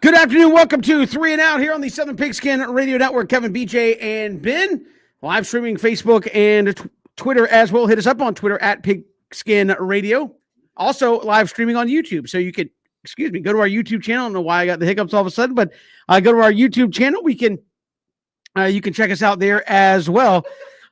Good afternoon. Welcome to 3 and Out here on the Southern Pigskin Radio Network. Kevin, BJ, and Ben. Live streaming Facebook and Twitter as well. Hit us up on Twitter at Pigskin Radio. Also live streaming on YouTube. So you could, go to our YouTube channel. I don't know why I got the hiccups all of a sudden, but go to our YouTube channel. You can check us out there as well.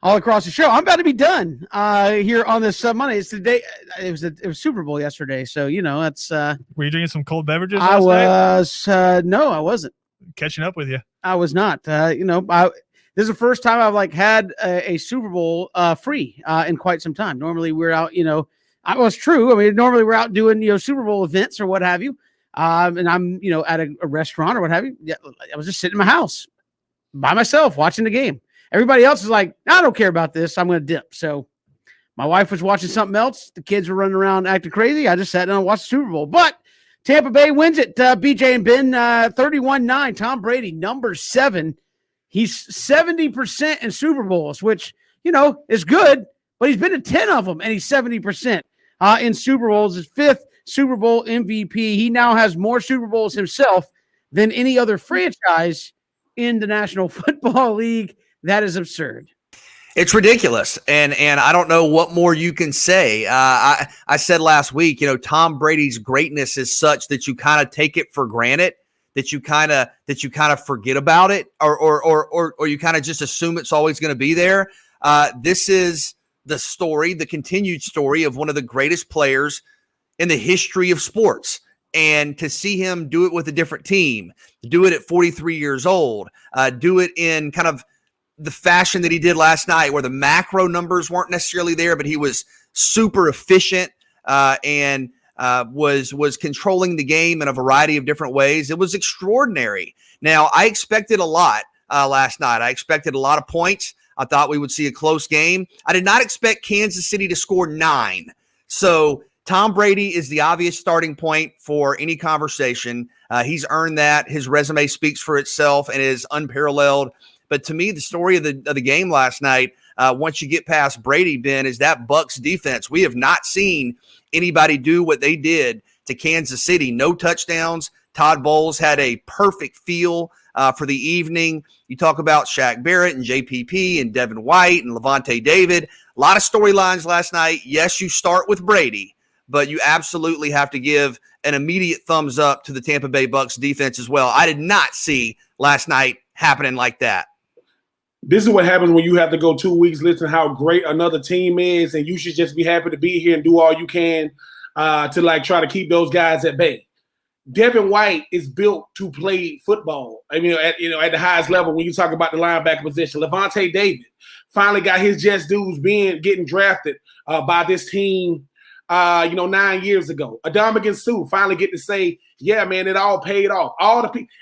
All across the show. I'm about to be done here on this Monday. It's today. It was Super Bowl yesterday, so that's. Were you drinking some cold beverages? I was. No, I wasn't. Catching up with you. I was not. This is the first time I've had a Super Bowl free in quite some time. Normally we're out. I was true. I mean, normally we're out doing Super Bowl events or what have you. And I'm at a restaurant or what have you. Yeah, I was just sitting in my house by myself watching the game. Everybody else is like, I don't care about this. I'm going to dip. So my wife was watching something else. The kids were running around acting crazy. I just sat down and watched the Super Bowl. But Tampa Bay wins it. BJ and Ben, 31-9. Tom Brady, number 7. He's 70% in Super Bowls, which, is good. But he's been to 10 of them, and he's 70% in Super Bowls. His 5th Super Bowl MVP. He now has more Super Bowls himself than any other franchise in the National Football League. That is absurd. It's ridiculous. And I don't know what more you can say. I said last week, Tom Brady's greatness is such that you kind of take it for granted, that you kind of forget about it, or you kind of just assume it's always going to be there. This is the continued story of one of the greatest players in the history of sports. And to see him do it with a different team, do it at 43 years old, do it in kind of the fashion that he did last night, where the macro numbers weren't necessarily there, but he was super efficient and was controlling the game in a variety of different ways. It was extraordinary. Now, I expected a lot last night. I expected a lot of points. I thought we would see a close game. I did not expect Kansas City to score 9. So Tom Brady is the obvious starting point for any conversation. He's earned that. His resume speaks for itself and is unparalleled. But to me, the story of the game last night, once you get past Brady, Ben, is that Bucs defense. We have not seen anybody do what they did to Kansas City. No touchdowns. Todd Bowles had a perfect feel for the evening. You talk about Shaq Barrett and JPP and Devin White and Levante David. A lot of storylines last night. Yes, you start with Brady, but you absolutely have to give an immediate thumbs up to the Tampa Bay Bucs defense as well. I did not see last night happening like that. This is what happens when you have to go 2 weeks listening how great another team is, and you should just be happy to be here and do all you can to try to keep those guys at bay. Devin White is built to play football. I mean, at the highest level when you talk about the linebacker position. Levante David finally got his just dues getting drafted by this team 9 years ago. Adamagan Suh finally get to say, yeah, man, it all paid off.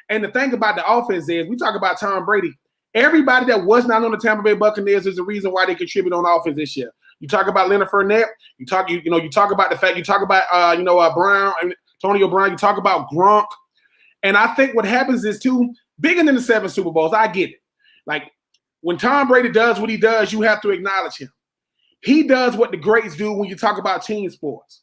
And the thing about the offense is, we talk about Tom Brady. Everybody that was not on the Tampa Bay Buccaneers is the reason why they contribute on offense this year. You talk about Leonard Fournette. You talk about the fact. You talk about Brown and Antonio Brown. You talk about Gronk. And I think what happens is too, bigger than the 7 Super Bowls. I get it. Like when Tom Brady does what he does, you have to acknowledge him. He does what the greats do when you talk about team sports.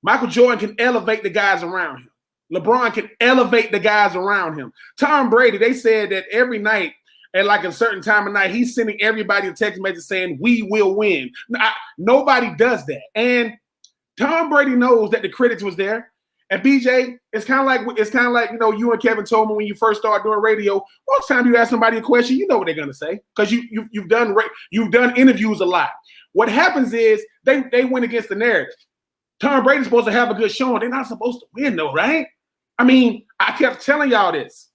Michael Jordan can elevate the guys around him. LeBron can elevate the guys around him. Tom Brady, they said that every night, at a certain time of night, he's sending everybody a text message saying, we will win. Nobody does that. And Tom Brady knows that the critics was there. And BJ, it's kind of like you and Kevin told me when you first started doing radio, most time you ask somebody a question, you know what they're going to say because you've done interviews a lot. What happens is they went against the narrative. Tom Brady's supposed to have a good showing. They're not supposed to win though, right? I mean, I kept telling y'all this.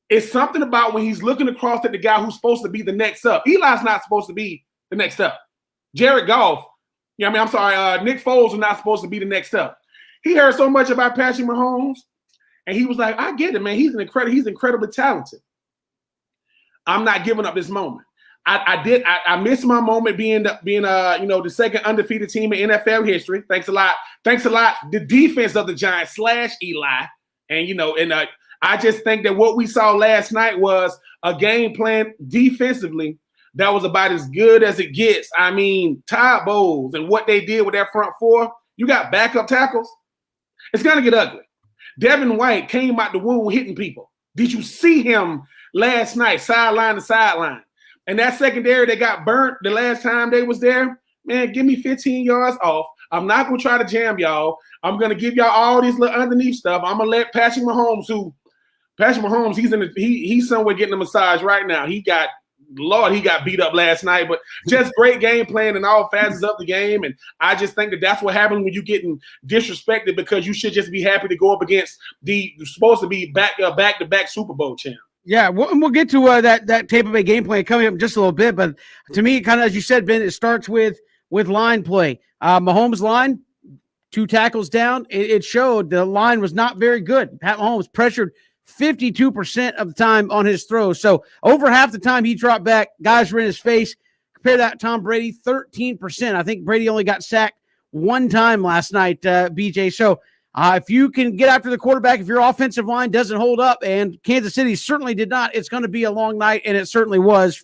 It's something about when he's looking across at the guy who's supposed to be the next up. Eli's not supposed to be the next up. Jared Goff, Nick Foles is not supposed to be the next up. He heard so much about Patrick Mahomes, and he was like, I get it, man. He's incredibly talented. I'm not giving up this moment. I missed my moment being the second undefeated team in NFL history. Thanks a lot. The defense of the Giants / Eli, and I just think that what we saw last night was a game plan defensively that was about as good as it gets. I mean, Todd Bowles and what they did with that front four, you got backup tackles. It's going to get ugly. Devin White came out the womb hitting people. Did you see him last night, sideline to sideline? And that secondary that got burnt the last time they was there, man, give me 15 yards off. I'm not going to try to jam y'all. I'm going to give y'all all these little underneath stuff. I'm going to let Patrick Mahomes, he's somewhere getting a massage right now. He got beat up last night, but just great game plan in all facets of the game. And I just think that's what happens when you're getting disrespected, because you should just be happy to go up against the supposed to be back-to-back Super Bowl champ. Yeah, we'll get to that Tampa Bay game plan coming up in just a little bit. But to me, kind of as you said, Ben, it starts with line play. Mahomes' line, 2 tackles down. It showed the line was not very good. Pat Mahomes pressured 52% of the time on his throws. So over half the time he dropped back, guys were in his face. Compare that to Tom Brady, 13%. I think Brady only got sacked 1 time last night, BJ. So if you can get after the quarterback, if your offensive line doesn't hold up, and Kansas City certainly did not, it's going to be a long night, and it certainly was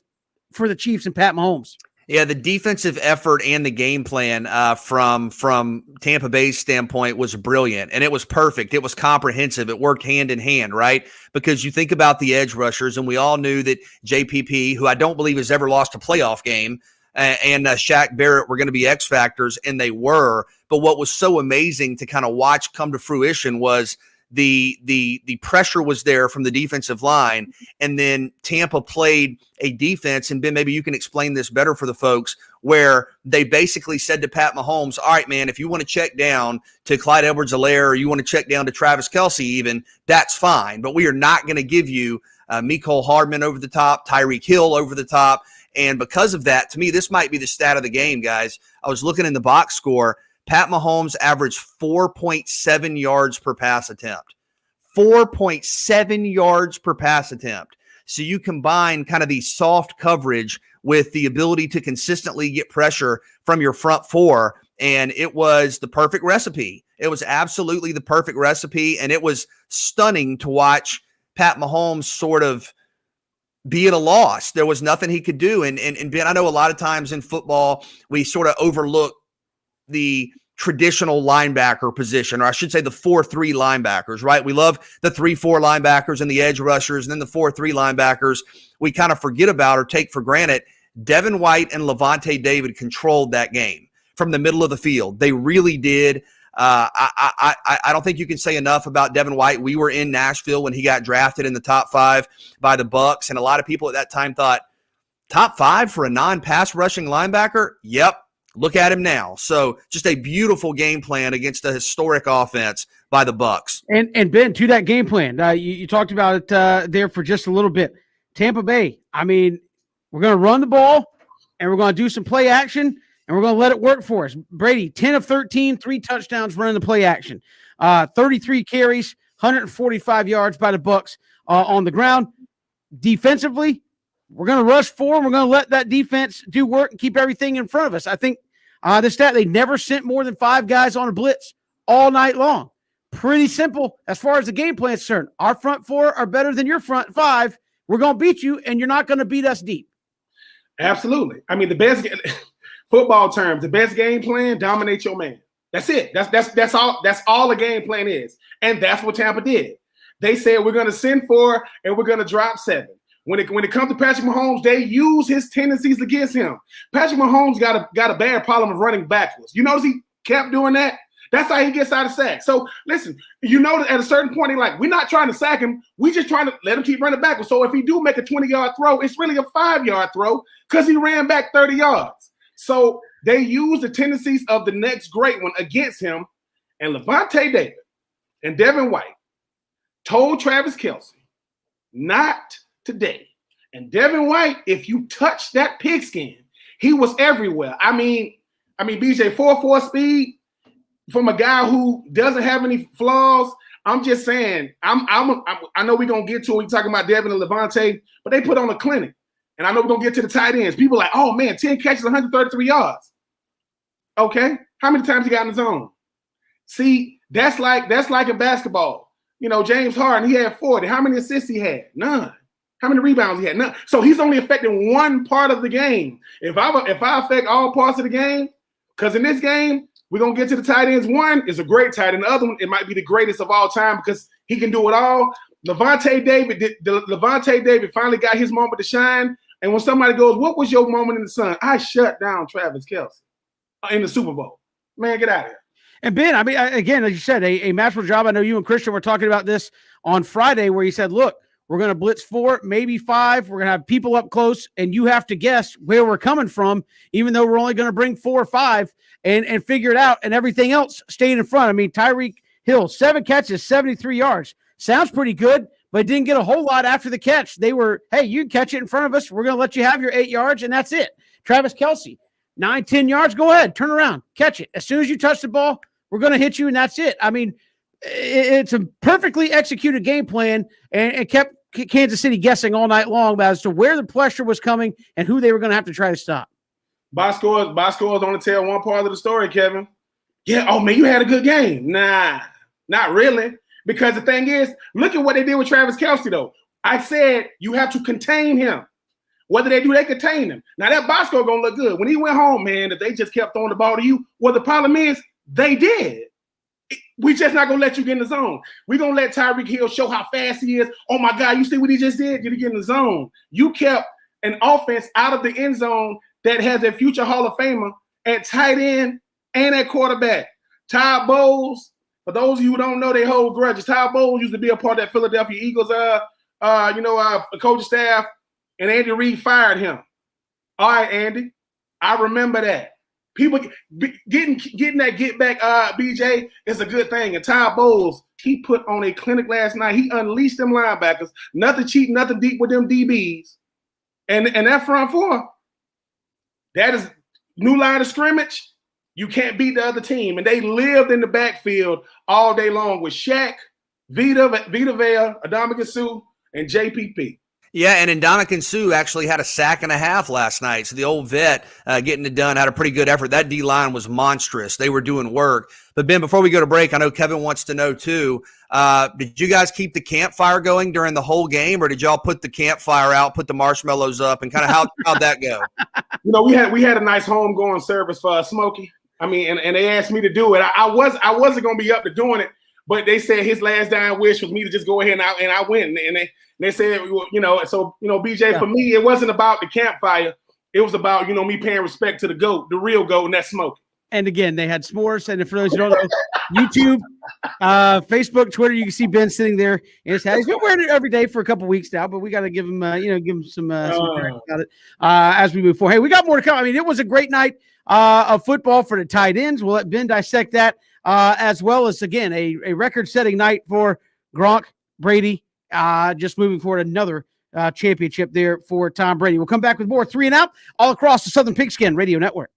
for the Chiefs and Pat Mahomes. Yeah, the defensive effort and the game plan from Tampa Bay's standpoint was brilliant, and it was perfect. It was comprehensive. It worked hand in hand, right? Because you think about the edge rushers, and we all knew that JPP, who I don't believe has ever lost a playoff game, and Shaq Barrett were going to be X factors, and they were. But what was so amazing to kind of watch come to fruition was the pressure was there from the defensive line, and then Tampa played a defense, and Ben, maybe you can explain this better for the folks, where they basically said to Pat Mahomes, all right, man, if you want to check down to Clyde Edwards-Helaire, or you want to check down to Travis Kelce even, that's fine, but we are not going to give you Mecole Hardman over the top, Tyreek Hill over the top. And because of that, to me, this might be the stat of the game, guys. I was looking in the box score. Pat Mahomes averaged 4.7 yards per pass attempt. 4.7 yards per pass attempt. So you combine kind of the soft coverage with the ability to consistently get pressure from your front four, and it was the perfect recipe. It was absolutely the perfect recipe, and it was stunning to watch Pat Mahomes sort of be at a loss. There was nothing he could do. And Ben, I know a lot of times in football, we sort of overlook the traditional linebacker position, or I should say the 4-3 linebackers, right? We love the 3-4 linebackers and the edge rushers, and then the 4-3 linebackers we kind of forget about or take for granted. Devin White and Lavonte David controlled that game from the middle of the field. They really did. I don't think you can say enough about Devin White. We were in Nashville when he got drafted in the top 5 by the Bucs, and a lot of people at that time thought, top 5 for a non-pass rushing linebacker? Yep. Look at him now. So just a beautiful game plan against a historic offense by the Bucs. And Ben, to that game plan, you talked about it there for just a little bit. Tampa Bay, I mean, we're going to run the ball, and we're going to do some play action, and we're going to let it work for us. Brady, 10 of 13, 3 touchdowns running the play action. 33 carries, 145 yards by the Bucs on the ground. Defensively, we're going to rush forward. We're going to let that defense do work and keep everything in front of us. I think the stat, they never sent more than 5 guys on a blitz all night long. Pretty simple as far as the game plan is concerned. Our front 4 are better than your front 5. We're going to beat you, and you're not going to beat us deep. Absolutely. I mean, the best football terms, the best game plan, dominate your man. That's it. That's all. That's all the game plan is, and that's what Tampa did. They said we're going to send 4 and we're going to drop 7. When it comes to Patrick Mahomes, they use his tendencies against him. Patrick Mahomes got a bad problem of running backwards. You notice he kept doing that? That's how he gets out of sacks. So listen, you know that at a certain point, they're like, we're not trying to sack him. We just trying to let him keep running backwards. So if he do make a 20-yard throw, it's really a 5-yard throw because he ran back 30 yards. So they use the tendencies of the next great one against him. And Lavonte David and Devin White told Travis Kelce, not today. And Devin White, if you touch that pigskin, he was everywhere. I mean, BJ, 4.4 speed from a guy who doesn't have any flaws. I'm just saying, I know we're going to get to it. We're talking about Devin and Lavonte, but they put on a clinic. And I know we're going to get to the tight ends. People are like, oh, man, 10 catches, 133 yards. Okay. How many times he got in the zone? See, that's like in basketball. You know, James Harden, he had 40. How many assists he had? None. How many rebounds he had? None. So he's only affecting one part of the game. If I affect all parts of the game, because in this game, We're going to get to the tight ends. One is a great tight end. The other one, it might be the greatest of all time because he can do it all. Levante David finally got his moment to shine. And when somebody goes, what was your moment in the sun? I shut down Travis Kelce in the Super Bowl. Man, get out of here. And Ben, I mean, again, as you said, a masterful job. I know you and Christian were talking about this on Friday where you said, look, we're going to blitz 4, maybe 5. We're going to have people up close, and you have to guess where we're coming from, even though we're only going to bring 4 or 5 and figure it out, and everything else staying in front. I mean, Tyreek Hill, 7 catches, 73 yards. Sounds pretty good, but didn't get a whole lot after the catch. They were, hey, you can catch it in front of us. We're going to let you have your 8 yards, and that's it. Travis Kelce, 9, 10 yards, go ahead, turn around, catch it. As soon as you touch the ball, we're going to hit you, and that's it. I mean, it's a perfectly executed game plan and kept Kansas City guessing all night long as to where the pressure was coming and who they were going to have to try to stop. Bosco is only tell one part of the story, Kevin. Yeah, oh, man, you had a good game. Nah, not really. Because the thing is, look at what they did with Travis Kelce, though. I said you have to contain him. Whether they do, they contain him. Now, that Bosco going to look good. When he went home, man, if they just kept throwing the ball to you, well, the problem is they did. We just not going to let you get in the zone. We're going to let Tyreek Hill show how fast he is. Oh, my God, you see what he just did? Get in the zone. You kept an offense out of the end zone that has a future Hall of Famer at tight end and at quarterback. Todd Bowles, for those of you who don't know, they hold grudges. Todd Bowles used to be a part of that Philadelphia Eagles coaching staff, and Andy Reid fired him. All right, Andy, I remember that. People getting that get back, BJ, is a good thing. And Todd Bowles, he put on a clinic last night. He unleashed them linebackers. Nothing cheap, nothing deep with them DBs. And that front four, that is new line of scrimmage. You can't beat the other team. And they lived in the backfield all day long with Shaq, Vita Vea, Adama Suh, and JPP. Yeah, and Ndamukong Suh actually had a sack and a half last night. So the old vet getting it done, had a pretty good effort. That D-line was monstrous. They were doing work. But, Ben, before we go to break, I know Kevin wants to know, too, did you guys keep the campfire going during the whole game, or did y'all put the campfire out, put the marshmallows up, and kind of how'd that go? You know, we had a nice homegoing service for Smokey. I mean, and they asked me to do it. I wasn't going to be up to doing it, but they said his last dying wish was me to just go ahead and I went. And they said, BJ, yeah. For me, it wasn't about the campfire. It was about, me paying respect to the GOAT, the real GOAT, and that's Smokey. And again, they had s'mores. And for those who don't know, YouTube, Facebook, Twitter, you can see Ben sitting there in his hat. He's been wearing it every day for a couple weeks now, but we got to give him, some credit about it as we move forward. Hey, we got more to come. I mean, it was a great night of football for the tight ends. We'll let Ben dissect that, as well as, again, a record-setting night for Gronk, Brady, just moving forward, another championship there for Tom Brady. We'll come back with more 3 and Out all across the Southern Pigskin Radio Network.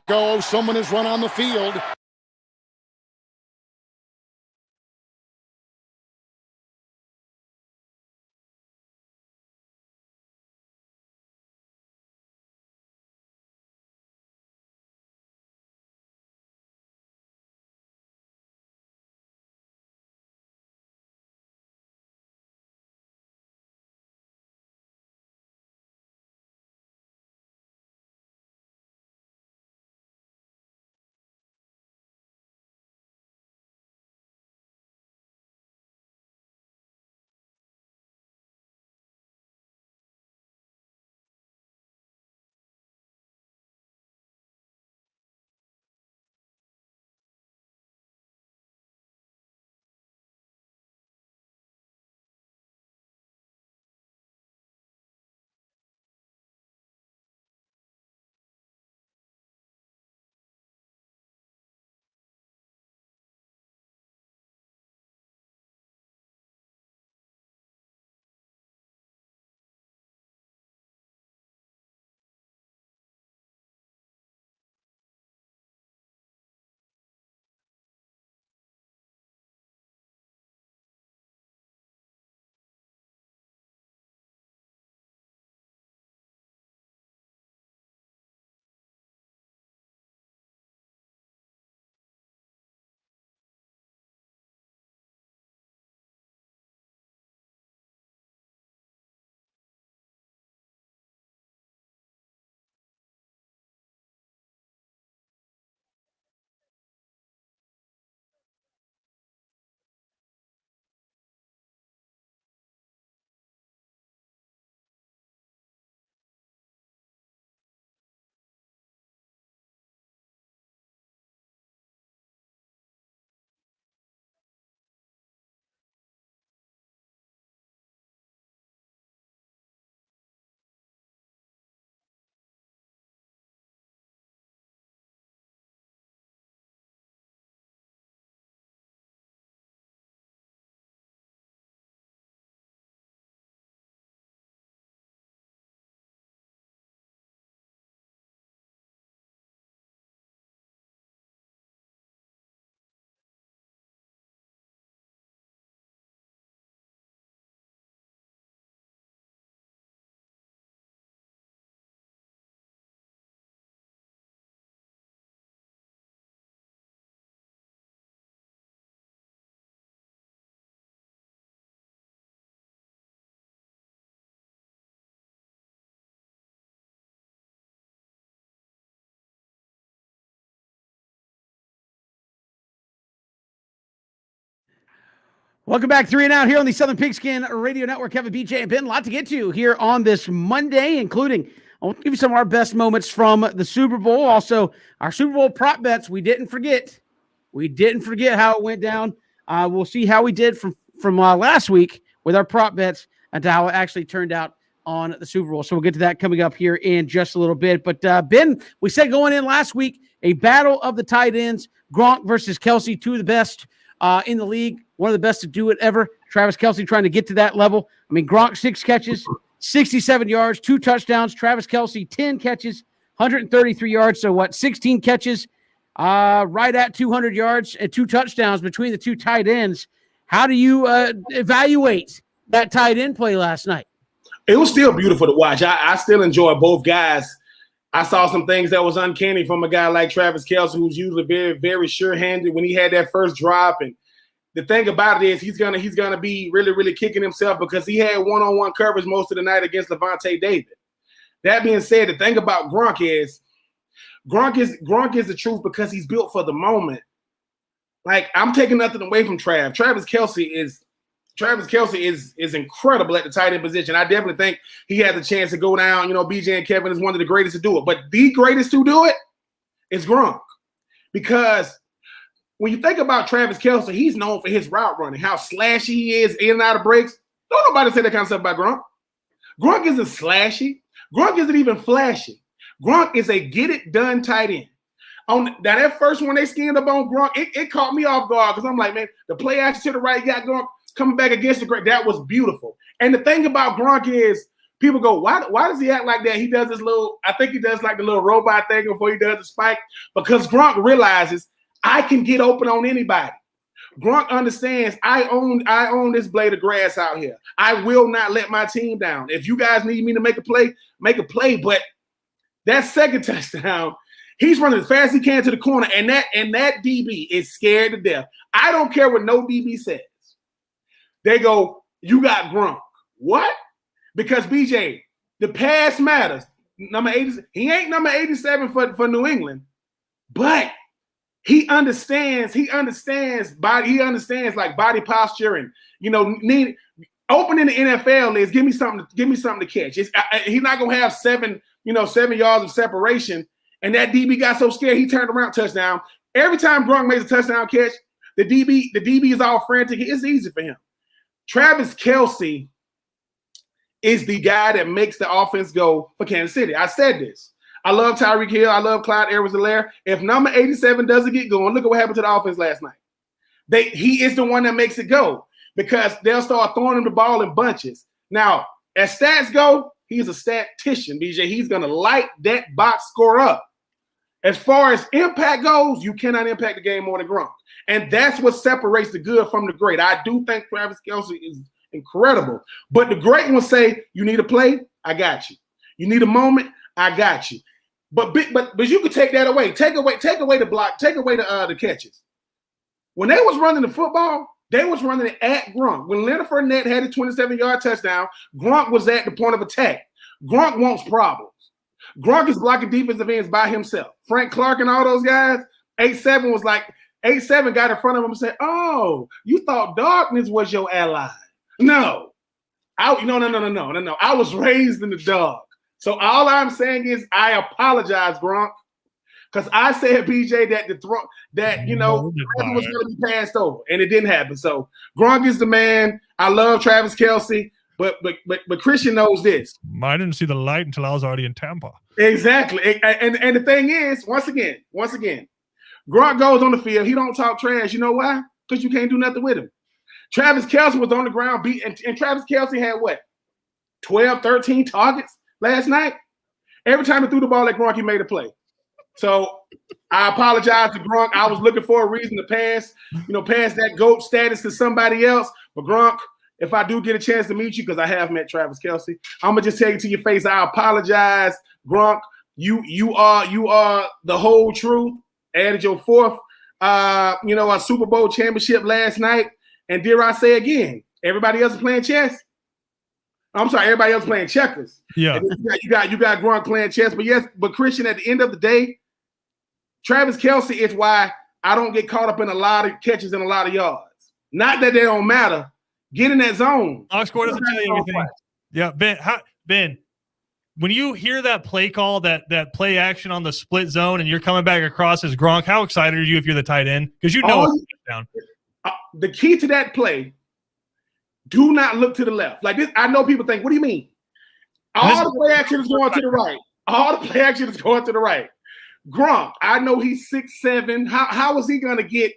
Go, someone is run on the field. Welcome back, 3 and Out here on the Southern Pigskin Radio Network. Kevin, BJ, and Ben. A lot to get to here on this Monday, including I want to give you some of our best moments from the Super Bowl. Also, our Super Bowl prop bets. We didn't forget. We didn't forget how it went down. We'll see how we did from last week with our prop bets and to how it actually turned out on the Super Bowl. So we'll get to that coming up here in just a little bit. But Ben, we said going in last week, a battle of the tight ends, Gronk versus Kelce, two of the best in the league, one of the best to do it ever. Travis Kelce trying to get to that level. I mean, Gronk 6 catches, 67 yards, 2 touchdowns. Travis Kelce 10 catches, 133 yards. So 16 catches, right at 200 yards and 2 touchdowns between the two tight ends. How do you evaluate that tight end play last night? It was still beautiful to watch. I still enjoy both guys. I saw some things that was uncanny from a guy like Travis Kelce, who's usually very, very sure-handed when he had that first drop. And the thing about it is he's gonna be really, really kicking himself because he had one-on-one coverage most of the night against Lavonte David. That being said, the thing about Gronk is the truth because he's built for the moment. Like, I'm taking nothing away from Trav. Travis Kelce is incredible at the tight end position. I definitely think he had the chance to go down. You know, BJ and Kevin is one of the greatest to do it. But the greatest to do it is Gronk. Because when you think about Travis Kelce, he's known for his route running, how slashy he is in and out of breaks. Don't nobody say that kind of stuff about Gronk. Gronk isn't slashy. Gronk isn't even flashy. Gronk is a get-it-done tight end. Now, that first one they skinned up on Gronk, it caught me off guard because I'm like, man, the play action to the right, got Gronk coming back against the great. That was beautiful. And the thing about Gronk is People go, why does he act like that? He does this little, I think he does like the little robot thing before he does the spike, because Gronk realizes I can get open on anybody. Gronk understands I own this blade of grass out here. I will not let my team down. If you guys need me to make a play, make a play. But that second touchdown, he's running as fast as he can to the corner, and that DB is scared to death. I don't care what no DB says. They go, you got Gronk. What? Because BJ, the pass matters. Number 80, he ain't number 87 for New England, but he understands like body posture and need opening the NFL is give me something to catch. He's not gonna have 7 yards of separation. And that DB got so scared he turned around, touchdown. Every time Gronk makes a touchdown catch, the DB is all frantic. It's easy for him. Travis Kelce is the guy that makes the offense go for Kansas City. I said this. I love Tyreek Hill. I love Clyde Edwards-Helaire. If number 87 doesn't get going, look at what happened to the offense last night. He is the one that makes it go because they'll start throwing him the ball in bunches. Now, as stats go, he's a statistician, BJ. He's going to light that box score up. As far as impact goes, you cannot impact the game more than Gronk. And that's what separates the good from the great. I do think Travis Kelce is incredible. But the great ones say, you need a play? I got you. You need a moment? I got you. But you could take that away. Take away the block. Take away the catches. When they was running the football, they was running it at Gronk. When Leonard Fournette had a 27-yard touchdown, Gronk was at the point of attack. Gronk wants problems. Gronk is blocking defensive ends by himself. Frank Clark and all those guys, 8-7 was like, 8-7 got in front of him and said, oh, you thought darkness was your ally. No. No. I was raised in the dark. So all I'm saying is I apologize, Gronk, because I said, BJ, that was going to be passed over, and it didn't happen. So Gronk is the man. I love Travis Kelce, but Christian knows this. I didn't see the light until I was already in Tampa. Exactly. And the thing is, once again, Gronk goes on the field. He don't talk trash. You know why? Because you can't do nothing with him. Travis Kelce was on the ground beat, and Travis Kelce had what? 12, 13 targets last night. Every time he threw the ball at Gronk, he made a play. So I apologize to Gronk. I was looking for a reason to pass that GOAT status to somebody else. But Gronk, if I do get a chance to meet you, because I have met Travis Kelce, I'm gonna just tell you to your face, I apologize, Gronk. You are the whole truth. Added your fourth, a Super Bowl championship last night. And dare I say again, everybody else is playing chess. I'm sorry, everybody else playing checkers. Yeah. You got Gronk playing chess. But Christian, at the end of the day, Travis Kelce is why I don't get caught up in a lot of catches and a lot of yards. Not that they don't matter. Get in that zone. Box score doesn't tell you anything. Yeah, Ben, when you hear that play call, that play action on the split zone, and you're coming back across as Gronk, how excited are you if you're the tight end? Because it's a touchdown. The key to that play, do not look to the left. Like this, I know people think, what do you mean? All the play action is going to the right. All the play action is going to the right. Gronk, I know he's 6'7". How is he going to get,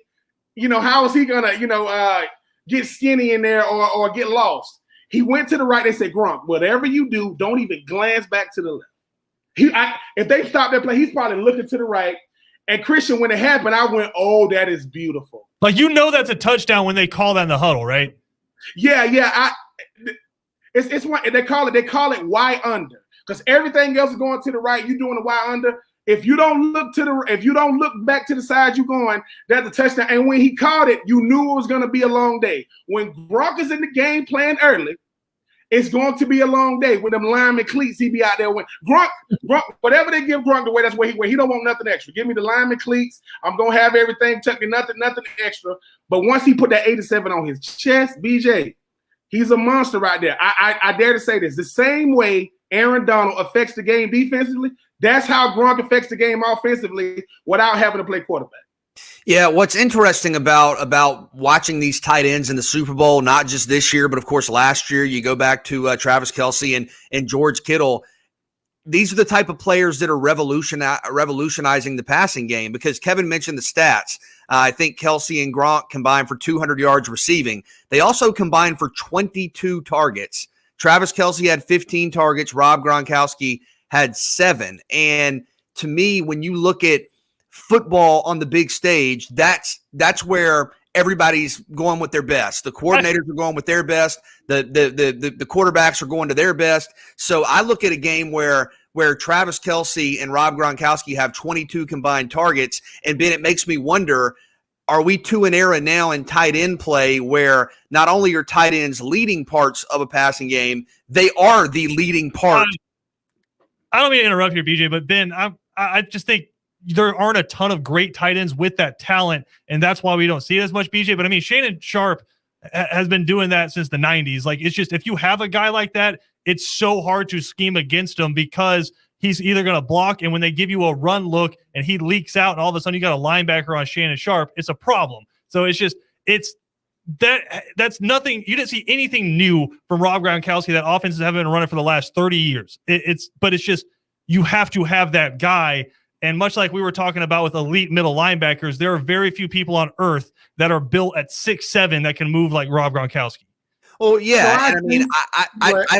get skinny in there or get lost? He went to the right. They said, Gronk, whatever you do, don't even glance back to the left. If they stop that play, he's probably looking to the right. And Christian, when it happened, I went, oh, that is beautiful. Like, that's a touchdown when they call that in the huddle, right? Yeah. It's one, they call it Y under, because everything else is going to the right. You're doing the Y under. If you don't look back to the side you're going, that's a touchdown. And when he caught it, you knew it was going to be a long day. When Gronk is in the game playing early, it's going to be a long day. With them lineman cleats, he be out there with Gronk, whatever they give Gronk the way, that's where he don't want nothing extra. Give me the lineman cleats. I'm gonna have everything tucked in, nothing extra. But once he put that 87 on his chest, BJ, he's a monster right there. I dare to say this: the same way Aaron Donald affects the game defensively, that's how Gronk affects the game offensively without having to play quarterback. Yeah, what's interesting about watching these tight ends in the Super Bowl, not just this year, but of course last year, you go back to Travis Kelce and George Kittle. These are the type of players that are revolutionizing the passing game, because Kevin mentioned the stats. I think Kelce and Gronk combined for 200 yards receiving. They also combined for 22 targets. Travis Kelce had 15 targets. Rob Gronkowski had 7. And to me, when you look at football on the big stage, that's where everybody's going with their best. The coordinators are going with their best. The quarterbacks are going to their best. So I look at a game where Travis Kelce and Rob Gronkowski have 22 combined targets, and Ben, it makes me wonder, are we to an era now in tight end play where not only are tight ends leading parts of a passing game, they are the leading part? I don't mean to interrupt here, BJ, but Ben, I just think there aren't a ton of great tight ends with that talent, and that's why we don't see it as much, BJ. But I mean, Shannon Sharp has been doing that since the 90s. Like, it's just, if you have a guy like that, it's so hard to scheme against him because he's either going to block, and when they give you a run look and he leaks out and all of a sudden you got a linebacker on Shannon Sharp, it's a problem. So that's nothing. You didn't see anything new from Rob Gronkowski. That offenses haven't been running for the last 30 years. But it's just, you have to have that guy. And much like we were talking about with elite middle linebackers, there are very few people on earth that are built at 6'7" that can move like Rob Gronkowski. Well, yeah. So I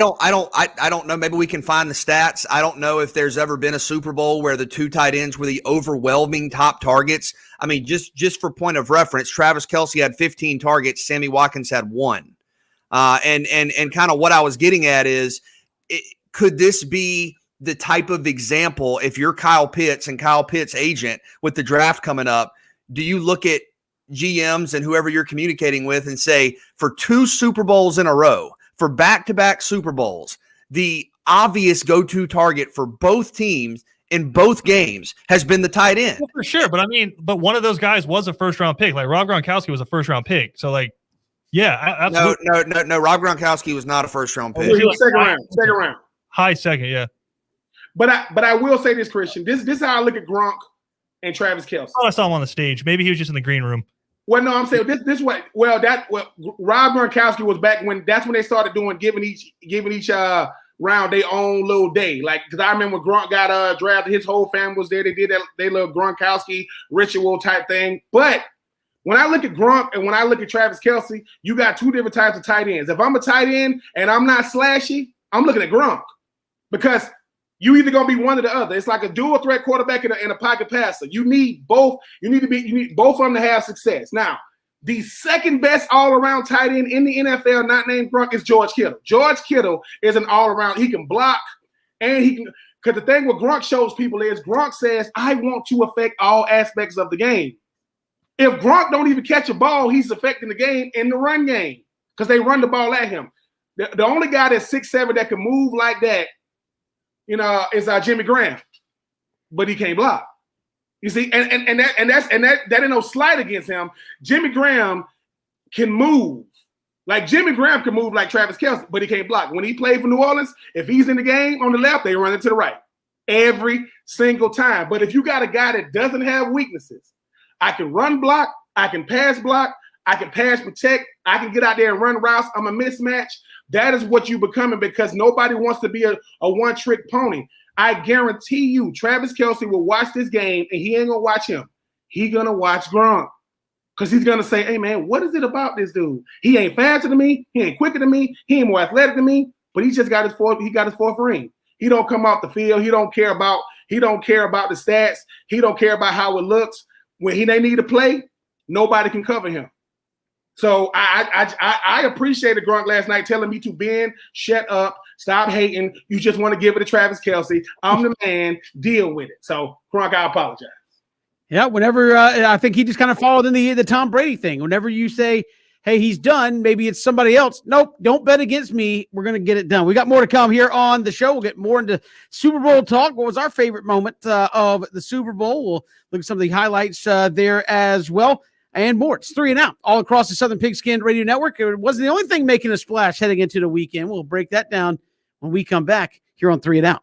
don't know. Maybe we can find the stats. I don't know if there's ever been a Super Bowl where the two tight ends were the overwhelming top targets. I mean, just for point of reference, Travis Kelce had 15 targets. Sammy Watkins had 1. And kind of what I was getting at is, could this be the type of example, if you're Kyle Pitts and Kyle Pitts' agent with the draft coming up, do you look at GMs and whoever you're communicating with and say, for 2 Super Bowls in a row, for back-to-back Super Bowls, the obvious go-to target for both teams in both games has been the tight end? Well, for sure. But I mean, one of those guys was a first-round pick. Like, Rob Gronkowski was a first-round pick. So, like, yeah, absolutely. No. Rob Gronkowski was not a first-round pick. He was second round. High second, yeah. But I will say this, Christian. This is how I look at Gronk and Travis Kelce. I saw him on the stage. Maybe he was just in the green room. Well, no, I'm saying this way. Rob Gronkowski was back when they started giving each round their own little day. Like, because I remember when Gronk got drafted, his whole family was there. They did that they little Gronkowski ritual type thing. But when I look at Gronk and when I look at Travis Kelce, you got 2 different types of tight ends. If I'm a tight end and I'm not slashy, I'm looking at Gronk, because you either gonna be one or the other. It's like a dual threat quarterback and a pocket passer. You need both. You need both of them to have success. Now, the second best all-around tight end in the NFL, not named Gronk, is George Kittle. George Kittle is an all-around. He can block, and he can. Because the thing what Gronk shows people is Gronk says, "I want to affect all aspects of the game." If Gronk don't even catch a ball, he's affecting the game in the run game because they run the ball at him. The only guy that's 6'7" that can move like that, is Jimmy Graham, but he can't block. You see, and that ain't no slight against him. Jimmy Graham can move. Like Jimmy Graham can move like Travis Kelce, but he can't block. When he played for New Orleans, if he's in the game on the left, they run it to the right every single time. But if you got a guy that doesn't have weaknesses, I can run block, I can pass block, I can pass protect, I can get out there and run routes. I'm a mismatch. That is what you becoming, because nobody wants to be a one-trick pony. I guarantee you, Travis Kelce will watch this game, and he ain't going to watch him. He's going to watch Gronk, because he's going to say, hey, man, what is it about this dude? He ain't faster than me. He ain't quicker than me. He ain't more athletic than me, but he just got his fourth ring. He don't come off the field. He don't care about the stats. He don't care about how it looks. When they need to play, nobody can cover him. So I appreciated Gronk last night telling me to, Ben, shut up, stop hating. You just want to give it to Travis Kelce. I'm the man. Deal with it. So Gronk, I apologize. Yeah, whenever I think he just kind of followed in the Tom Brady thing. Whenever you say, hey, he's done, maybe it's somebody else. Nope, don't bet against me. We're going to get it done. We got more to come here on the show. We'll get more into Super Bowl talk. What was our favorite moment of the Super Bowl? We'll look at some of the highlights there as well. And more. It's 3 and Out all across the Southern Pigskin Radio Network. It wasn't the only thing making a splash heading into the weekend. We'll break that down when we come back here on 3 and Out.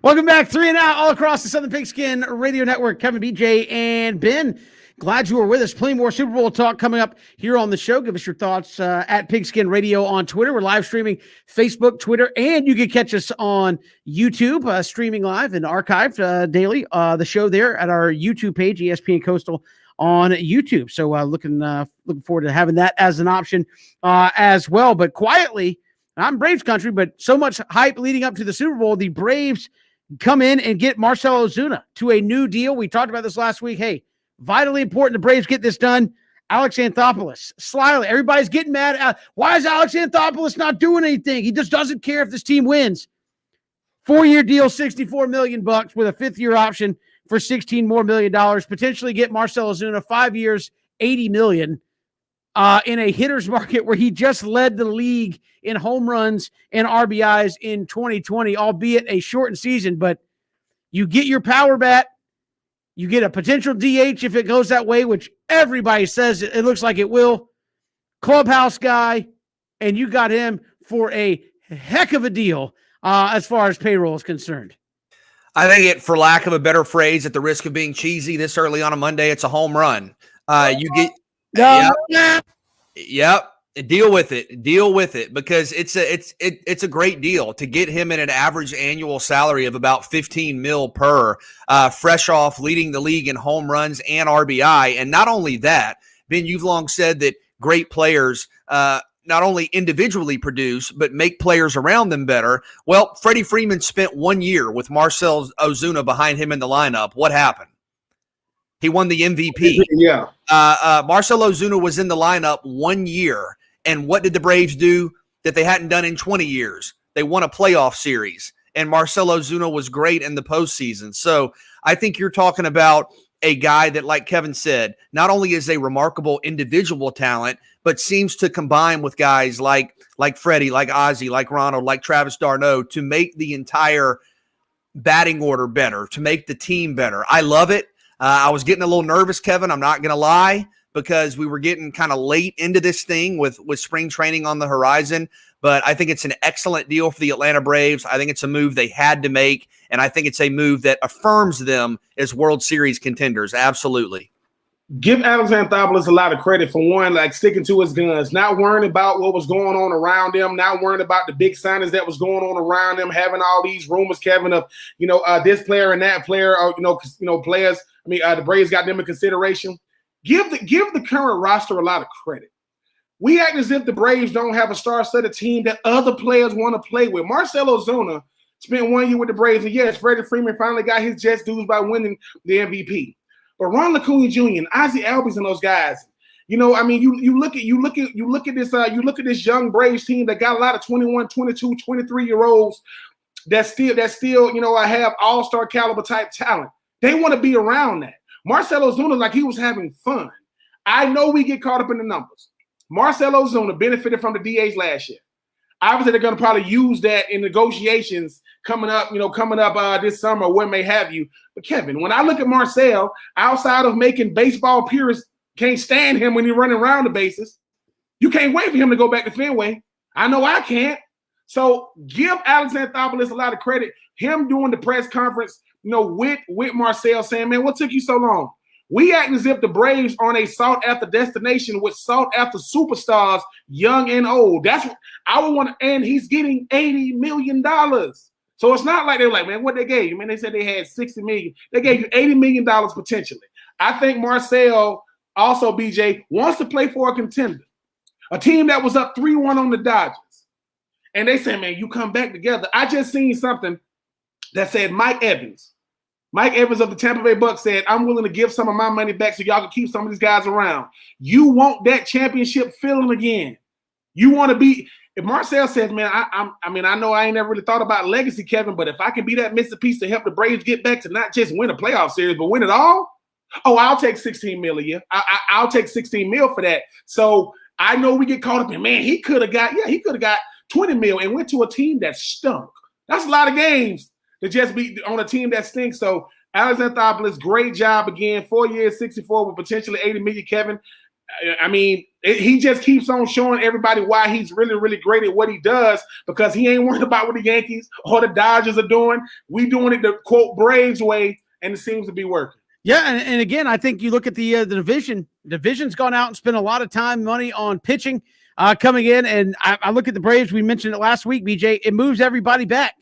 Welcome back. 3 and Out all across the Southern Pigskin Radio Network. Kevin, BJ, and Ben. Glad you were with us. Plenty more Super Bowl talk coming up here on the show. Give us your thoughts at Pigskin Radio on Twitter. We're live streaming Facebook, Twitter, and you can catch us on YouTube, streaming live and archived daily. The show there at our YouTube page, ESPN Coastal on YouTube. So looking forward to having that as an option as well. But quietly, I'm Braves country, but so much hype leading up to the Super Bowl. The Braves come in and get Marcell Ozuna to a new deal. We talked about this last week. Hey, vitally important the Braves get this done. Alex Anthopoulos, slyly, everybody's getting mad. Why is Alex Anthopoulos not doing anything? He just doesn't care if this team wins. 4-year deal, $64 million with a 5th-year option for $16 more million. Potentially get Marcell Ozuna 5 years, $80 million in a hitter's market where he just led the league in home runs and RBIs in 2020, albeit a shortened season. But you get your power bat. You get a potential DH if it goes that way, which everybody says it looks like it will. Clubhouse guy, and you got him for a heck of a deal as far as payroll is concerned. I think it, for lack of a better phrase, at the risk of being cheesy this early on a Monday, it's a home run. You get Yep. Deal with it because it's a great deal to get him in an average annual salary of about 15 mil per, fresh off leading the league in home runs and RBI. And not only that, Ben, you've long said that great players not only individually produce, but make players around them better. Well, Freddie Freeman spent 1 year with Marcell Ozuna behind him in the lineup. What happened? He won the MVP. Yeah. Marcell Ozuna was in the lineup 1 year. And what did the Braves do that they hadn't done in 20 years? They won a playoff series. And Marcell Ozuna was great in the postseason. So I think you're talking about a guy that, like Kevin said, not only is a remarkable individual talent, but seems to combine with guys like Freddie, like Ozzie, like Ronald, like Travis d'Arnaud to make the entire batting order better, to make the team better. I love it. I was getting a little nervous, Kevin. I'm not going to lie, because we were getting kind of late into this thing with spring training on the horizon. But I think it's an excellent deal for the Atlanta Braves. I think it's a move they had to make, and I think it's a move that affirms them as World Series contenders. Absolutely. Give Alex Anthopoulos a lot of credit for one, like sticking to his guns, not worrying about what was going on around him, not worrying about the big signings that was going on around him, having all these rumors, Kevin, of this player and that player, or players. I mean, the Braves got them in consideration. Give the current roster a lot of credit. We act as if the Braves don't have a star-studded team that other players want to play with. Marcell Ozuna spent 1 year with the Braves, and yes, Freddie Freeman finally got his just dues by winning the MVP. But Ron Acuna Jr. and Ozzie Albies and those guys, you look at this young Braves team that got a lot of 21, 22, 23-year-olds that still have all-star caliber type talent. They want to be around that. Marcell Ozuna, like, he was having fun. I know we get caught up in the numbers. Marcell Ozuna benefited from the DH last year. Obviously, they're going to probably use that in negotiations coming up this summer, what may have you. But Kevin, when I look at Marcell, outside of making baseball purists can't stand him when he's running around the bases, you can't wait for him to go back to Fenway. I know I can't. So give Alex Anthopoulos a lot of credit. Him doing the press conference, with Marcell saying, man, what took you so long? We act as if the Braves are on a sought-after destination with sought-after superstars, young and old. That's what I would want to, and he's getting $80 million. So it's not like they're like, man, what they gave you? Man, they said they had $60 million. They gave you $80 million potentially. I think Marcell also, BJ, wants to play for a contender, a team that was up 3-1 on the Dodgers. And they say, man, you come back together. I just seen something that said Mike Evans of the Tampa Bay Bucks said, I'm willing to give some of my money back so y'all can keep some of these guys around. You want that championship feeling again. You want to be – if Marcell says, man, I know I ain't never really thought about legacy, Kevin, but if I can be that missing piece to help the Braves get back to not just win a playoff series, but win it all, I'll take $16 million a year. I'll take $16 million for that. So I know we get caught up in, man, he could have got $20 million and went to a team that stunk. That's a lot of games to just be on a team that stinks. So Alex Anthopoulos, great job again. 4 years, 64 with potentially $80 million, Kevin. I mean, he just keeps on showing everybody why he's really, really great at what he does because he ain't worried about what the Yankees or the Dodgers are doing. We doing it the, quote, Braves way, and it seems to be working. Yeah, and again, I think you look at the division. The division's gone out and spent a lot of time, money on pitching coming in, and I look at the Braves. We mentioned it last week, BJ. It moves everybody back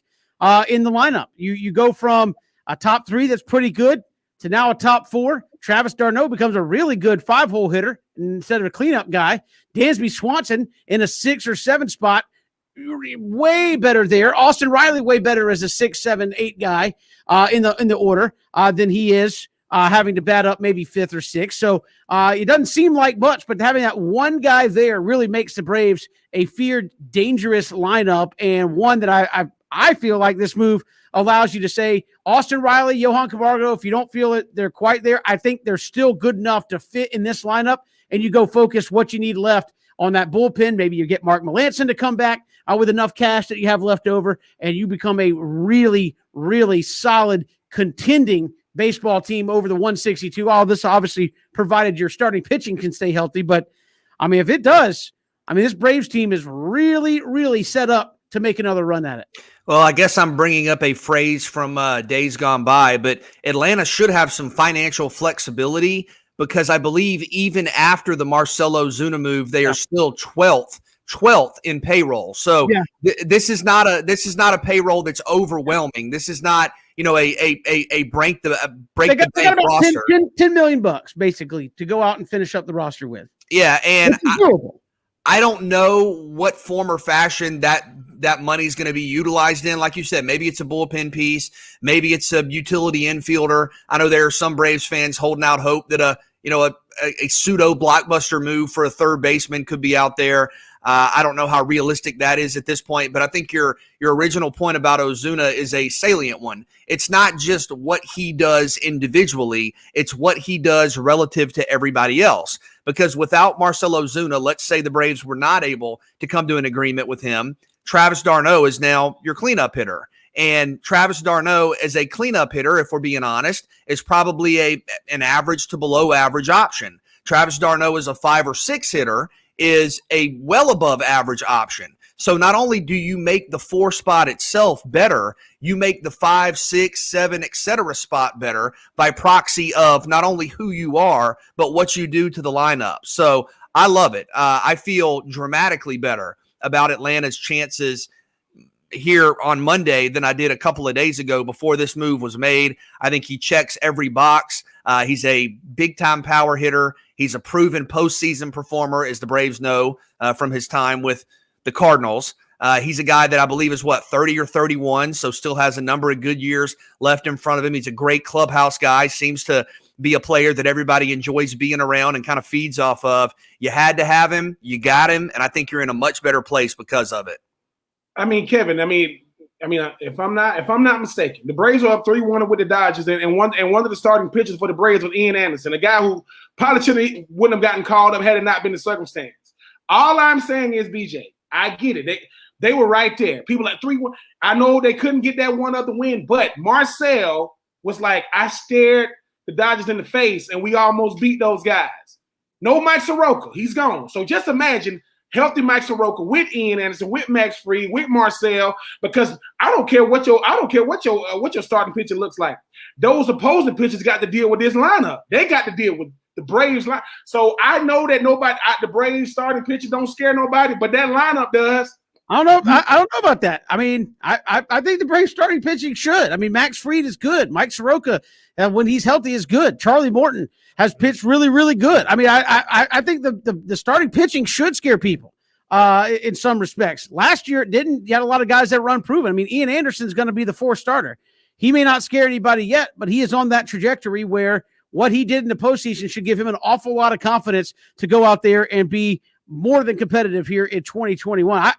in the lineup. You go from a top 3 that's pretty good to now a top 4. Travis d'Arnaud becomes a really good 5-hole hitter instead of a cleanup guy. Dansby Swanson in a 6 or 7 spot, way better there. Austin Riley way better as a 6, 7, 8 guy in the order than he is having to bat up maybe 5th or 6th. So it doesn't seem like much, but having that one guy there really makes the Braves a feared, dangerous lineup, and one that I feel like this move allows you to say Austin Riley, Johan Camargo, if you don't feel it, they're quite there. I think they're still good enough to fit in this lineup, and you go focus what you need left on that bullpen. Maybe you get Mark Melancon to come back with enough cash that you have left over, and you become a really, really solid contending baseball team over the 162. All this obviously provided your starting pitching can stay healthy. But, I mean, if it does, I mean, this Braves team is really, really set up to make another run at it. Well, I guess I'm bringing up a phrase from days gone by, but Atlanta should have some financial flexibility because I believe even after the Marcell Ozuna move, they are still 12th in payroll. So this is not a payroll that's overwhelming. This is not, you know, a break the bank roster. $10 million basically to go out and finish up the roster with. Yeah, and I don't know what form or fashion that money is going to be utilized in. Like you said, maybe it's a bullpen piece, maybe it's a utility infielder. I know there are some Braves fans holding out hope that a pseudo blockbuster move for a third baseman could be out there. I don't know how realistic that is at this point, but I think your original point about Ozuna is a salient one. It's not just what he does individually, it's what he does relative to everybody else. Because without Marcell Ozuna, let's say the Braves were not able to come to an agreement with him, Travis d'Arnaud is now your cleanup hitter. And Travis d'Arnaud as a cleanup hitter, if we're being honest, is probably an average to below average option. Travis d'Arnaud as a 5 or 6 hitter is a well above average option. So not only do you make the 4 spot itself better, you make the 5, 6, 7, etc. spot better by proxy of not only who you are, but what you do to the lineup. So I love it. I feel dramatically better about Atlanta's chances here on Monday than I did a couple of days ago before this move was made. I think he checks every box. He's a big-time power hitter. He's a proven postseason performer, as the Braves know from his time with the Cardinals. He's a guy that I believe is, 30 or 31, so still has a number of good years left in front of him. He's a great clubhouse guy, seems to be a player that everybody enjoys being around and kind of feeds off of. You had to have him. You got him, and I think you're in a much better place because of it. I mean, Kevin, if I'm not mistaken, the Braves are up 3-1 with the Dodgers, and one of the starting pitchers for the Braves was Ian Anderson, a guy who probably wouldn't have gotten called up had it not been the circumstance. All I'm saying is, BJ, I get it. They were right there. People like 3-1. I know they couldn't get that one other win, but Marcell was like, I stared the Dodgers in the face, and we almost beat those guys. No Mike Soroka, he's gone. So just imagine healthy Mike Soroka with Ian Anderson, with Max Fried, with Marcell, because I don't care what your starting pitcher looks like. Those opposing pitchers got to deal with this lineup. They got to deal with the Braves line. So I know that the Braves starting pitcher don't scare nobody, but that lineup does. I don't know. I don't know about that. I mean, I think the Braves starting pitching should. I mean, Max Fried is good. Mike Soroka, when he's healthy, is good. Charlie Morton has pitched really, really good. I mean, I think the starting pitching should scare people in some respects. Last year, it didn't. You had a lot of guys that were unproven. I mean, Ian Anderson's going to be the 4th starter. He may not scare anybody yet, but he is on that trajectory where what he did in the postseason should give him an awful lot of confidence to go out there and be more than competitive here in 2021.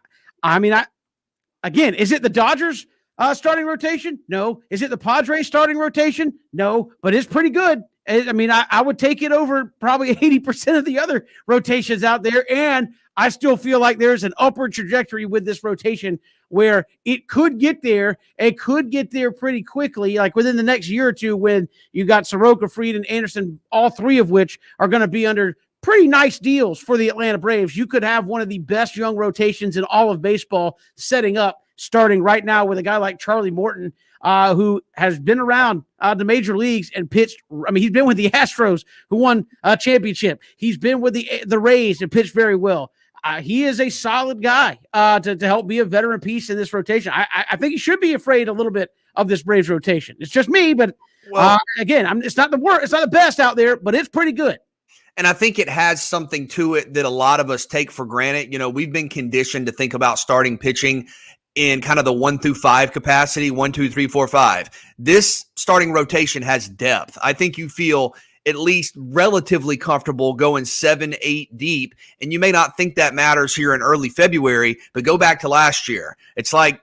Again, is it the Dodgers starting rotation? No. Is it the Padres starting rotation? No, but it's pretty good. I mean, I would take it over probably 80% of the other rotations out there, and I still feel like there's an upward trajectory with this rotation where it could get there. It could get there pretty quickly, like within the next year or two when you got Soroka, Fried, and Anderson, all 3 of which are going to be under pretty nice deals for the Atlanta Braves. You could have one of the best young rotations in all of baseball setting up, starting right now with a guy like Charlie Morton, who has been around the major leagues and pitched. I mean, he's been with the Astros, who won a championship. He's been with the Rays and pitched very well. He is a solid guy to help be a veteran piece in this rotation. I think he should be afraid a little bit of this Braves rotation. It's just me, but again, it's not the worst. It's not the best out there, but it's pretty good. And I think it has something to it that a lot of us take for granted. You know, we've been conditioned to think about starting pitching in kind of the 1 through 5 capacity, 1, 2, 3, 4, 5. This starting rotation has depth. I think you feel at least relatively comfortable going 7, 8 deep. And you may not think that matters here in early February, but go back to last year. It's like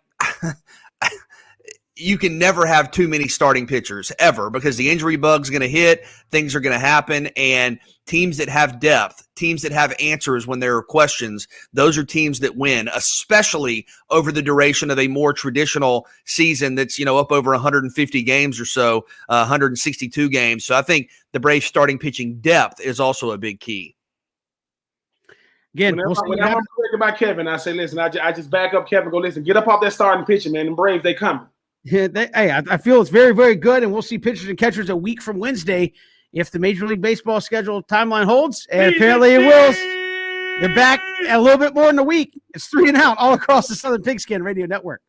you can never have too many starting pitchers ever, because the injury bug's going to hit, things are going to happen, and teams that have depth, teams that have answers when there are questions, those are teams that win, especially over the duration of a more traditional season that's, you know, up over 150 games or so, 162 games. So I think the Braves starting pitching depth is also a big key. Again, whenever I'm corrected by Kevin, I say, listen, I just back up Kevin, go, listen, get up off that starting pitching, man. The Braves, they coming. Yeah, I feel it's very, very good, and we'll see pitchers and catchers a week from Wednesday if the Major League Baseball schedule timeline holds, and apparently it will. They're back a little bit more in a week. It's 3 and Out all across the Southern Pigskin Radio Network.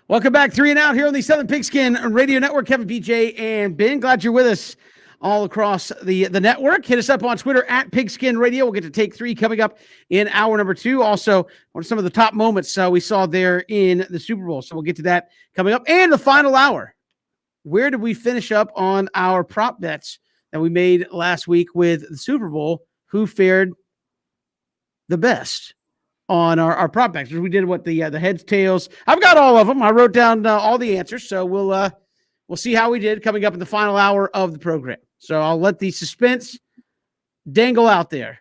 Welcome back, 3 and Out here on the Southern Pigskin Radio Network. Kevin, BJ, and Ben. Glad you're with us all across the network. Hit us up on Twitter at Pigskin Radio. We'll get to take 3 coming up in hour number 2. Also, what are some of the top moments we saw there in the Super Bowl? So we'll get to that coming up. And the final hour. Where did we finish up on our prop bets that we made last week with the Super Bowl? Who fared the best on our prop bets? We did what the heads, tails. I've got all of them. I wrote down all the answers. So we'll see how we did coming up in the final hour of the program. So I'll let the suspense dangle out there,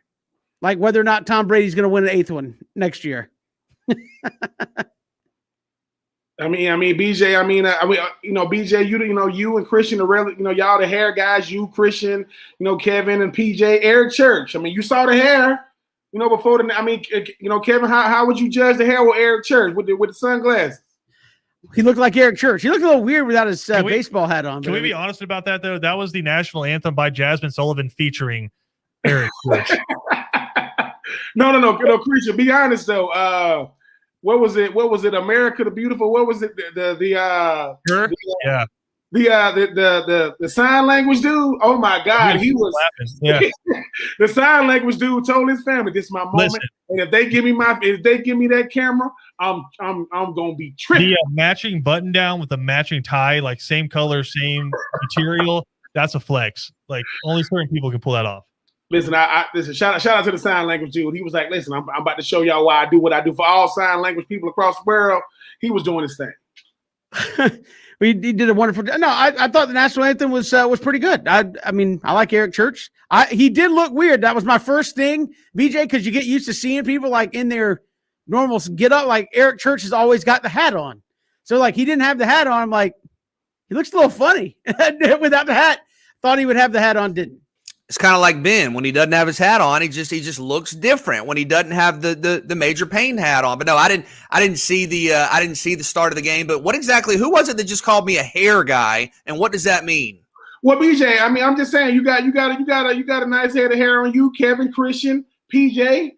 like whether or not Tom Brady's going to win an 8th one next year. I mean, BJ. BJ. You and Christian are really, y'all the hair guys. You, Christian, Kevin and PJ, Eric Church. I mean, you saw the hair, before the. Kevin, how would you judge the hair with Eric Church with the sunglasses? He looked like Eric Church. He looked a little weird without his baseball hat on. Can we be honest about that, though? That was the national anthem by Jasmine Sullivan featuring Eric Church. No, Christian. Be honest though. What was it? America the Beautiful. What was it? The sign language dude. Oh my God, he was. Yeah. The sign language dude told his family, "This is my moment, Listen, and if they give me that camera, I'm gonna be tripping." The matching button down with a matching tie, like same color, same material. That's a flex. Like only certain people can pull that off. Listen, listen. Shout out to the sign language dude. He was like, "Listen, I'm about to show y'all why I do what I do for all sign language people across the world." He was doing his thing. He did a wonderful job. No, I thought the national anthem was pretty good. I mean, I like Eric Church. He did look weird. That was my first thing, BJ, because you get used to seeing people like in their normal get up. Like Eric Church has always got the hat on, so like he didn't have the hat on. I'm like, he looks a little funny without the hat. Thought he would have the hat on, didn't. It's kind of like Ben when he doesn't have his hat on. He just looks different when he doesn't have the Major Payne hat on. But no, I didn't see the start of the game. But who was it that just called me a hair guy? And what does that mean? Well, BJ, I mean, I'm just saying you got a nice head of hair on you, Kevin, Christian, PJ.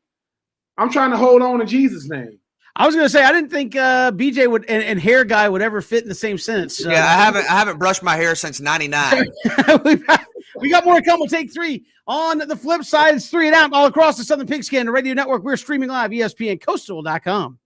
I'm trying to hold on in Jesus' name. I was going to say I didn't think BJ would and hair guy would ever fit in the same sentence. Yeah, I haven't brushed my hair since '99. We got more to come. We'll take 3. On the flip side, it's 3 and Out all across the Southern Pigskin Radio Network. We're streaming live, ESPNCoastal.com.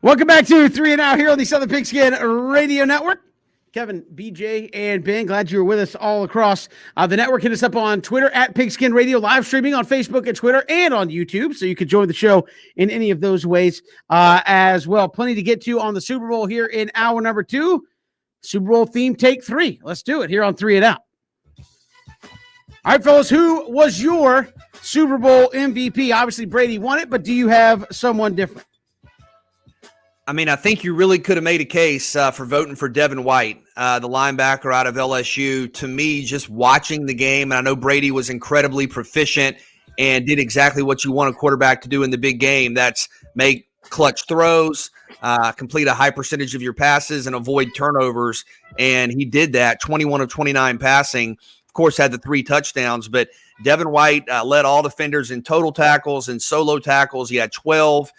Welcome back to 3 and Out here on the Southern Pigskin Radio Network. Kevin, BJ, and Ben, glad you were with us all across the network. Hit us up on Twitter at Pigskin Radio, live streaming on Facebook and Twitter and on YouTube, so you can join the show in any of those ways as well. Plenty to get to on the Super Bowl here in hour number 2. Super Bowl theme take 3. Let's do it here on 3 and Out. All right, fellas, who was your Super Bowl MVP? Obviously, Brady won it, but do you have someone different? I mean, I think you really could have made a case for voting for Devin White, the linebacker out of LSU. To me, just watching the game, and I know Brady was incredibly proficient and did exactly what you want a quarterback to do in the big game. That's make clutch throws, complete a high percentage of your passes, and avoid turnovers. And he did that, 21 of 29 passing. Of course, had the 3 touchdowns, but Devin White led all defenders in total tackles and solo tackles. He had 12.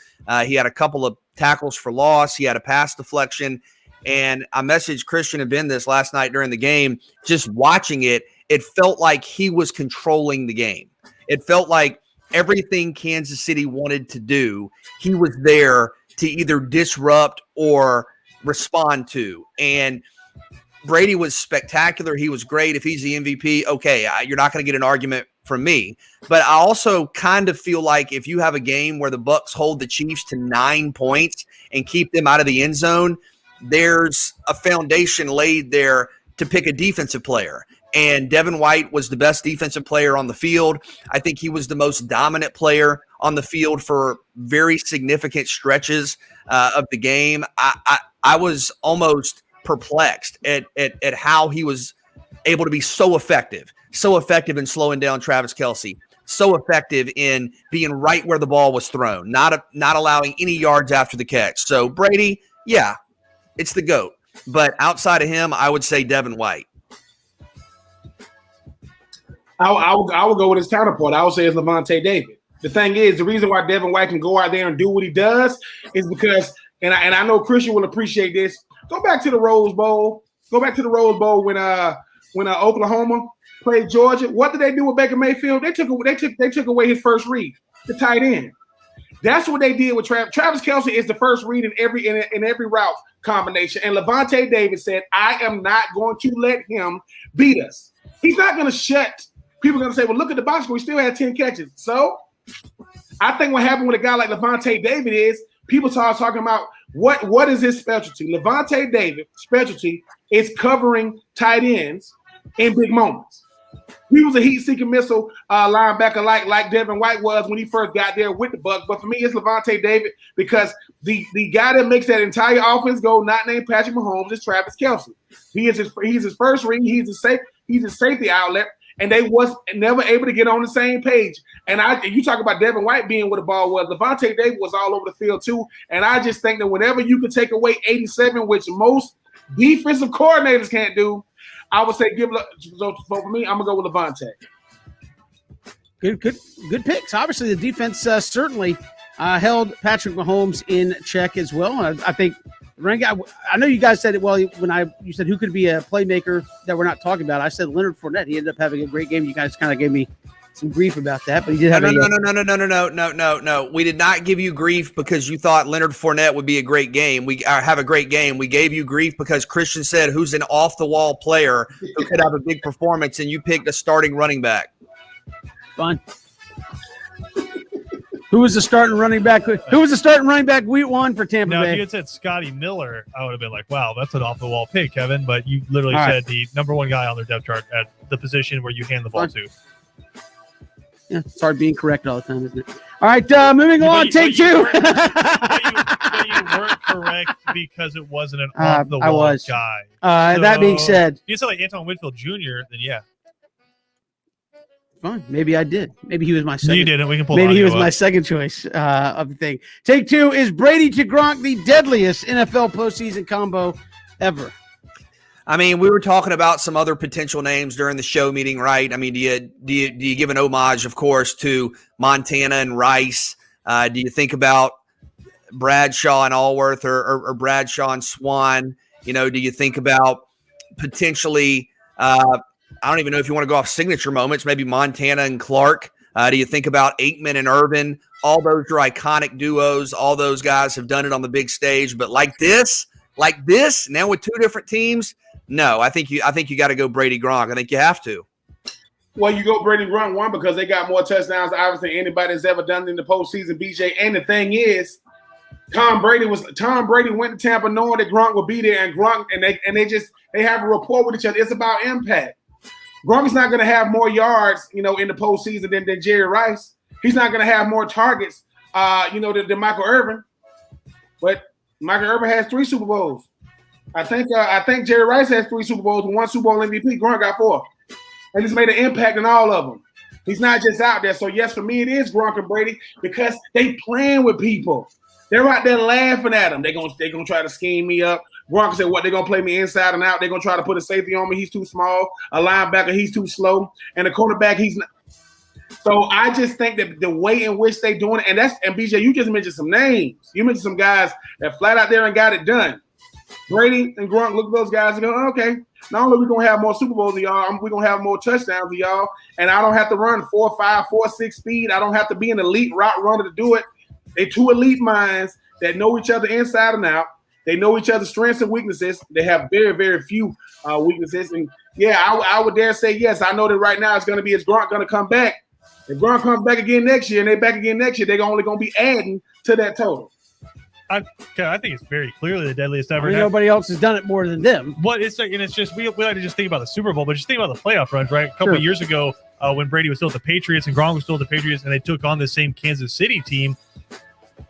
He had a couple of tackles for loss. He had a pass deflection. And I messaged Christian and Ben this last night during the game. Just watching it, it felt like he was controlling the game. It felt like everything Kansas City wanted to do, he was there to either disrupt or respond to. And Brady was spectacular. He was great. If he's the MVP, okay, you're not going to get an argument from me. But I also kind of feel like if you have a game where the Bucs hold the Chiefs to 9 points and keep them out of the end zone, there's a foundation laid there to pick a defensive player. And Devin White was the best defensive player on the field. I think he was the most dominant player on the field for very significant stretches of the game. I was almost perplexed at how he was able to be so effective in slowing down Travis Kelce, so effective in being right where the ball was thrown, not allowing any yards after the catch. So Brady, yeah, it's the GOAT. But outside of him, I would say Devin White. I would go with his counterpart. I would say it's Lavonte David. The thing is, the reason why Devin White can go out there and do what he does is because, and I know Christian will appreciate this. Go back to the Rose Bowl. Go back to the Rose Bowl when Oklahoma played Georgia. What did they do with Baker Mayfield? They took away his first read, the tight end. That's what they did with Travis. Travis Kelce is the first read in every route combination. And Lavonte David said, I am not going to let him beat us. He's not going to shut. People are going to say, well, look at the box score. He still had 10 catches. So I think what happened with a guy like Lavonte David is people start talking about what is his specialty. Lavonte David's specialty is covering tight ends in big moments. He was a heat-seeking missile linebacker like Devin White was when he first got there with the Bucs. But for me, it's Lavonte David because the guy that makes that entire offense go, not named Patrick Mahomes, is Travis Kelce. He's his first read. He's a safety outlet, and they was never able to get on the same page. And you talk about Devin White being where the ball was. Lavonte David was all over the field too. And I just think that whenever you can take away 87, which most defensive coordinators can't do, I would say for me, I'm gonna go with Lavonte. Good picks. Obviously, the defense certainly held Patrick Mahomes in check as well. I think I know you guys said it well when you said who could be a playmaker that we're not talking about. I said Leonard Fournette. He ended up having a great game. You guys kind of gave me some grief about that, but he did have No. We did not give you grief because you thought Leonard Fournette would be a great game. We have a great game. We gave you grief because Christian said who's an off-the-wall player who could have a big performance, and you picked a starting running back. Fine. Who was the starting running back? Who was the starting running back week 1 for Tampa Bay? Now, if you had said Scotty Miller, I would have been like, wow, that's an off-the-wall pick, Kevin. But you literally said the number 1 guy on their depth chart at the position where you hand the ball to. Yeah, it's hard being correct all the time, isn't it? All right, moving on. Take 2. You weren't correct because it wasn't an off-the-wall guy. That being said, you said like Antoine Winfield Jr., then yeah. Fine. Maybe I did. Maybe he was my second. You didn't. We can pull. Maybe he was my second choice of the thing. Take 2 is Brady to Gronk, the deadliest NFL postseason combo ever. I mean, we were talking about some other potential names during the show meeting, right? I mean, do you give an homage, of course, to Montana and Rice? Do you think about Bradshaw and Allworth or Bradshaw and Swan? You know, do you think about potentially I don't even know if you want to go off signature moments, maybe Montana and Clark Do you think about Aikman and Irvin? All those are iconic duos. All those guys have done it on the big stage. But like this, now with two different teams, no, I think you got to go Brady Gronk. I think you have to. Well, you go Brady Gronk, one, because they got more touchdowns, obviously, than anybody that's ever done in the postseason, BJ. And the thing is, Tom Brady went to Tampa knowing that Gronk would be there, and Gronk and they have a rapport with each other. It's about impact. Gronk is not going to have more yards, in the postseason than Jerry Rice. He's not going to have more targets, than Michael Irvin. But Michael Irvin has 3 Super Bowls. I think Jerry Rice has 3 Super Bowls and 1 Super Bowl MVP. Gronk got 4. And he's made an impact in all of them. He's not just out there. So, yes, for me, it is Gronk and Brady because they playing with people. They're out there laughing at him. They're gonna try to scheme me up. Gronk said, what, they're going to play me inside and out. They're going to try to put a safety on me. He's too small. A linebacker, he's too slow. And the quarterback, he's not. So I just think that the way in which they doing it, and BJ, you just mentioned some names. You mentioned some guys that flat out there and got it done. Brady and Gronk look at those guys and go, okay, not only are we going to have more Super Bowls than y'all, we're going to have more touchdowns than y'all, and I don't have to run 4.5, 4.6 speed. I don't have to be an elite route runner to do it. They're 2 elite minds that know each other inside and out. They know each other's strengths and weaknesses. They have very, very few weaknesses. And, yeah, I would dare say, yes, I know that right now it's going to be, is Gronk going to come back? If Gronk comes back again next year and they're back again next year, they're only going to be adding to that total. I think it's very clearly the deadliest ever. Nobody else has done it more than them. What it's like, and it's just we like to just think about the Super Bowl, but just think about the playoff runs, right? A couple of years ago, when Brady was still at the Patriots and Gronk was still at the Patriots, and they took on the same Kansas City team.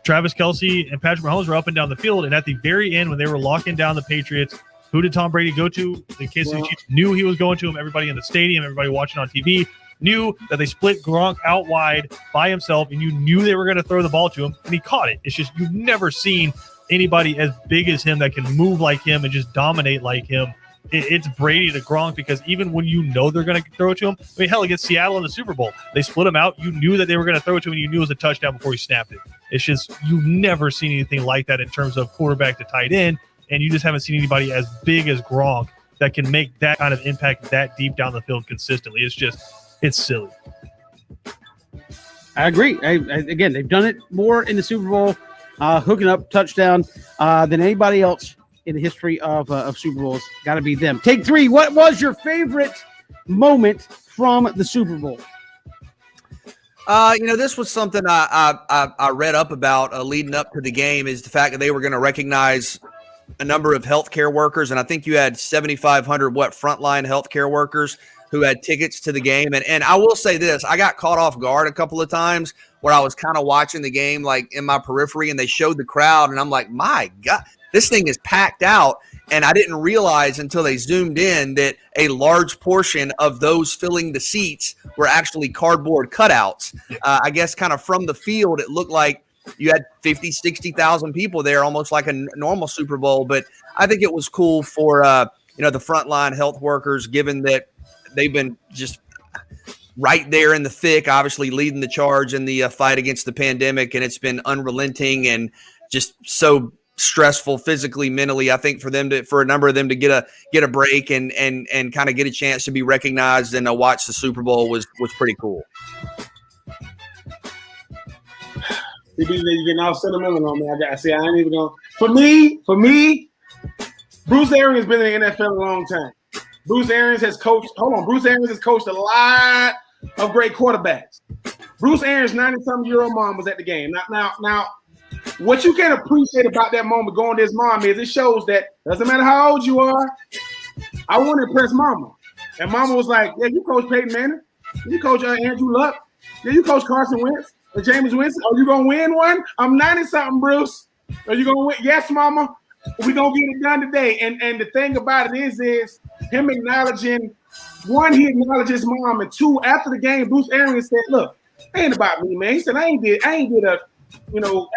Travis Kelce and Patrick Mahomes were up and down the field, and at the very end, when they were locking down the Patriots, who did Tom Brady go to? The Kansas City Chiefs knew he was going to him. Everybody in the stadium, everybody watching on TV knew that they split Gronk out wide by himself, and you knew they were going to throw the ball to him, and he caught it. It's just you've never seen anybody as big as him that can move like him and just dominate like him. It's Brady to Gronk, because even when you know they're going to throw it to him, I mean, hell, against Seattle in the Super Bowl, they split him out. You knew that they were going to throw it to him, and you knew it was a touchdown before he snapped it. It's just you've never seen anything like that in terms of quarterback to tight end, and you just haven't seen anybody as big as Gronk that can make that kind of impact that deep down the field consistently. It's silly. I agree. Again, they've done it more in the Super Bowl, hooking up touchdown than anybody else in the history of Super Bowls. Got to be them. Take 3. What was your favorite moment from the Super Bowl? This was something I read up about leading up to the game, is the fact that they were going to recognize a number of healthcare workers, and I think you had 7,500 frontline healthcare workers who had tickets to the game. And I will say this, I got caught off guard a couple of times where I was kind of watching the game like in my periphery, and they showed the crowd, and I'm like, my God, this thing is packed out. And I didn't realize until they zoomed in that a large portion of those filling the seats were actually cardboard cutouts. I guess kind of from the field, it looked like you had 50, 60,000 people there, almost like a normal Super Bowl. But I think it was cool for, the frontline health workers, given that they've been just right there in the thick, obviously leading the charge in the fight against the pandemic. And it's been unrelenting and just so stressful physically, mentally. I think for a number of them to get a break and kind of get a chance to be recognized and watch the Super Bowl was pretty cool. You're getting all sentimental on me. I ain't even going. For me, Bruce Arians has been in the NFL a long time. Bruce Arians has coached a lot of great quarterbacks. Bruce Arians' 90-something-year-old mom was at the game. Now, what you can appreciate about that moment going to his mom is it shows that doesn't matter how old you are, I want to impress mama. And mama was like, yeah, you coach Peyton Manning. You coach Andrew Luck. Yeah, you coach Carson Wentz or Jameis Winston. Are you going to win one? I'm 90-something, Bruce. Are you going to win? Yes, mama. We're going to get it done today. And the thing about it is him acknowledging, one, he acknowledged his mom, and two, after the game, Bruce Arians said, look, it ain't about me, man. He said, I ain't did a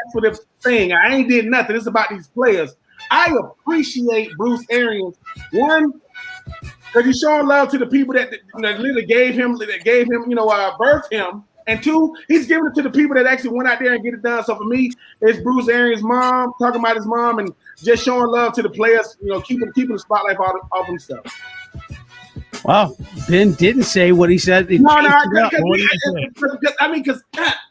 expletive thing. I ain't did nothing. It's about these players. I appreciate Bruce Arians, one, because he's showing love to the people that literally gave him, birthed him. And two, he's giving it to the people that actually went out there and get it done. So for me, it's Bruce Arians' mom, talking about his mom and just showing love to the players, keeping the spotlight off himself. Wow, Ben didn't say what he said. He No, changed no, it up. What did he say? I mean, because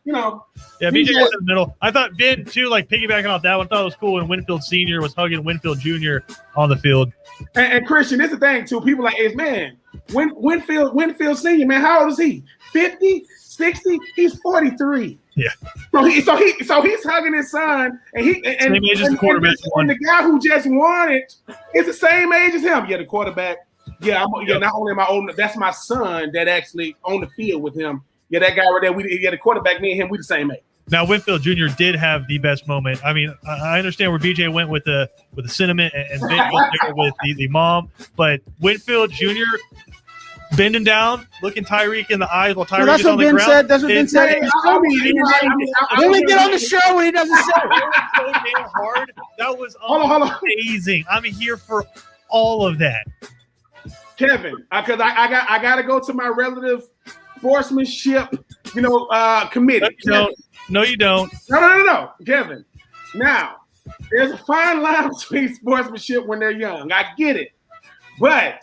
you know, Yeah, BJ was in the middle. I thought Ben, too, like piggybacking off that one, I thought it was cool when Winfield Sr. was hugging Winfield Jr. on the field. and Christian, this is the thing too. People like, man, Winfield Senior, man, how old is he? 50, 60? He's 43. Yeah. So he's hugging his son, and Same age as the quarterback won. and the guy who just won it is the same age as him. Yeah, the quarterback. Yeah, not only am I old, that's my son that actually on the field with him. Yeah, that guy right there. The quarterback, me and him, we the same age. Now, Winfield Jr. did have the best moment. I mean, I understand where BJ went with the sentiment and Ben went there with the mom, but Winfield Jr. bending down, looking Tyreek in the eyes while Tyreek that's is what on the Ben ground. said. That's what Ben said. Then we get on the show when he doesn't say it. So damn hard. That was Hold on. amazing. I'm here for all of that. Kevin, because I got to go to my relative sportsmanship, committee. No, you don't. No, Kevin. Now, there's a fine line between sportsmanship when they're young. I get it. But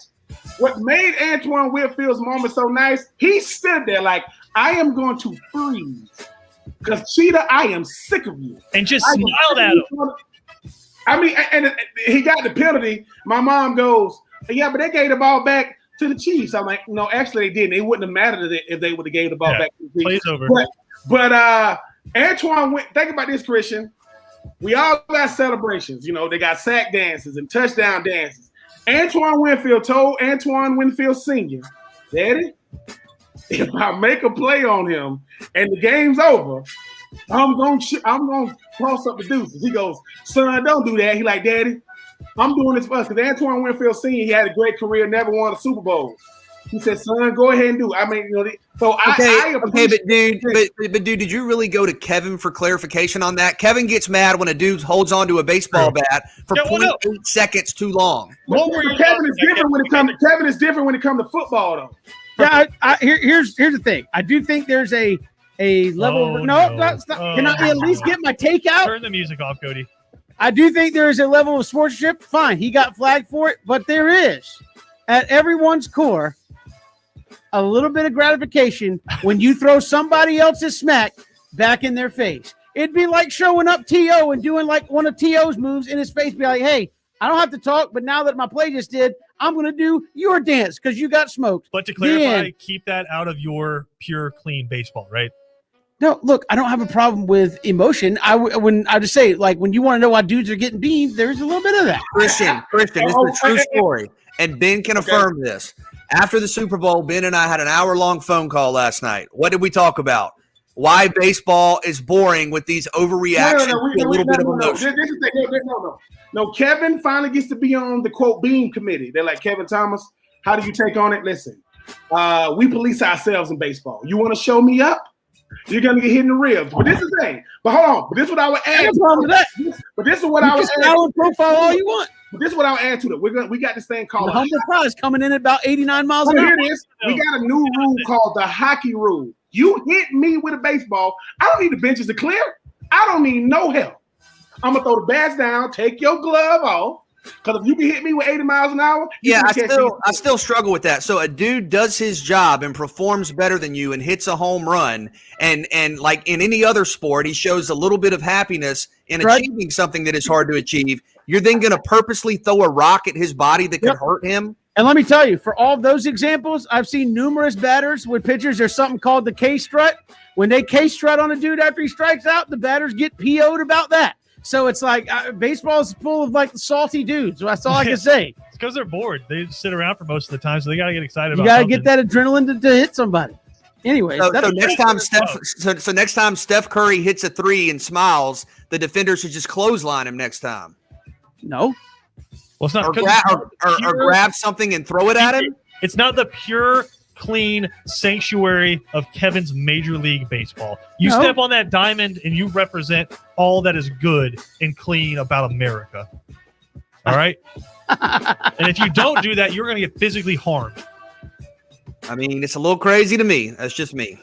what made Antoine Winfield's moment so nice, he stood there like, I am going to freeze. Because, Cheetah, I am sick of you. And just smiled at him. I mean, and he got the penalty. My mom goes, yeah, but they gave the ball back to the Chiefs. I'm like, no, actually they didn't. It wouldn't have mattered if they would have gave the ball back to the Chiefs. Plays over. But Antoine went. Think about this, Christian. We all got celebrations. They got sack dances and touchdown dances. Antoine Winfield told Antoine Winfield Sr., Daddy, if I make a play on him and the game's over, I'm gonna toss up the deuces. He goes, son, don't do that. He like, Daddy, I'm doing this for us. Because Antoine Winfield Sr., he had a great career, never won a Super Bowl. He said, son, go ahead and do it. I mean, but dude, did you really go to Kevin for clarification on that? Kevin gets mad when a dude holds onto a baseball bat for 0.8 seconds too long. Kevin is different when it comes to football, though. Yeah, here's the thing. I do think there's a level. Can I at least get my take out? Turn the music off, Cody. I do think there is a level of sportsmanship. Fine, he got flagged for it, but there is, at everyone's core, a little bit of gratification when you throw somebody else's smack back in their face. It'd be like showing up T.O. and doing like one of T.O.'s moves in his face, be like, hey, I don't have to talk, but now that my play just did, I'm going to do your dance because you got smoked. But to clarify, keep that out of your pure, clean baseball, right? No, look, I don't have a problem with emotion. I just say, like, when you want to know why dudes are getting beamed, there's a little bit of that. Christian, this is a true story, and Ben can affirm this. After the Super Bowl, Ben and I had an hour-long phone call last night. What did we talk about? Why baseball is boring with these overreactions to a little bit of emotion. No, Kevin finally gets to be on the, quote, beam committee. They're like, Kevin Thomas, how do you take on it? Listen, we police ourselves in baseball. You want to show me up? You're going to get hit in the ribs. But this is the thing. But hold on. But this is what I would add. But this is what I would add. Profile all you want. But this is what I'll add to it. We got this thing called the humble prize coming in at about 89 miles an hour. Here it is. We got a new rule called the hockey rule. You hit me with a baseball, I don't need the benches to clear. I don't need no help. I'm gonna throw the bats down, take your glove off. Because if you can hit me with 80 miles an hour, I still struggle with that. So a dude does his job and performs better than you and hits a home run, and like in any other sport, he shows a little bit of happiness in achieving something that is hard to achieve. You're then going to purposely throw a rock at his body that could hurt him. And let me tell you, for all of those examples, I've seen numerous batters with pitchers. There's something called the K-strut. When they K-strut on a dude after he strikes out, the batters get PO'd about that. So it's like baseball is full of like salty dudes. So that's all I can say. It's because they're bored. They sit around for most of the time, so they got to get excited. You got to get that adrenaline to hit somebody. Anyway, so next time Steph Curry hits a three and smiles, the defender should just clothesline him next time. No. Well, it's not or grab something and throw it at him. It's not the pure, clean sanctuary of Kevin's Major League Baseball. You step on that diamond and you represent all that is good and clean about America. All right? And if you don't do that, you're going to get physically harmed. I mean, it's a little crazy to me. That's just me.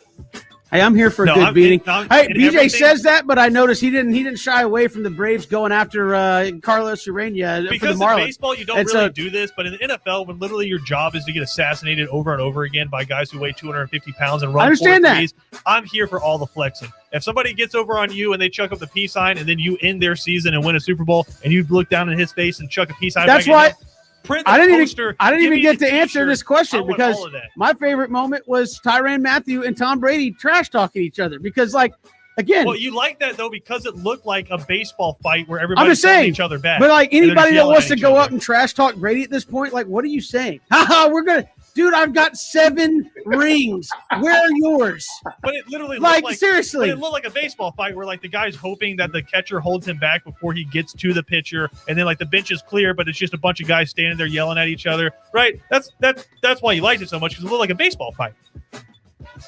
Hey, I'm here for a No, good beating. Hey, and BJ everything- says that, but I noticed he didn't shy away from the Braves going after Carlos Urania for the Because in Marlins. baseball, you don't And really so- do this, but in the NFL, when literally your job is to get assassinated over and over again by guys who weigh 250 pounds and run I understand 4 that. threes, I'm here for all the flexing. If somebody gets over on you and they chuck up the peace sign, and then you end their season and win a Super Bowl, and you look down in his face and chuck a peace sign, That's back why at him, print the I didn't poster, even give me get the to answer t-shirt. this I question want because all of that. my favorite moment was Tyrann Mathieu and Tom Brady trash talking each other because, like, again, Well, you like that though because it looked like a baseball fight where I'm everybody's just saying, each other back. but like and they're anybody just that yelling wants at to each go other. up and trash talk Brady at this point, like, what are you saying? Haha, we're gonna, dude. I've got 7 rings. Where are yours? But it literally Like, looked like seriously. But it looked like a baseball fight where like the guy's hoping that the catcher holds him back before he gets to the pitcher, and then like the bench is clear, but it's just a bunch of guys standing there yelling at each other. Right? That's why you liked it so much because it looked like a baseball fight.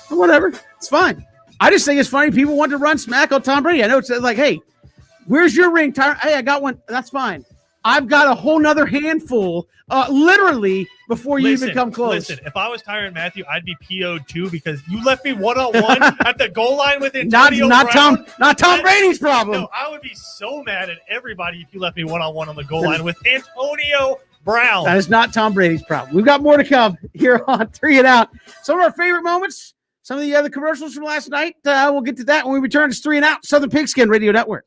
Whatever, it's fine. I just think it's funny. People want to run smack on Tom Brady. I know it's like, hey, where's your ring, Tyrann? Hey, I got one. That's fine. I've got a whole nother handful, literally, before you even come close. Listen, if I was Tyrann Mathieu, I'd be PO'd too because you left me one-on-one at the goal line with not Antonio Tom Brown. Brady's problem. No, I would be so mad at everybody if you left me one-on-one on the goal line with Antonio Brown. That is not Tom Brady's problem. We've got more to come here on 3 and Out. Some of our favorite moments, some of the other commercials from last night. We'll get to that when we return. It's 3 and Out, Southern Pigskin Radio Network.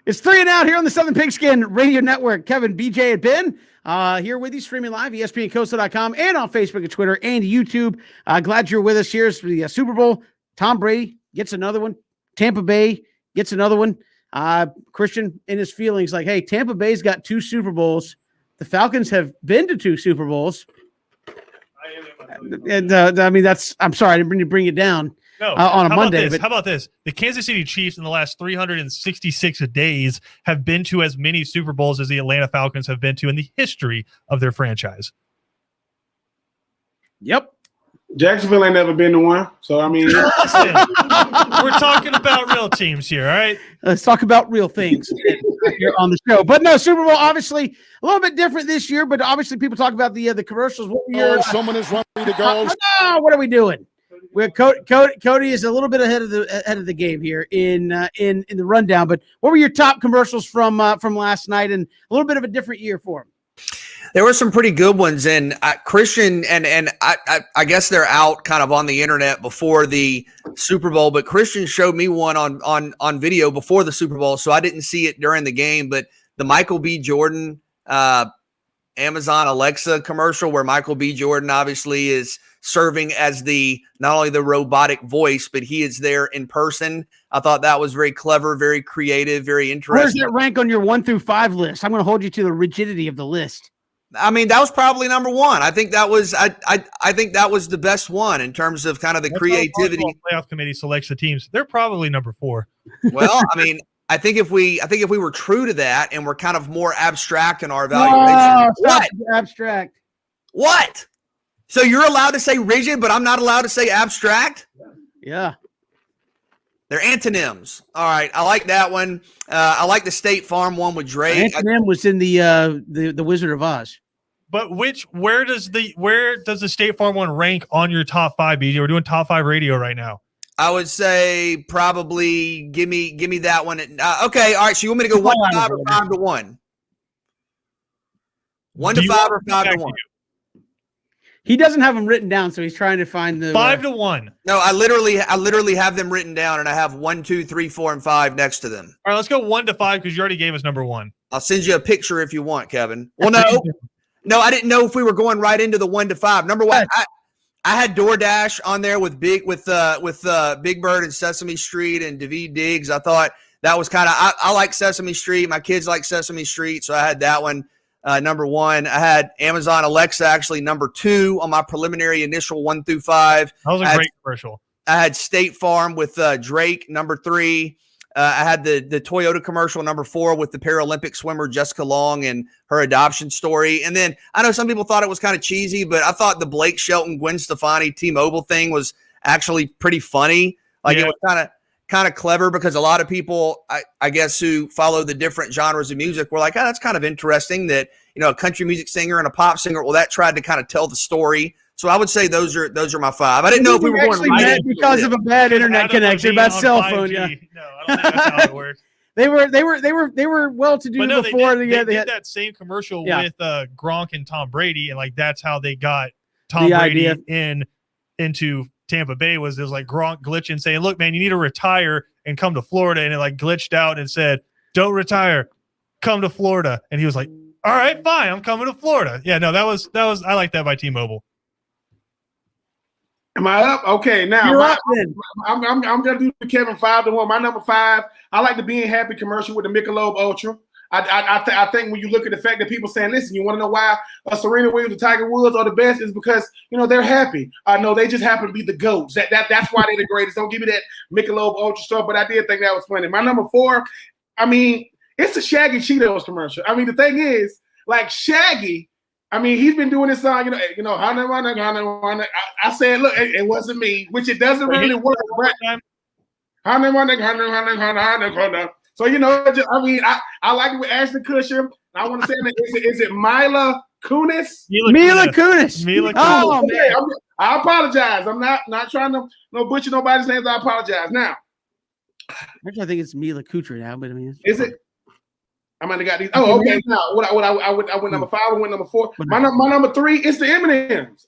It's 3 and Out here on the Southern Pigskin Radio Network. Kevin, BJ, and Ben here with you, streaming live, ESPNCoastal.com, and on Facebook and Twitter and YouTube. Glad you're with us. Here's the Super Bowl. Tom Brady gets another one. Tampa Bay gets another one. Christian, in his feelings, like, hey, Tampa Bay's got 2 Super Bowls. The Falcons have been to 2 Super Bowls. And I mean, I'm sorry, I didn't bring it down. No, on a Monday. How about this? The Kansas City Chiefs in the last 366 days have been to as many Super Bowls as the Atlanta Falcons have been to in the history of their franchise. Yep. Jacksonville ain't never been to one. So, I mean. Listen, we're talking about real teams here, all right? Let's talk about real things here on the show. But no, Super Bowl, obviously, a little bit different this year, but obviously people talk about the commercials. Someone is ready to go. What are we doing? Cody is a little bit ahead of the game here in the rundown. But what were your top commercials from last night, and a little bit of a different year for him? There were some pretty good ones, and Christian and I guess they're out kind of on the internet before the Super Bowl. But Christian showed me one on video before the Super Bowl, so I didn't see it during the game. But the Michael B. Jordan Amazon Alexa commercial, where Michael B. Jordan obviously is serving as not only the robotic voice, but he is there in person. I thought that was very clever, very creative, very interesting. Where's that rank on your 1 through 5 list? I'm going to hold you to the rigidity of the list. I mean, that was probably number 1. I think that was I think that was the best one in terms of kind of the creativity. Playoff committee selects the teams. They're probably number 4. Well, I mean, I think if we were true to that and we're kind of more abstract in our evaluation. What? Abstract. What? So you're allowed to say rigid, but I'm not allowed to say abstract? Yeah. They're antonyms. All right. I like that one. I like the State Farm one with Drake. Antonym was in the Wizard of Oz. But where does the State Farm one rank on your top 5, BJ? We're doing top 5 radio right now. I would say probably give me that one. Okay. All right. So you want me to go 1 to 5 or 5 to 1? 1 to 5 or 5 to 1? He doesn't have them written down, so he's trying to find the 5 to 1. No, I literally have them written down, and I have 1, 2, 3, 4, and 5 next to them. All right, let's go 1 to 5 because you already gave us number 1. I'll send you a picture if you want, Kevin. Well, no, I didn't know if we were going right into the 1 to 5. Number 1, I had DoorDash on there with Big Bird and Sesame Street and Daveed Diggs. I thought that was kind of I like Sesame Street. My kids like Sesame Street, so I had that one. Number 1, I had Amazon Alexa actually number 2 on my preliminary initial 1 through 5. That was a great commercial. I had State Farm with Drake number 3. I had the Toyota commercial number 4 with the Paralympic swimmer Jessica Long and her adoption story. And then I know some people thought it was kind of cheesy, but I thought the Blake Shelton, Gwen Stefani, T-Mobile thing was actually pretty funny. It was kind of clever because a lot of people, I guess, who follow the different genres of music were like, oh, that's kind of interesting that, a country music singer and a pop singer, well, that tried to kind of tell the story. So I would say those are my 5. I didn't know if we were going right because of a bad internet connection, bad cell phone. Yeah. No, I don't think that's how it works. They were well to do before they did that same commercial with Gronk and Tom Brady, and that's how they got Tom Brady into Tampa Bay. Was like Gronk glitching, saying, "Look, man, you need to retire and come to Florida," and it glitched out and said, "Don't retire, come to Florida," and he was like, "All right, fine, I'm coming to Florida." Yeah, no, that was I like that by T-Mobile. Am I up? Okay, now I'm gonna do the Kevin 5 to 1. My number 5, I like the Being Happy commercial with the Michelob Ultra. I think when you look at the fact that people saying, listen, you want to know why Serena Williams and Tiger Woods are the best is because they're happy. No, they just happen to be the GOATs. That's why they're the greatest. Don't give me that Michelob Ultra stuff, but I did think that was funny. My number 4, it's a Shaggy Cheetos commercial. The thing is, Shaggy. He's been doing this song, I said, look, it wasn't me, which it doesn't really work. So, I like it with Ashton Kutcher. I want to say, is it Mila Kunis? Mila Kunis. Oh, man. I apologize. I'm not trying to butcher nobody's names. I apologize. Now. Actually, I think it's Mila Kucher now, but is it? I might have got these. Oh, okay. Now, I went number 5. I went number 4. My number 3 is the M&Ms.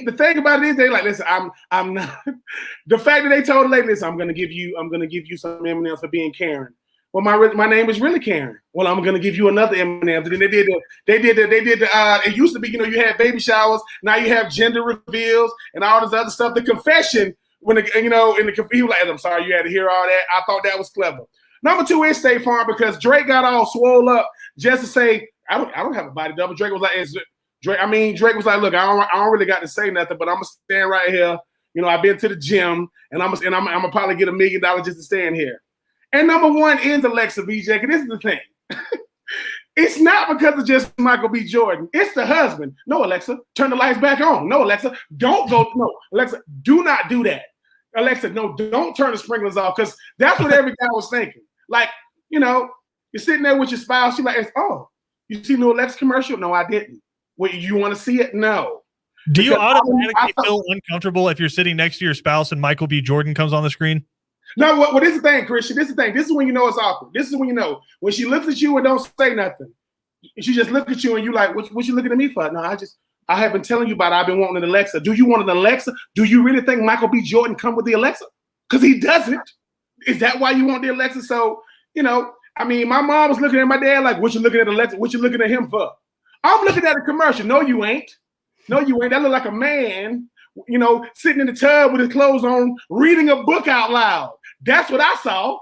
The thing about it is they listen. I'm not. The fact that they told the lady, listen, I'm gonna give you some M&Ms for being Karen. well, my name is really Karen. Well, I'm gonna give you another M&M's. And then they did the it used to be, you had baby showers, now you have gender reveals and all this other stuff. The confession, when he was like, I'm sorry you had to hear all that. I thought that was clever. Number 2 is State Farm, because Drake got all swole up just to say, I don't have a body double. Drake was like, Drake was like, look, I don't really got to say nothing, but I'm gonna stand right here. I've been to the gym, and I'm gonna probably get $1 million just to stand here. And number 1 is Alexa BJ. And this is the thing. It's not because of just Michael B. Jordan. It's the husband. No, Alexa, turn the lights back on. No, Alexa, don't go. No, Alexa, do not do that. Alexa, no, don't turn the sprinklers off, because that's what every guy was thinking. Like, you're sitting there with your spouse. You're like, oh, you see new Alexa commercial? No, I didn't. Wait, you want to see it? No. Do you automatically feel uncomfortable if you're sitting next to your spouse and Michael B. Jordan comes on the screen? No, well, this is the thing, Christian. This is the thing. This is when you know it's awkward. This is when you know. When she looks at you and don't say nothing. She just looks at you and you like, what you looking at me for? No, I have been telling you about it. I've been wanting an Alexa. Do you want an Alexa? Do you really think Michael B. Jordan come with the Alexa? Because he doesn't. Is that why you want the Alexa? So, my mom was looking at my dad like, what you looking at Alexa? What you looking at him for? I'm looking at a commercial. No, you ain't. No, you ain't. That look like a man, sitting in the tub with his clothes on, reading a book out loud. That's what I saw.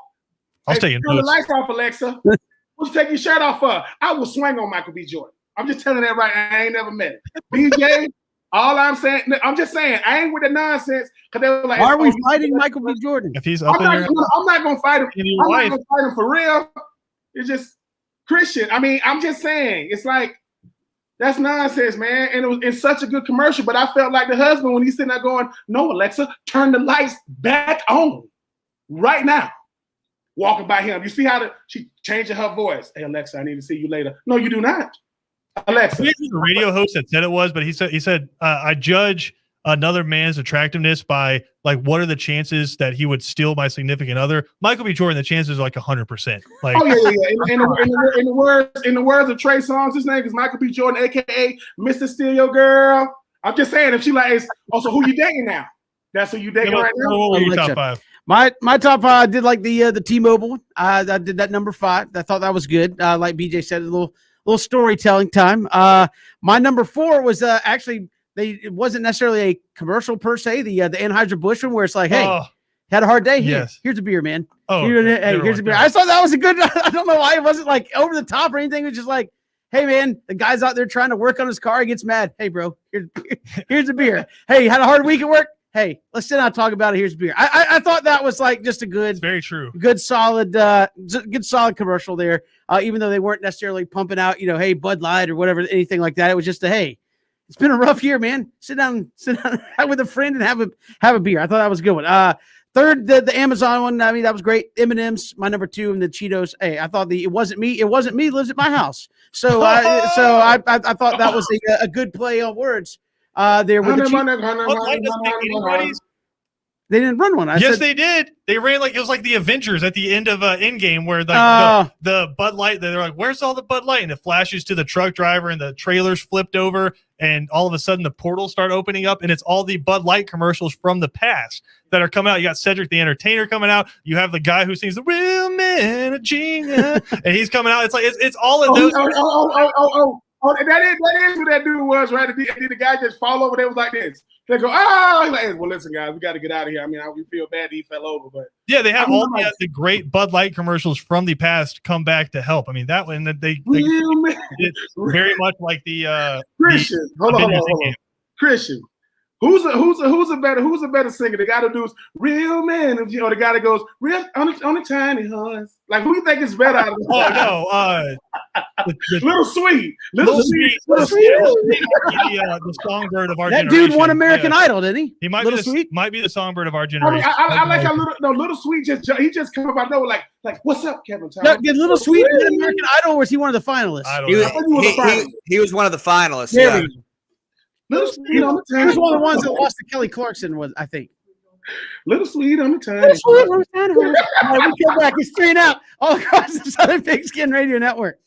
I'll take turn the lights off, Alexa. What you take your shirt off for? I will swing on Michael B. Jordan. I'm just telling that right. I ain't never met it. BJ, all I'm saying, I'm just saying, I ain't with the nonsense. Because they were like, why are we fighting Michael B. Jordan? If he's up I'm not going to fight him. I'm not going to fight him for real. It's just Christian. I'm just saying, it's like, that's nonsense, man. And it's such a good commercial. But I felt like the husband when he's sitting there going, no, Alexa, turn the lights back on right now. Walking by him. You see how she changing her voice. Hey, Alexa, I need to see you later. No, you do not. Alexa. He's the radio host that said it was, but he said, I judge another man's attractiveness by what are the chances that he would steal my significant other? Michael B. Jordan, the chances are 100%. Oh yeah. In the words of Trey Songz, his name is Michael B. Jordan, aka Mr. Steal Your Girl. I'm just saying, if she so who you dating now? That's who you dating right now. What were your top 5? My top 5, I did like the T-Mobile. I did that number 5. I thought that was good. Like BJ said, a little storytelling time. My number 4 was actually. It wasn't necessarily a commercial per se. The Anheuser-Busch one, where it's like, hey, had a hard day here. Yes. Here's a beer, man. Oh, here's a beer. I thought that was a good. I don't know why it wasn't over the top or anything. It was just like, hey, man, the guy's out there trying to work on his car. He gets mad. Hey, bro, here's a beer. Hey, had a hard week at work. Hey, let's sit down and talk about it. Here's a beer. I thought that was just a good, it's very true, good solid commercial there. Even though they weren't necessarily pumping out, hey, Bud Light or whatever, anything like that. It was just hey. It's been a rough year, man. Sit down with a friend and have a beer. I thought that was a good one. Third, the Amazon one. That was great. M&M's, my number 2, and the Cheetos. Hey, I thought it wasn't me lives at my house. So I thought that was a good play on words. There with they didn't run one. They did. They ran it was like the Avengers at the end of Endgame, where the Bud Light. They're like, "Where's all the Bud Light?" And it flashes to the truck driver, and the trailer's flipped over, and all of a sudden the portals start opening up, and it's all the Bud Light commercials from the past that are coming out. You got Cedric the Entertainer coming out. You have the guy who sings the "Real Man of Gina," and he's coming out. It's like it's all of those. Oh, that is who that dude was, right? Did the guy just fall over? They was like this. They go, oh, like, well, listen, guys, we got to get out of here. We feel bad he fell over, but yeah, they have all the great Bud Light commercials from the past come back to help. That one that they it's very much like the Christian. Hold on. Christian. Who's a better singer? The guy who does "Real Man," or the guy that goes "Real on a tiny horse"? Like, who do you think is better? Out of Little Sweet. The songbird of our generation. That dude won American Idol, didn't he? He might be the songbird of our I generation. like how Little Sweet just come up out of nowhere like, what's up, Kevin? Did Little Sweet win American Idol, or was he one of the finalists? I don't know. He was one of the finalists. Yeah. Little Sweet, he was one of the ones that lost to Kelly Clarkson, I think. Little Sweet on the tiny. Little Sweet on the tiny. All right, we come back. It's 3 and Out all across the Southern Pigskin Radio Network.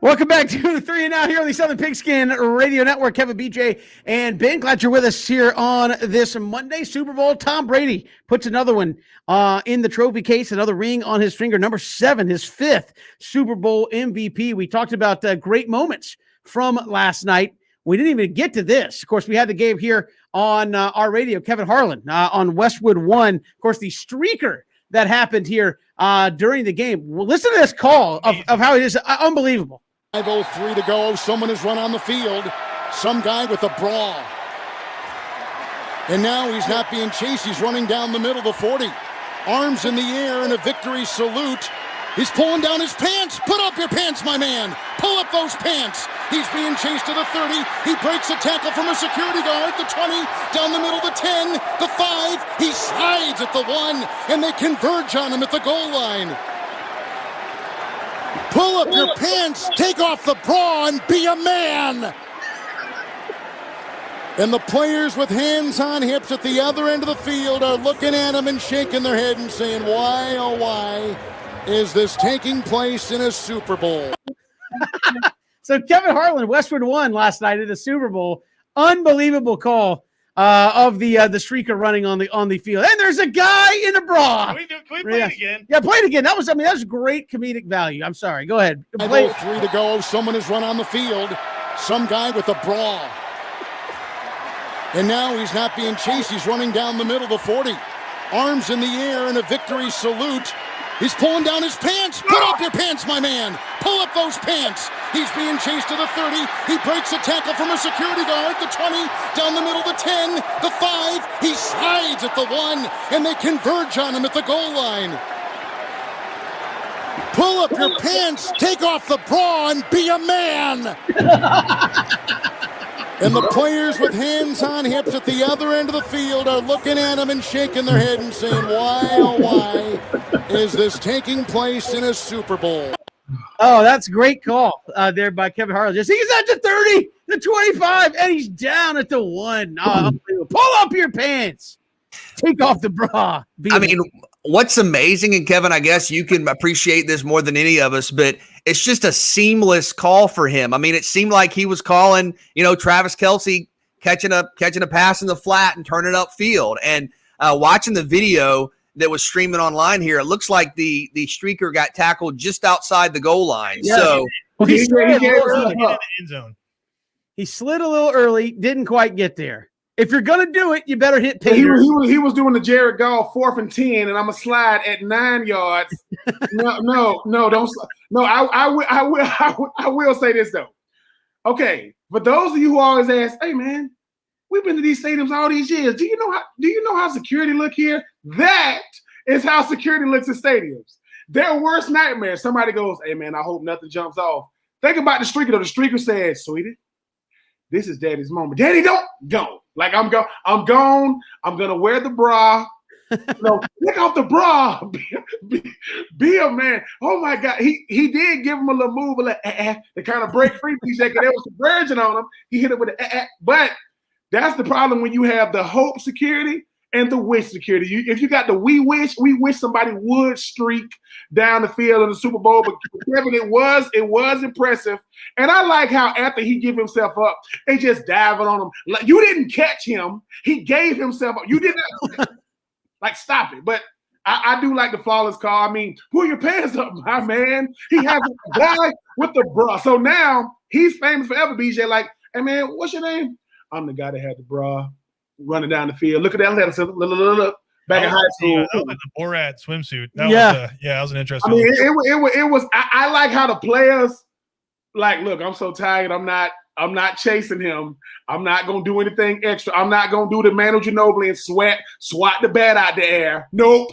Welcome back to the 3 and Out here on the Southern Pigskin Radio Network. Kevin, BJ, and Ben, glad you're with us here on this Monday. Super Bowl. Tom Brady puts another one in the trophy case, another ring on his finger. Number 7, his 5th Super Bowl MVP. We talked about great moments from last night. We didn't even get to this. Of course, we had the game here on our radio. Kevin Harlan on Westwood One. Of course, the streaker that happened here during the game. Well, listen to this call of how it is unbelievable. 5:03 to go. Someone has run on the field. Some guy with a bra. And now he's not being chased. He's running down the middle of the 40. Arms in the air in a victory salute. He's pulling down his pants. Put up your pants, my man. Pull up those pants. He's being chased to the 30. He breaks a tackle from a security guard. The 20, down the middle, the 10, the 5. He slides at the 1, and they converge on him at the goal line. Pull up your pants, take off the bra, and be a man. And the players with hands on hips at the other end of the field are looking at him and shaking their head and saying, why, oh why, is this taking place in a Super Bowl? So Kevin Harlan, Westwood One last night at the Super Bowl. Unbelievable call of the streaker running on the field. And there's a guy in a bra. Can we play it again? Yeah, play it again. That was great comedic value. I'm sorry. Go ahead. 5:03 to go. Someone has run on the field. Some guy with a bra. And now he's not being chased. He's running down the middle of the 40. Arms in the air in a victory salute. He's pulling down his pants. Put up your pants, my man. Pull up those pants. He's being chased to the 30. He breaks a tackle from a security guard. The 20, down the middle, the 10, the 5. He slides at the 1, and they converge on him at the goal line. Pull up your pants, take off the bra, and be a man. And the players with hands on hips at the other end of the field are looking at him and shaking their head and saying, why, oh why, is this taking place in a Super Bowl? Oh, that's a great call there by Kevin Harlan. He's at the 30, the 25, and he's down at the 1. Oh, unbelievable. Pull up your pants. Take off the bra. What's amazing, and Kevin, I guess you can appreciate this more than any of us, but it's just a seamless call for him. I mean, it seemed like he was calling, Travis Kelce catching a pass in the flat and turning it upfield. And watching the video that was streaming online here, it looks like the streaker got tackled just outside the goal line. Yeah. So he slid in the end zone. He slid a little early, didn't quite get there. If you're gonna do it, you better hit pay. He was doing the Jared Goff 4th and 10, and I'm gonna slide at 9 yards. No, don't. No, I will say this though. Okay, for those of you who always ask, hey man, we've been to these stadiums all these years. Do you know how security look here? That is how security looks in stadiums. Their worst nightmare. Somebody goes, hey man, I hope nothing jumps off. Think about the streaker though. The streaker says, sweetie, this is daddy's moment. Daddy, don't go. Like I'm gone. I'm gonna wear the bra. Take off the bra. Be a man. Oh my God. He did give him a little move, to kind of break free. There was some virgin on him. He hit it with but that's the problem when you have the hope security and the wish security. If you got the we wish somebody would streak down the field in the Super Bowl. But Kevin, it was impressive. And I like how after he gave himself up, they just diving on him. Like, you didn't catch him. He gave himself up. You didn't stop it. But I do like the flawless call. I mean, pull your pants up, my man. He has a guy with the bra. So now he's famous forever, BJ. Like, hey man, what's your name? I'm the guy that had the bra running down the field. Look at that letter. Look. Back in high school. That was like the Borat swimsuit. That was an interesting. I mean, it was. I like how the players like. Look, I'm so tired. I'm not chasing him. I'm not gonna do anything extra. I'm not gonna do the Manu Ginobili and swat the bat out the air. Nope.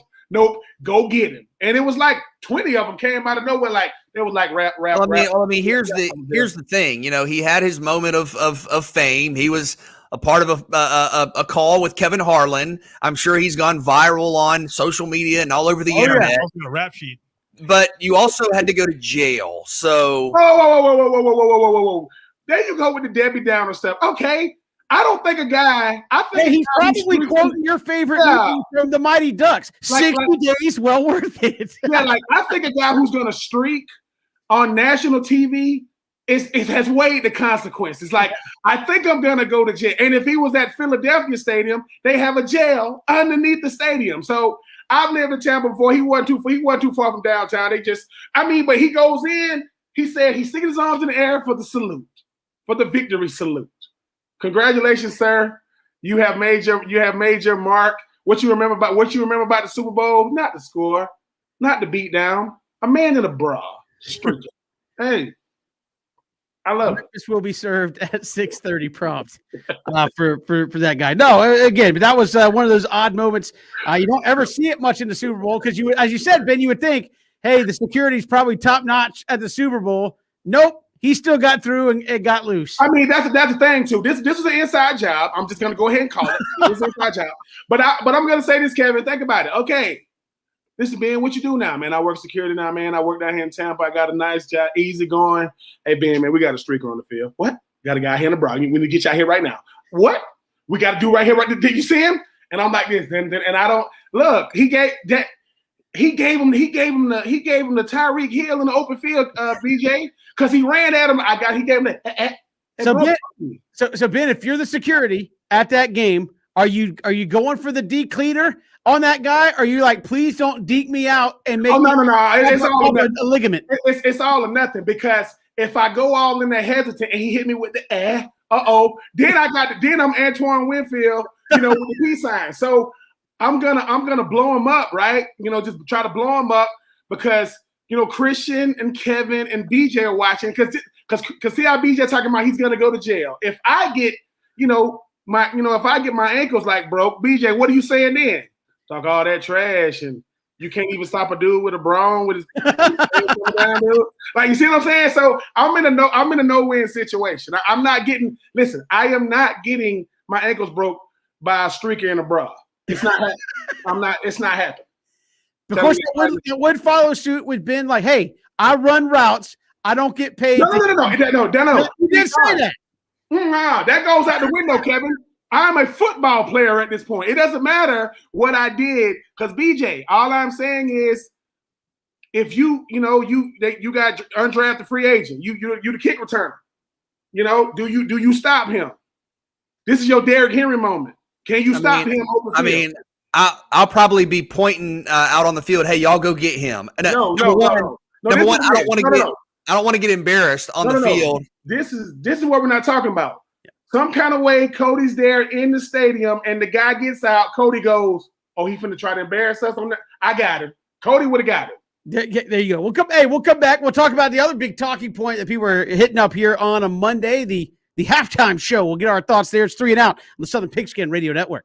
Go get him. And it was like 20 of them came out of nowhere. Like it was like rap. Well, I mean, here's the thing. He had his moment of fame. He was a part of a call with Kevin Harlan. I'm sure he's gone viral on social media and all over the internet. A rap sheet. But you also had to go to jail. So whoa. There you go with the Debbie Downer stuff. Okay. I don't think a guy. I think he's probably quoting your favorite movie from the Mighty Ducks. 60 days, well worth it. I think a guy who's going to streak on national TV it has weighed the consequences. Like, I think I'm gonna go to jail. And if he was at Philadelphia Stadium, they have a jail underneath the stadium. So I've lived in Tampa before. He wasn't too far from downtown. But he goes in. He said he's sticking his arms in the air for the salute, for the victory salute. Congratulations, sir. You have made your mark. What you remember about the Super Bowl? Not the score, not the beatdown. A man in a bra. Streaking. Hey. I love it. This will be served at 6:30 prompt for that guy. No, again, but that was one of those odd moments. You don't ever see it much in the Super Bowl because as you said, Ben, you would think, hey, the security's probably top notch at the Super Bowl. Nope, he still got through and it got loose. I mean, that's the thing too. This is an inside job. I'm just gonna go ahead and call it. It's an inside job. But I'm gonna say this, Kevin. Think about it. Okay. This is Ben. What you do now, man? I work security now, man. I work down here in Tampa. I got a nice job, easy going. Hey, Ben, man, we got a streaker on the field. What? Got a guy here in the bra. We need to get you out here right now. What? We got to do right here. Right? Did you see him? And I'm like this, and I don't look. He gave him the Tyreek Hill in the open field, BJ, because he ran at him. He gave him the. So Ben, if you're the security at that game, are you going for the decleater on that guy? Or are you like, please don't deke me out and make no. It's all a ligament. It's all or nothing, because if I go all in there hesitant and he hit me with the then I'm Antoine Winfield, with the peace sign. So I'm gonna blow him up, right? Just try to blow him up because Christian and Kevin and BJ are watching because see how BJ talking about he's gonna go to jail. If I get if I get my ankles like broke, BJ, what are you saying then? Talk all that trash and you can't even stop a dude with a brawn with his like, you see what I'm saying? So I'm in a no-win situation. I am not getting my ankles broke by a streaker in a bra. It's not happening. It's not happening. Of course, it would follow suit with Ben like, hey, I run routes. I don't get paid. No. You didn't say that. Nah, that goes out the window, Kevin. I'm a football player at this point. It doesn't matter what I did, because BJ, all I'm saying is, if you got undrafted free agent, you the kick returner. Do you stop him? This is your Derrick Henry moment. Can you stop him? I'll probably be pointing out on the field. Hey, y'all go get him. No. Number one, I don't want to get embarrassed on the field. This is what we're not talking about. Some kind of way, Cody's there in the stadium, and the guy gets out. Cody goes, "Oh, he finna try to embarrass us on that." I got him. Cody would have got it. There you go. We'll come back. We'll talk about the other big talking point that people are hitting up here on a Monday, the halftime show. We'll get our thoughts there. It's 3 and Out on the Southern Pigskin Radio Network.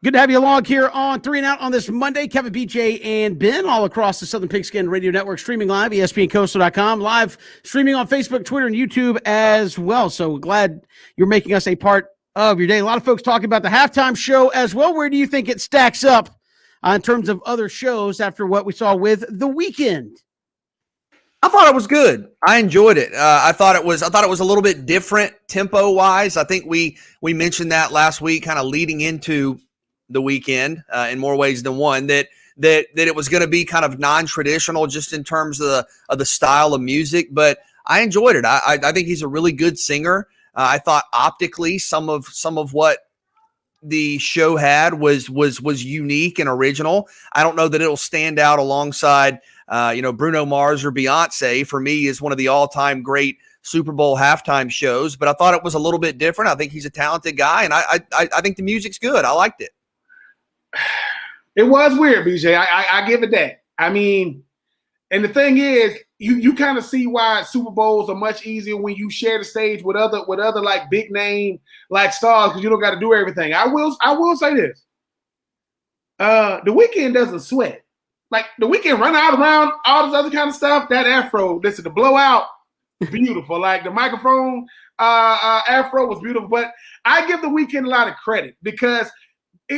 Good to have you along here on 3 and Out on this Monday. Kevin, BJ, and Ben all across the Southern Pigskin Radio Network, streaming live, ESPNCoastal.com, live streaming on Facebook, Twitter, and YouTube as well. So glad you're making us a part of your day. A lot of folks talking about the halftime show as well. Where do you think it stacks up in terms of other shows after what we saw with The Weeknd? I thought it was good. I enjoyed it. I thought it was a little bit different tempo wise. I think we mentioned that last week, kind of leading into The Weeknd in more ways than one, that it was going to be kind of non-traditional just in terms of the style of music, but I enjoyed it. I think he's a really good singer. I thought optically some of what the show had was unique and original. I don't know that it'll stand out alongside Bruno Mars or Beyonce. For me, is one of the all-time great Super Bowl halftime shows, but I thought it was a little bit different. I think he's a talented guy, and I think the music's good. I liked it. It was weird, BJ. I give it that. I mean, and the thing is, you kind of see why Super Bowls are much easier when you share the stage with other like big name like stars, because you don't got to do everything. I will say this: The Weeknd doesn't sweat. Like The Weeknd run out around all this other kind of stuff. That afro, listen, the blowout, beautiful. Like the microphone afro was beautiful. But I give The Weeknd a lot of credit because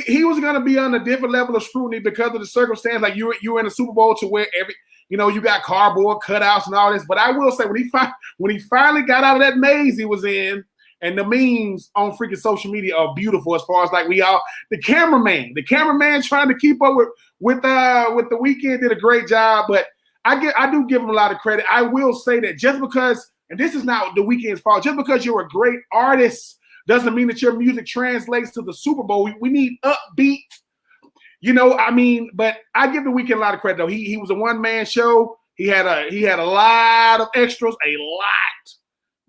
he was going to be on a different level of scrutiny because of the circumstance. Like you were in a Super Bowl to where you got cardboard cutouts and all this. But I will say when he finally got out of that maze he was in, and the memes on freaking social media are beautiful as far as like the cameraman trying to keep up with The Weeknd did a great job. But I do give him a lot of credit. I will say that just because, and this is not The Weeknd's fault, just because you're a great artist doesn't mean that your music translates to the Super Bowl. We need upbeat, but I give The Weeknd a lot of credit though. He was a one-man show. He had a lot of extras, a lot.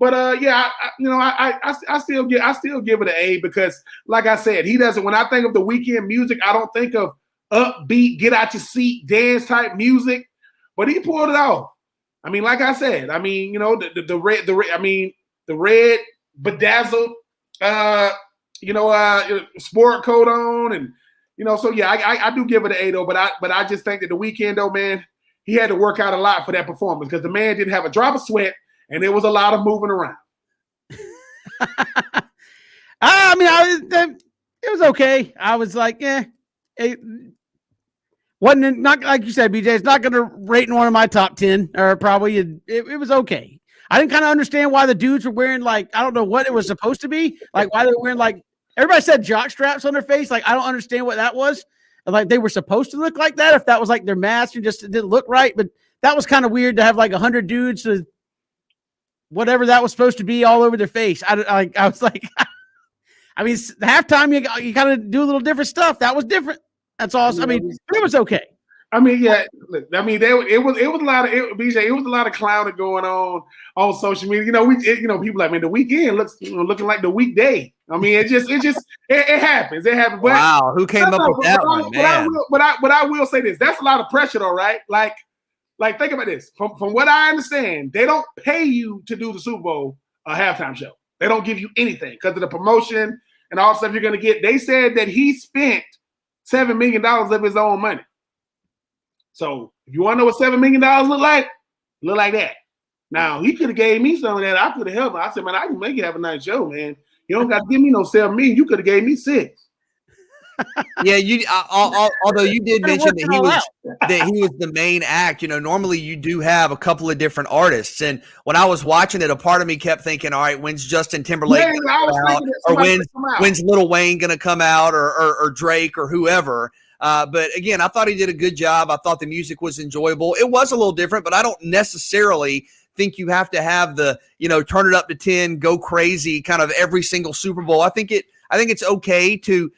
But I still give it an A because, like I said, he doesn't. When I think of The Weeknd music, I don't think of upbeat, get out your seat, dance type music. But he pulled it off. I mean, like I said, the red bedazzled, sport coat on, and so yeah, I do give it an A though. But I just think that The Weeknd though, man, he had to work out a lot for that performance because the man didn't have a drop of sweat. And there was a lot of moving around. It was okay. I was like, it wasn't not like you said, BJ. It's not going to rate in one of my top 10, or probably it was okay. I didn't kind of understand why the dudes were wearing like I don't know what it was supposed to be, like why they were wearing like everybody said jock straps on their face. Like I don't understand what that was. Like they were supposed to look like that if that was like their mask and just it didn't look right. But that was kind of weird to have like 100 dudes to. Whatever that was supposed to be all over their face. I was like, I mean, halftime you got to do a little different stuff. That was different. That's all. I mean, it was okay. I mean, yeah. I mean, it was a lot of BJ. It was a lot of clowning going on social media. People like, man, The Weeknd looks looking like the weekday. I mean, it happens. It happens. But, wow, who came up with that one, man? But I will say this: that's a lot of pressure, though, right? Like, think about this. From what I understand, they don't pay you to do the Super Bowl halftime show. They don't give you anything because of the promotion and all the stuff you're going to get. They said that he spent $7 million of his own money. So if you want to know what $7 million look like that. Now, he could have gave me some of that. I could have helped him. I said, man, I can make you have a nice show, man. You don't got to give me no $7 million. You could have gave me $6 million. Yeah, although you did mention that he was the main act. Normally you do have a couple of different artists, and when I was watching it, a part of me kept thinking, all right, when's Justin Timberlake gonna come out, or when's Lil Wayne gonna come out, or Drake or whoever. But again, I thought he did a good job. I thought the music was enjoyable. It was a little different, but I don't necessarily think you have to have the turn it up to 10, go crazy kind of every single Super Bowl. I think it's okay to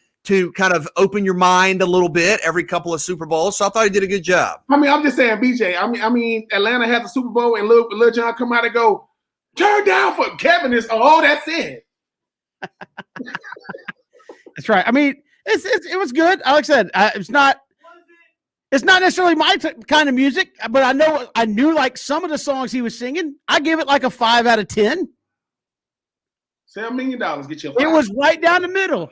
kind of open your mind a little bit every couple of Super Bowls. So I thought he did a good job. I mean, I'm just saying, BJ, I mean, Atlanta had the Super Bowl and Lil Jon come out and go, turn down for Kevin that's it. That's right. I mean, it was good. Like I said, it's not necessarily my kind of music, but I knew like some of the songs he was singing. I give it like a 5 out of 10. $7 million, get you a 5. It was right down the middle.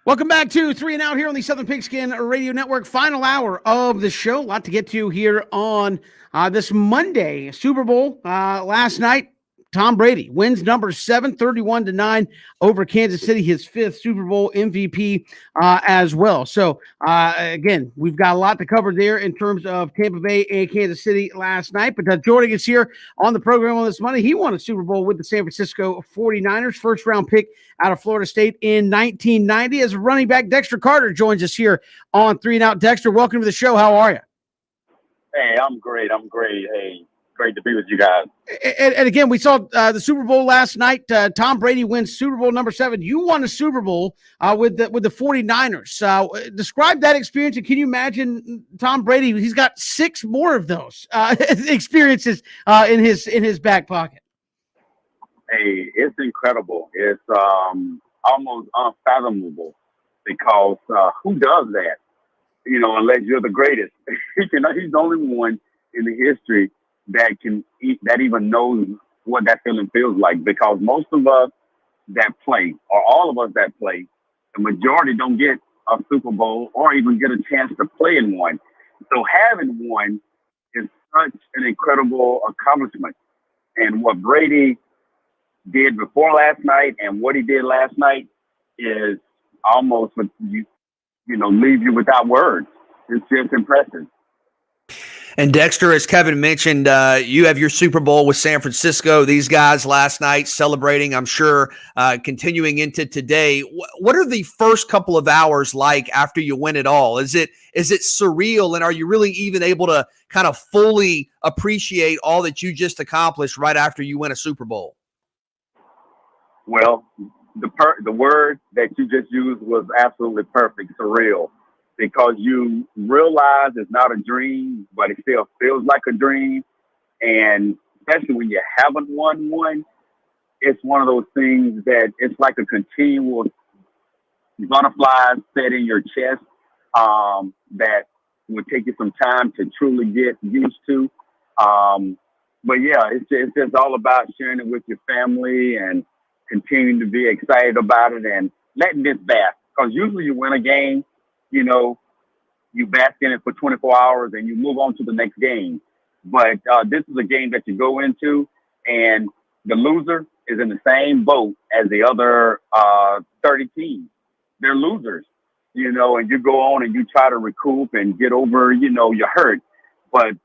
Welcome back to 3 and Out here on the Southern Pigskin Radio Network. Final hour of the show. A lot to get to here on this Monday. Super Bowl last night. Tom Brady wins number 7, 31-9 over Kansas City, his 5th Super Bowl MVP as well. So, again, we've got a lot to cover there in terms of Tampa Bay and Kansas City last night. But joining us here on the program on this Monday, he won a Super Bowl with the San Francisco 49ers, first-round pick out of Florida State in 1990. As running back, Dexter Carter joins us here on 3 and Out. Dexter, welcome to the show. How are you? Hey, I'm great. Hey, great to be with you guys. And again, we saw the Super Bowl last night. Tom Brady wins Super Bowl number 7. You won a Super Bowl with the 49ers. Describe that experience, and can you imagine Tom Brady? He's got 6 more of those experiences in his back pocket. Hey, it's incredible. It's almost unfathomable because who does that? You know, unless you're the greatest. He's the only one in the history that even knows what that feeling feels like, because most of us that play, or all of us that play, the majority don't get a Super Bowl or even get a chance to play in one. So having one is such an incredible accomplishment. And what Brady did before last night and what he did last night is almost leave you without words. It's just impressive. And Dexter, as Kevin mentioned, you have your Super Bowl with San Francisco. These guys last night celebrating, I'm sure, continuing into today. What are the first couple of hours like after you win it all? Is it surreal, and are you really even able to kind of fully appreciate all that you just accomplished right after you win a Super Bowl? Well, the word that you just used was absolutely perfect, surreal. Because you realize it's not a dream, but it still feels like a dream. And especially when you haven't won one, it's one of those things that it's like a continual butterfly set in your chest that would take you some time to truly get used to. But yeah, it's just all about sharing it with your family and continuing to be excited about it and letting this bask. Because usually you win a game, you bask in it for 24 hours and you move on to the next game. But this is a game that you go into and the loser is in the same boat as the other 30 teams. They're losers, and you go on and you try to recoup and get over, your hurt. But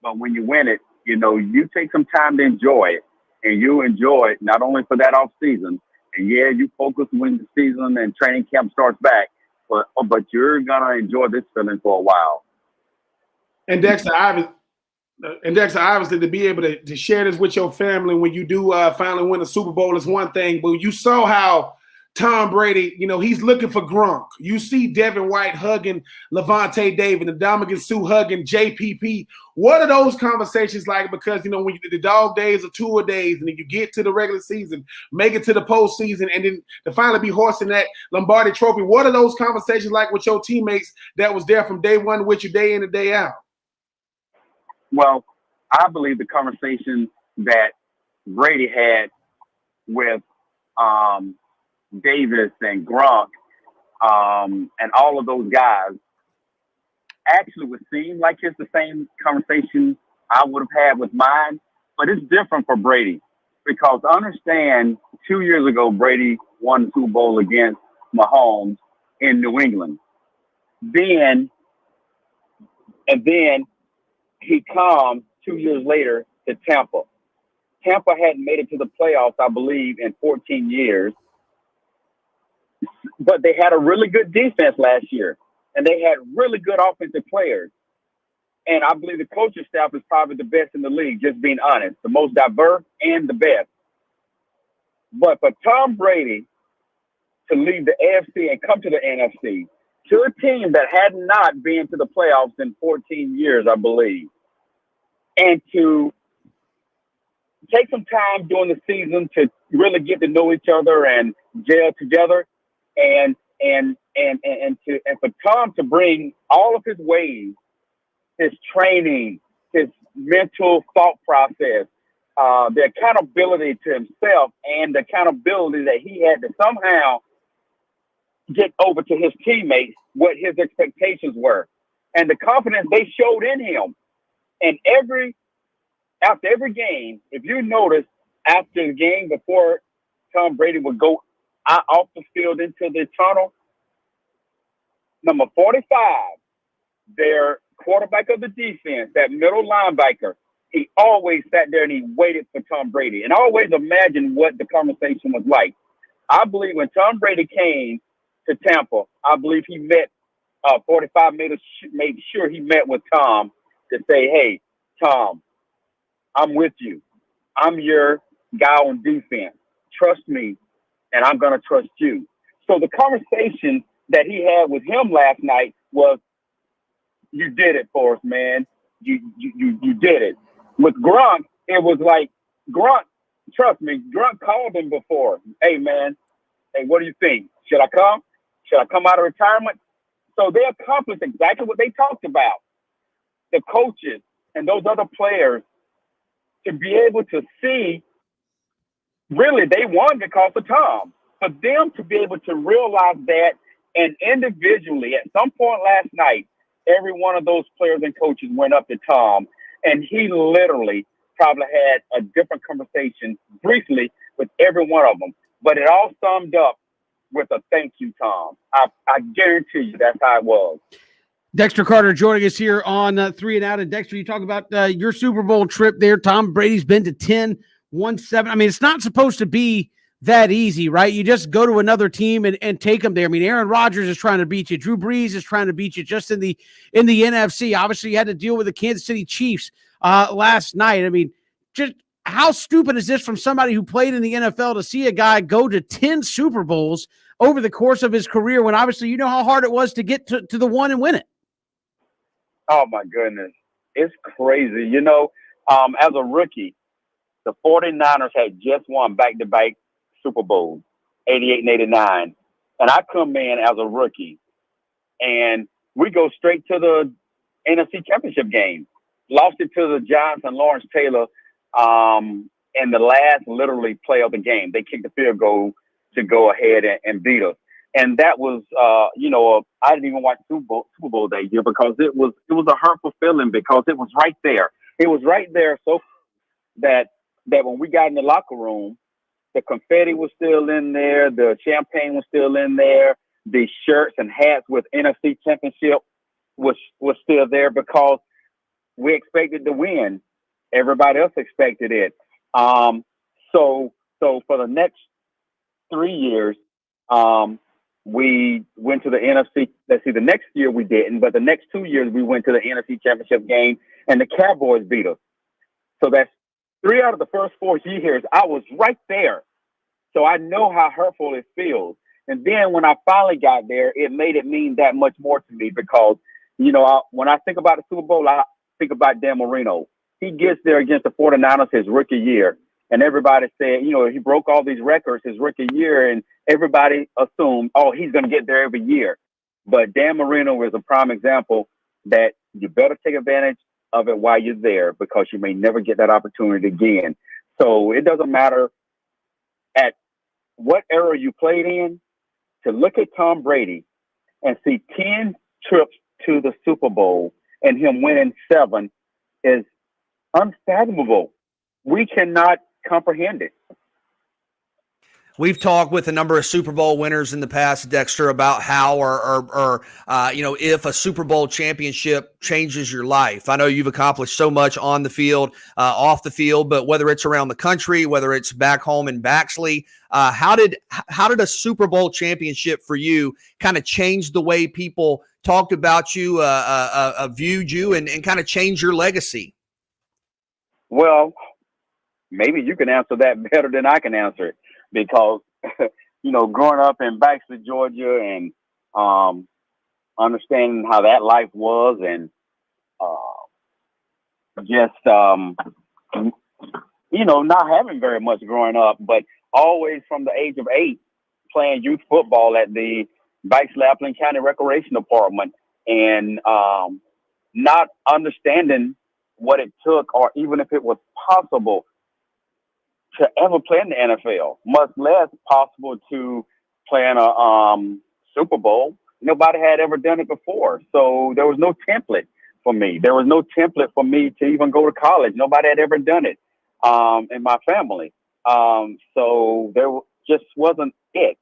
when you win it, you take some time to enjoy it, and you enjoy it not only for that off season. And yeah, you focus when the season and training camp starts back, but you're gonna enjoy this feeling for a while. And Dexter, obviously, to be able to share this with your family when you do finally win a Super Bowl is one thing, but you saw how Tom Brady, he's looking for Gronk. You see Devin White hugging Levante David and Ndamukong Suh hugging JPP. What are those conversations like? Because, when the dog days are tour days and then you get to the regular season, make it to the postseason, and then to finally be hoisting that Lombardi trophy, what are those conversations like with your teammates that was there from day one with you day in and day out? Well, I believe the conversation that Brady had with Davis and Gronk and all of those guys actually would seem like it's the same conversation I would have had with mine, but it's different for Brady because understand 2 years ago, Brady won the Super Bowl against Mahomes in New England. Then he comes 2 years later to Tampa. Tampa hadn't made it to the playoffs, I believe, in 14 years. But they had a really good defense last year, and they had really good offensive players. And I believe the coaching staff is probably the best in the league, just being honest, the most diverse and the best. But for Tom Brady to leave the AFC and come to the NFC, to a team that had not been to the playoffs in 14 years, I believe, and to take some time during the season to really get to know each other and gel together, and for Tom to bring all of his ways, his training, his mental thought process, the accountability to himself, and the accountability that he had to somehow get over to his teammates what his expectations were and the confidence they showed in him. And after every game, if you notice, after the game before Tom Brady would go off the field into the tunnel, number 45, their quarterback of the defense, that middle linebacker, he always sat there and he waited for Tom Brady. And I always imagined what the conversation was like. I believe when Tom Brady came to Tampa, I believe he met 45 made sure he met with Tom to say, hey, Tom, I'm with you. I'm your guy on defense. Trust me, and I'm going to trust you. So the conversation that he had with him last night was, you did it for us, man. You did it. With Gronk, it was like, Gronk, trust me, Gronk called him before. Hey, man, hey, what do you think? Should I come? Should I come out of retirement? So they accomplished exactly what they talked about. The coaches and those other players to be able to see, really, they won because of Tom. For them to be able to realize that, and individually, at some point last night, every one of those players and coaches went up to Tom, and he literally probably had a different conversation briefly with every one of them. But it all summed up with a thank you, Tom. I guarantee you that's how it was. Dexter Carter joining us here on 3 and Out. And Dexter, you talk about your Super Bowl trip there. Tom Brady's been to 10, won 7. I mean, it's not supposed to be that easy, right? You just go to another team and take them there. I mean, Aaron Rodgers is trying to beat you. Drew Brees is trying to beat you just in the NFC. Obviously, you had to deal with the Kansas City Chiefs last night. I mean, just how stupid is this from somebody who played in the NFL to see a guy go to 10 Super Bowls over the course of his career when obviously you know how hard it was to get to the one and win it? Oh, my goodness. It's crazy. You know, as a rookie, the 49ers had just won back-to-back Super Bowls, 88 and 89. And I come in as a rookie, and we go straight to the NFC Championship game. Lost it to the Giants and Lawrence Taylor in the last literally play of the game. They kicked the field goal to go ahead and beat us. And that was, I didn't even watch Super Bowl that year because it was a hurtful feeling because it was right there. It was right there so that when we got in the locker room, the confetti was still in there, the champagne was still in there, the shirts and hats with NFC Championship was still there because we expected to win. Everybody else expected it. So for the next 3 years, we went to the NFC. Let's see, the next year we didn't, but the next 2 years we went to the NFC Championship game, and the Cowboys beat us. So that's 3 out of the first 4 years. I was right there, so I know how hurtful it feels. And then when I finally got there, it made it mean that much more to me because, when I think about the Super Bowl, I think about Dan Marino. He gets there against the 49ers his rookie year. And everybody said, he broke all these records his rookie year, and everybody assumed, he's going to get there every year. But Dan Marino is a prime example that you better take advantage of it while you're there because you may never get that opportunity again. So it doesn't matter at what era you played in, to look at Tom Brady and see 10 trips to the Super Bowl and him winning 7 is unfathomable. We cannot comprehend it. We've talked with a number of Super Bowl winners in the past, Dexter, about how or if a Super Bowl championship changes your life. I know you've accomplished so much on the field, off the field, but whether it's around the country, whether it's back home in Baxley, how did a Super Bowl championship for you kind of change the way people talked about you, viewed you, and kind of change your legacy? Well, maybe you can answer that better than I can answer it. Because, growing up in Baxter, Georgia, and understanding how that life was, and not having very much growing up, but always from the age of 8, playing youth football at the Baxter-Appleton County Recreation Department, and not understanding what it took, or even if it was possible to ever play in the NFL, much less possible to play in a Super Bowl. Nobody had ever done it before. So there was no template for me. There was no template for me to even go to college. Nobody had ever done it in my family. So there just wasn't it,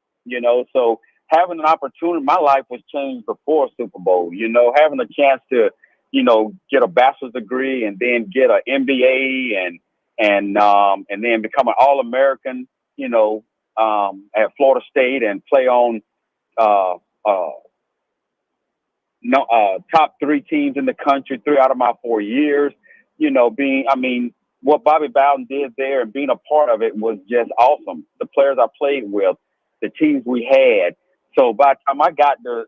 So having an opportunity, my life was changed before Super Bowl, having a chance to, get a bachelor's degree and then get an MBA and then become an All-American, at Florida State and play on top 3 teams in the country 3 out of my 4 years. What Bobby Bowden did there and being a part of it was just awesome. The players I played with, the teams we had. So by the time I got to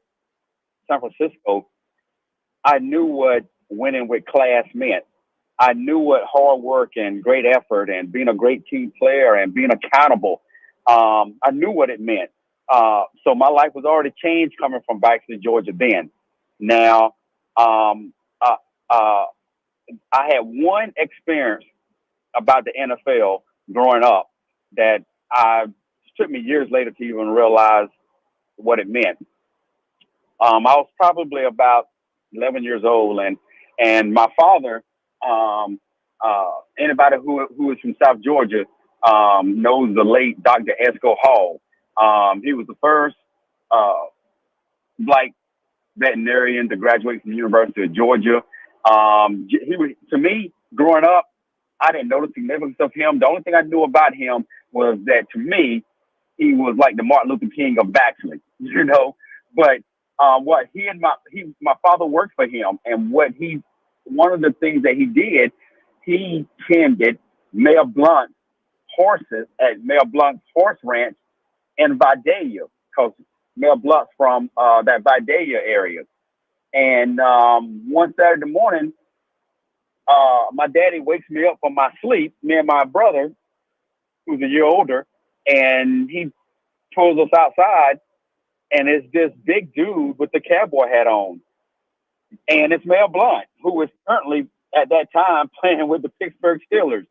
San Francisco, I knew what winning with class meant. I knew what hard work and great effort and being a great team player and being accountable. I knew what it meant. So my life was already changed coming from Baxley, Georgia then. Now, I had one experience about the NFL growing up that took me years later to even realize what it meant. I was probably about 11 years old, and my father, anybody who is from South Georgia knows the late Dr. Esco Hall. He was the first black veterinarian to graduate from the University of Georgia. He was, to me, growing up, I didn't know the significance of him. The only thing I knew about him was that, to me, he was like the Martin Luther King of Baxley, But what my father worked for him, and one of the things that he did, he tended Mayor Blunt's horses at Mayor Blunt's horse ranch in Vidalia, because Mayor Blunt's from that Vidalia area. And one Saturday morning, my daddy wakes me up from my sleep, me and my brother, who's a year older, and he pulls us outside, and it's this big dude with the cowboy hat on. And it's Mayor Blunt, who was currently at that time playing with the Pittsburgh Steelers,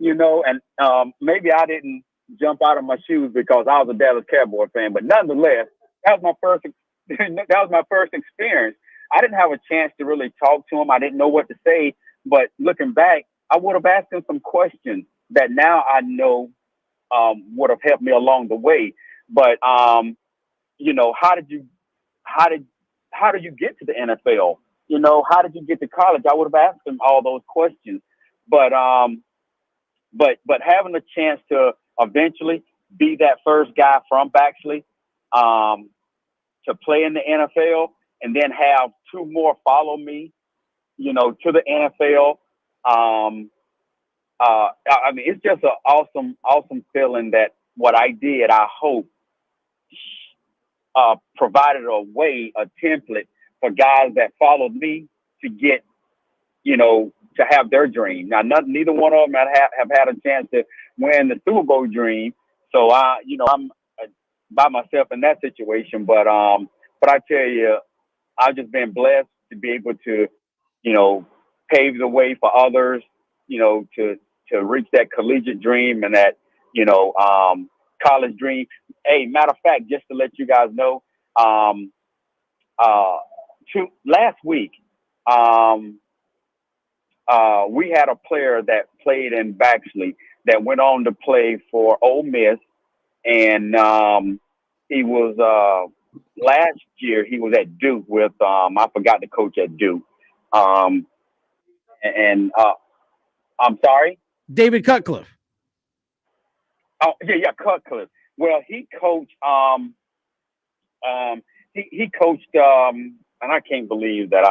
and maybe I didn't jump out of my shoes because I was a Dallas Cowboy fan, but nonetheless, that was my first experience. I didn't have a chance to really talk to him. I didn't know what to say, but looking back, I would have asked him some questions that now I know would have helped me along the way. But how did you get to the NFL? How did you get to college? I would have asked him all those questions. But having a chance to eventually be that first guy from Baxley to play in the NFL, and then have 2 more follow me, to the NFL. It's just an awesome feeling that what I did, I hope, provided a template for guys that followed me to get, to have their dream. Now, neither one of them have had a chance to win the Super Bowl dream. So I'm by myself in that situation. But I tell you, I've just been blessed to be able to, pave the way for others, to reach that collegiate dream and that, college dream. Hey, matter of fact, just to let you guys know, last week, we had a player that played in Baxley that went on to play for Ole Miss, and he was last year he was at Duke with I forgot the coach at Duke, I'm sorry, David Cutcliffe. Oh yeah, Cutcliffe. Well, he coached he coached and I can't believe that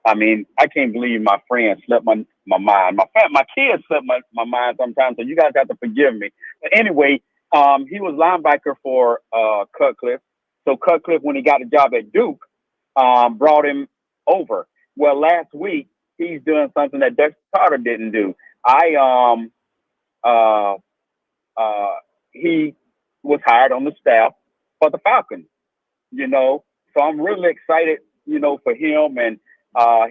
I can't believe my friend slipped my mind. My kids slip my mind sometimes, so you guys have to forgive me. But anyway, he was linebacker for Cutcliffe. So Cutcliffe, when he got a job at Duke, brought him over. Well, last week he's doing something that Dexter Carter didn't do. He was hired on the staff for the Falcons. So I'm really excited, for him, and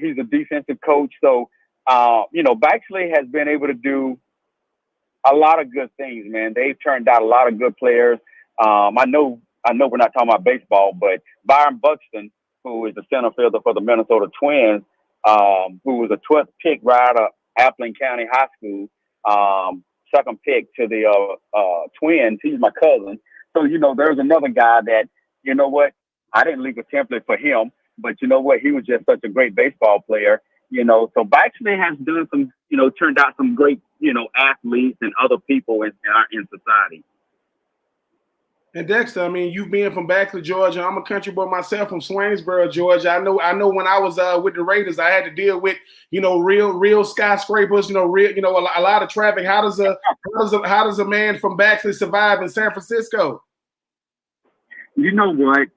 he's a defensive coach. So, Baxley has been able to do a lot of good things, man. They've turned out a lot of good players. I know I know we're not talking about baseball, but Byron Buxton, who is the center fielder for the Minnesota Twins, who was a 12th pick right out of Appling County High School, second pick to the Twins. He's my cousin. So, there's another guy that, I didn't leave a template for him, but you know what? He was just such a great baseball player, So Baxley has done some, turned out some great, athletes and other people in society. And Dexter, I mean, you being from Baxley, Georgia, I'm a country boy myself from Swainsboro, Georgia. I know. When I was with the Raiders, I had to deal with, real skyscrapers, a lot of traffic. How does a man from Baxley survive in San Francisco? You know what?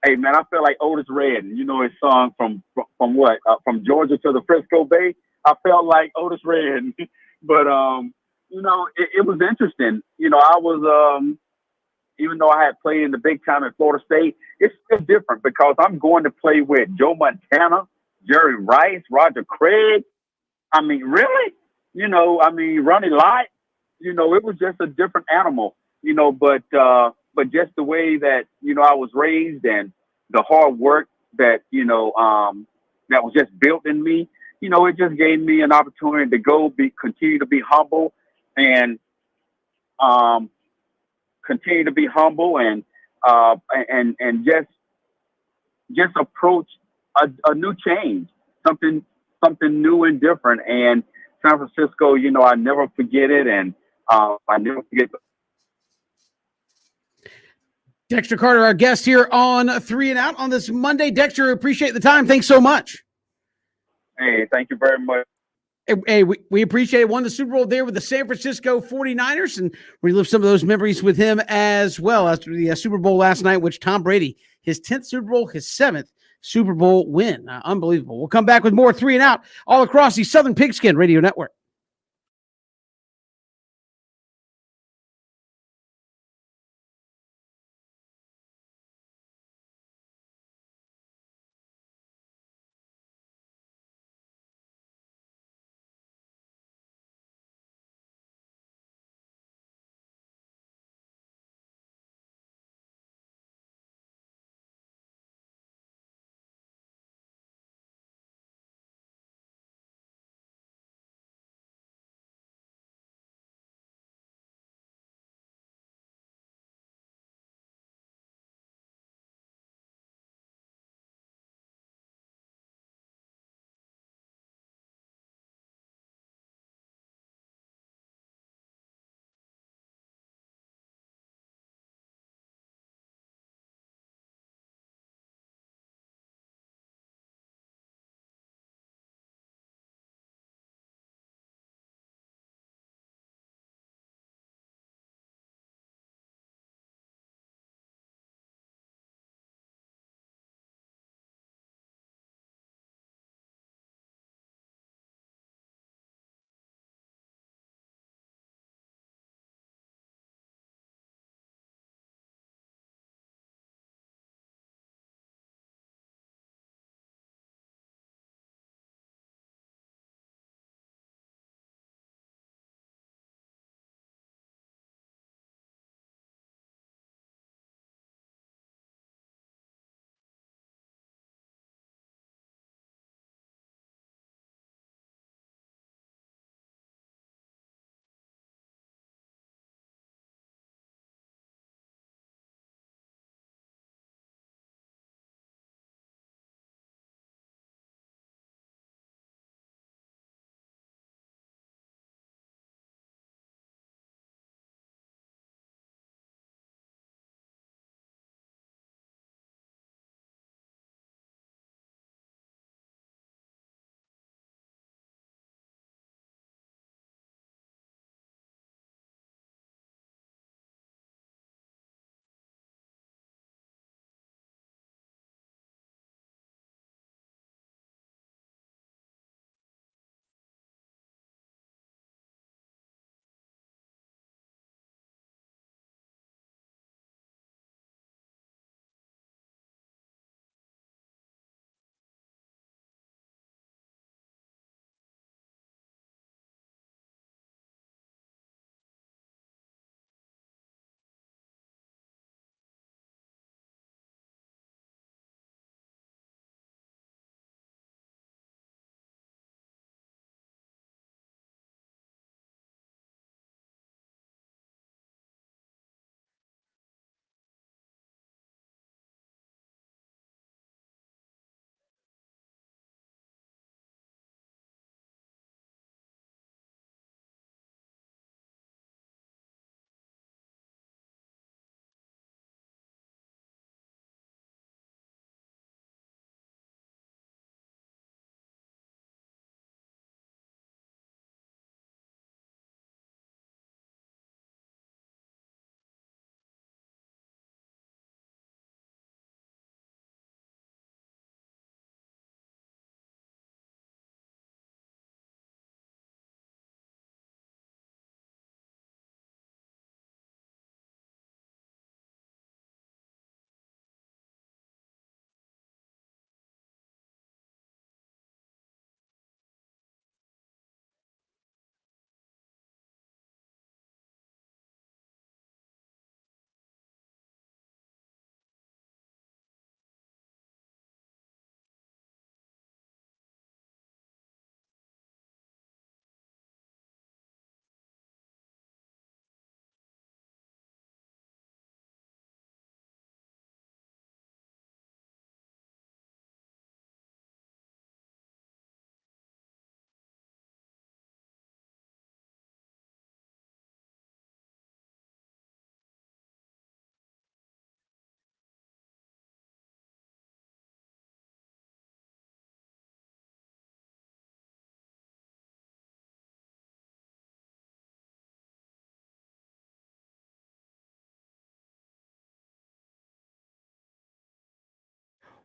Hey man, I feel like Otis Redding. His song from what? From Georgia to the Frisco Bay. I felt like Otis Redding, but it was interesting. I was even though I had played in the big time in Florida State, it's still different because I'm going to play with Joe Montana, Jerry Rice, Roger Craig. I mean, really? Ronnie Lott. It was just a different animal. But just the way that I was raised and the hard work that that was just built in me, it just gave me an opportunity to continue to be humble and continue to be humble and just approach a new change, something new and different. And San Francisco, I never forget it, and I never forget. Dexter Carter, our guest here on 3 and Out on this Monday. Dexter, appreciate the time. Thanks so much. Hey, thank you very much. Hey, we appreciate it. Won the Super Bowl there with the San Francisco 49ers, and relive some of those memories with him as well after the Super Bowl last night, which Tom Brady, his 10th Super Bowl, his 7th Super Bowl win. Unbelievable. We'll come back with more 3 and Out all across the Southern Pigskin Radio Network.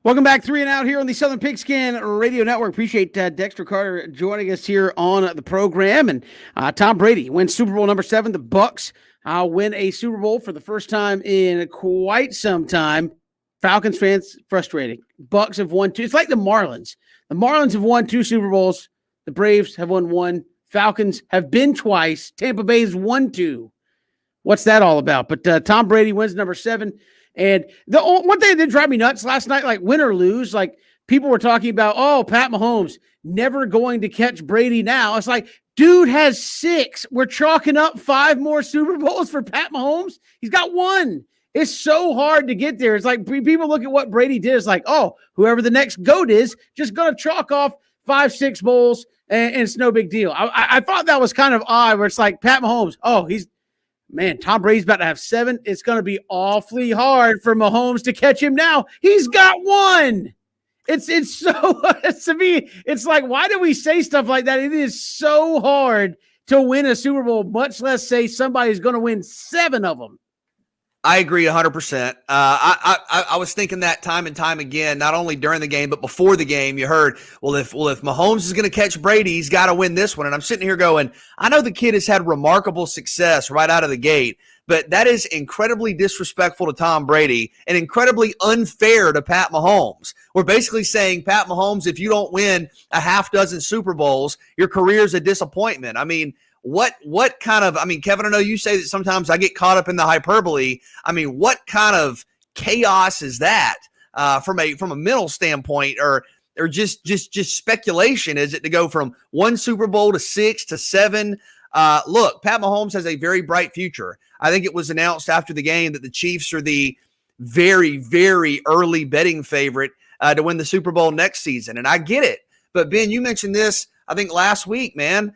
Welcome back, 3 and Out here on the Southern Pigskin Radio Network. Appreciate Dexter Carter joining us here on the program. And Tom Brady wins Super Bowl number 7. The Bucs win a Super Bowl for the first time in quite some time. Falcons fans, frustrating. Bucs have won 2. It's like the Marlins. The Marlins have won 2 Super Bowls. The Braves have won 1. Falcons have been twice. Tampa Bay's won 2. What's that all about? But Tom Brady wins number 7. And the one thing that did drive me nuts last night, like win or lose, like people were talking about, oh, Pat Mahomes never going to catch Brady now. It's like, dude has 6. We're chalking up 5 more Super Bowls for Pat Mahomes. He's got 1. It's so hard to get there. It's like people look at what Brady did. It's like, oh, whoever the next GOAT is, just going to chalk off 5, 6 bowls, and it's no big deal. I thought that was kind of odd where it's like Pat Mahomes, oh, man, Tom Brady's about to have 7. It's going to be awfully hard for Mahomes to catch him now. He's got 1. It's so, to me, it's like, why do we say stuff like that? It is so hard to win a Super Bowl, much less say somebody's going to win 7 of them. I agree 100%. I was thinking that time and time again, not only during the game, but before the game. You heard, well, if Mahomes is going to catch Brady, he's got to win this one. And I'm sitting here going, I know the kid has had remarkable success right out of the gate, but that is incredibly disrespectful to Tom Brady and incredibly unfair to Pat Mahomes. We're basically saying, Pat Mahomes, if you don't win a half dozen Super Bowls, your career's a disappointment. I mean, what kind of, I mean, Kevin, I know you say that sometimes I get caught up in the hyperbole. I mean, what kind of chaos is that from a mental standpoint, or just speculation? Is it to go from 1 Super Bowl to 6 to 7? Look, Pat Mahomes has a very bright future. I think it was announced after the game that the Chiefs are the very, very early betting favorite to win the Super Bowl next season. And I get it. But Ben, you mentioned this, I think last week, man.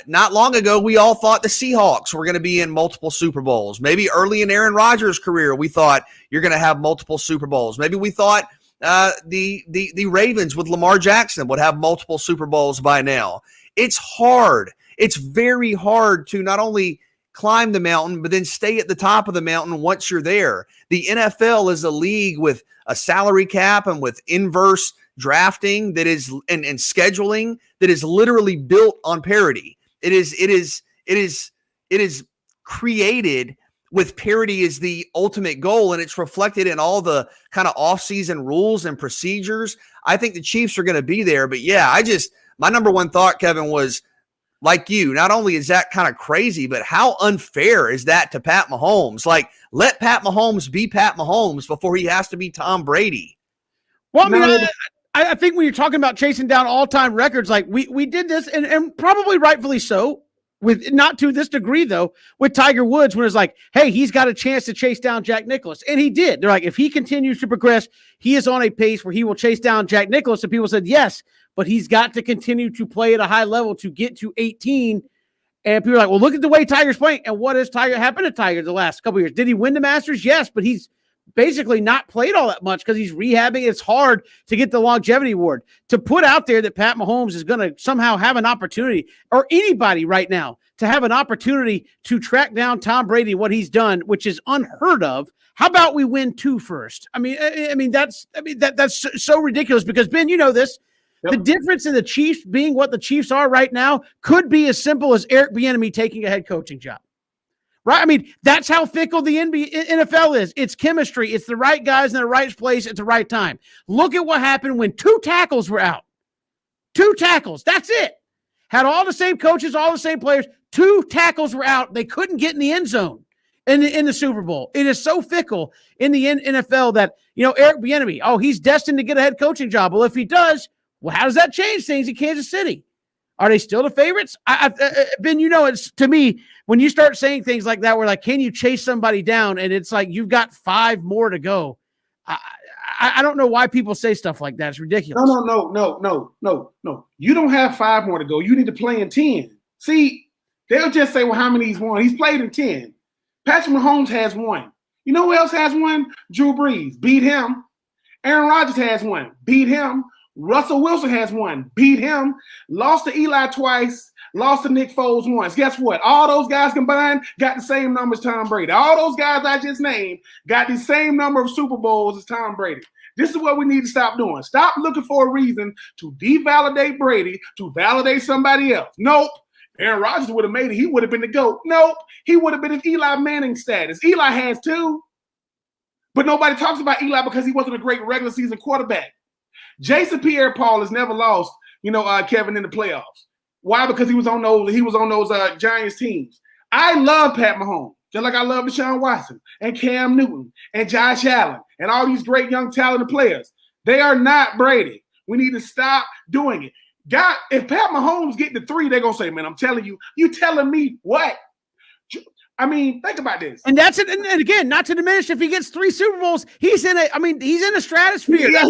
Not long ago, we all thought the Seahawks were going to be in multiple Super Bowls. Maybe early in Aaron Rodgers' career, we thought you're going to have multiple Super Bowls. Maybe we thought the Ravens with Lamar Jackson would have multiple Super Bowls by now. It's hard. It's very hard to not only climb the mountain, but then stay at the top of the mountain once you're there. The NFL is a league with a salary cap and with inverse drafting that is and scheduling that is literally built on parity. It is created with parity as the ultimate goal, and it's reflected in all the kind of off-season rules and procedures. I think the Chiefs are going to be there, but yeah, my number one thought, Kevin, was like you. Not only is that kind of crazy, but how unfair is that to Pat Mahomes? Like, let Pat Mahomes be Pat Mahomes before he has to be Tom Brady. Well, I mean, I think when you're talking about chasing down all-time records, like we did this, and probably rightfully so, with not to this degree, though, with Tiger Woods, when it's like, hey, he's got a chance to chase down Jack Nicklaus. And he did. They're like, if he continues to progress, he is on a pace where he will chase down Jack Nicklaus. And people said, yes, but he's got to continue to play at a high level to get to 18. And people are like, well, look at the way Tiger's playing. And what has happened to Tiger the last couple of years? Did he win the Masters? Yes, but he's basically not played all that much because he's rehabbing. It's hard to get the longevity award. To put out there that Pat Mahomes is going to somehow have an opportunity, or anybody right now, to have an opportunity to track down Tom Brady, what he's done, which is unheard of. How about we win 2 first? I mean, that's so ridiculous because, Ben, you know this. Yep. The difference in the Chiefs being what the Chiefs are right now could be as simple as Eric Bieniemy taking a head coaching job. Right? I mean, that's how fickle the NFL is. It's chemistry. It's the right guys in the right place at the right time. Look at what happened when 2 tackles were out. 2 tackles. That's it. Had all the same coaches, all the same players. 2 tackles were out. They couldn't get in the end zone in the Super Bowl. It is so fickle in the NFL that, Eric Bieniemy, he's destined to get a head coaching job. Well, if he does, well, how does that change things in Kansas City? Are they still the favorites? Ben, it's to me, when you start saying things like that, we're like, can you chase somebody down? And it's like, you've got 5 more to go. I don't know why people say stuff like that. It's ridiculous. No. You don't have 5 more to go. You need to play in 10. See, they'll just say, well, how many he's won? He's played in 10. Patrick Mahomes has 1. You know who else has 1? Drew Brees. Beat him. Aaron Rodgers has 1. Beat him. Russell Wilson has 1. Beat him. Lost to Eli twice. Lost to Nick Foles once. Guess what? All those guys combined got the same number as Tom Brady. All those guys I just named got the same number of Super Bowls as Tom Brady. This is what we need to stop doing. Stop looking for a reason to devalidate Brady, to validate somebody else. Nope. Aaron Rodgers would have made it. He would have been the GOAT. Nope. He would have been in Eli Manning status. Eli has too. But nobody talks about Eli because he wasn't a great regular season quarterback. Jason Pierre-Paul has never lost, Kevin, in the playoffs. Why? Because he was on those Giants teams. I love Pat Mahomes, just like I love Deshaun Watson and Cam Newton and Josh Allen and all these great young talented players. They are not Brady. We need to stop doing it. God, if Pat Mahomes get to 3, they're going to say, man, I'm telling you, you telling me what? I mean, think about this. And that's it. And again, not to diminish, if he gets 3 Super Bowls, he's in a stratosphere. Yeah,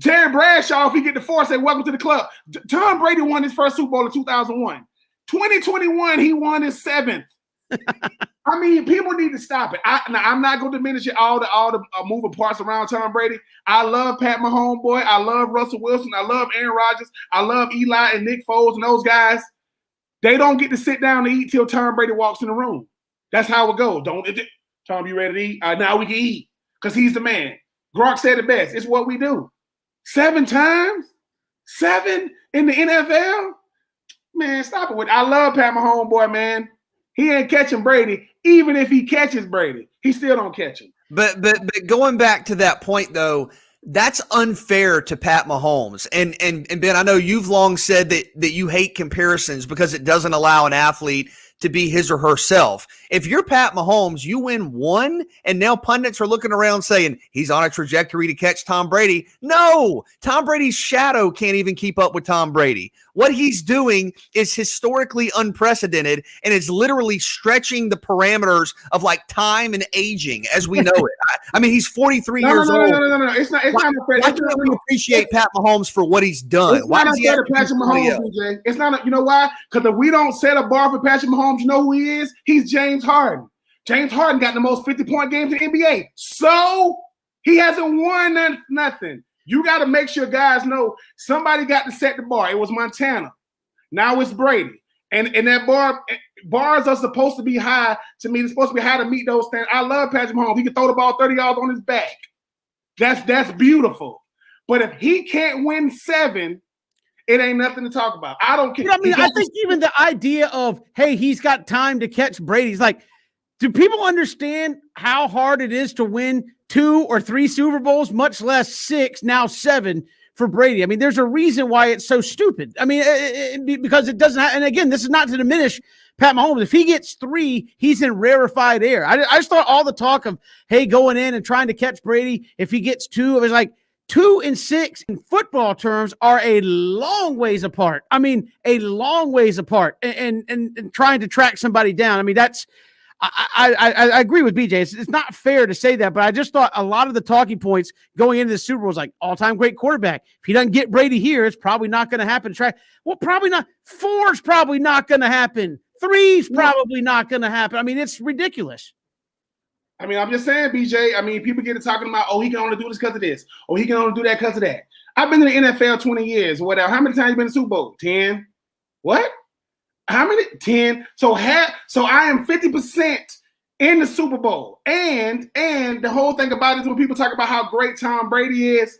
Terry Bradshaw, if he get to 4, say, welcome to the club. Tom Brady won his first Super Bowl in 2001. 2021, he won his 7th. I mean, people need to stop it. I'm not going to diminish it, all the moving parts around Tom Brady. I love Pat Mahomes, boy. I love Russell Wilson. I love Aaron Rodgers. I love Eli and Nick Foles and those guys. They don't get to sit down and eat till Tom Brady walks in the room. That's how it goes. Tom, you ready to eat? Now we can eat because he's the man. Gronk said it best. It's what we do. 7 times? 7 in the NFL? Man, stop it. I love Pat Mahomes, boy, man. He ain't catching Brady. Even if he catches Brady, he still don't catch him. But going back to that point, though, that's unfair to Pat Mahomes. And Ben, I know you've long said that you hate comparisons because it doesn't allow an athlete to be his or herself. If you're Pat Mahomes, you win 1, and now pundits are looking around saying he's on a trajectory to catch Tom Brady. No, Tom Brady's shadow can't even keep up with Tom Brady. What he's doing is historically unprecedented and is literally stretching the parameters of like time and aging as we know it. I mean, he's 43 years old. No. It's not why can't we appreciate Pat Mahomes for what he's done? It's not unfair to Patrick Mahomes, DJ. It's not, you know why? Because if we don't set a bar for Patrick Mahomes, you know who he is? He's James Harden. James Harden got the most 50-point games in the NBA. So he hasn't won nothing. You got to make sure guys know somebody got to set the bar. It was Montana. Now it's Brady. And that bars are supposed to be high to me. It's supposed to be high to meet those standards. I love Patrick Mahomes. He can throw the ball 30 yards on his back. That's beautiful. But if he can't win 7, it ain't nothing to talk about. I don't care. I mean, I think even the idea of, hey, he's got time to catch Brady. It's like, do people understand how hard it is to win 2 or 3 Super Bowls, much less 6, now 7 for Brady? I mean, there's a reason why it's so stupid. I mean, because it doesn't and again, this is not to diminish Pat Mahomes. If he gets 3, he's in rarefied air. I just thought all the talk of, hey, going in and trying to catch Brady, if he gets 2, it was like 2 and 6 in football terms are a long ways apart. I mean, a long ways apart and trying to track somebody down. I mean, that's, I agree with BJ. It's not fair to say that, but I just thought a lot of the talking points going into the Super Bowl was like all-time great quarterback. If he doesn't get Brady here, it's probably not going to happen. Well, probably not. 4's probably not going to happen. 3's probably not going to happen. I mean, it's ridiculous. I mean, I'm just saying, BJ. I mean, people get to talking about, oh, he can only do this because of this. Oh, he can only do that because of that. I've been in the NFL 20 years. Whatever. How many times you been in the Super Bowl? 10. What? How many? 10. So I am 50% in the Super Bowl. And the whole thing about it is when people talk about how great Tom Brady is,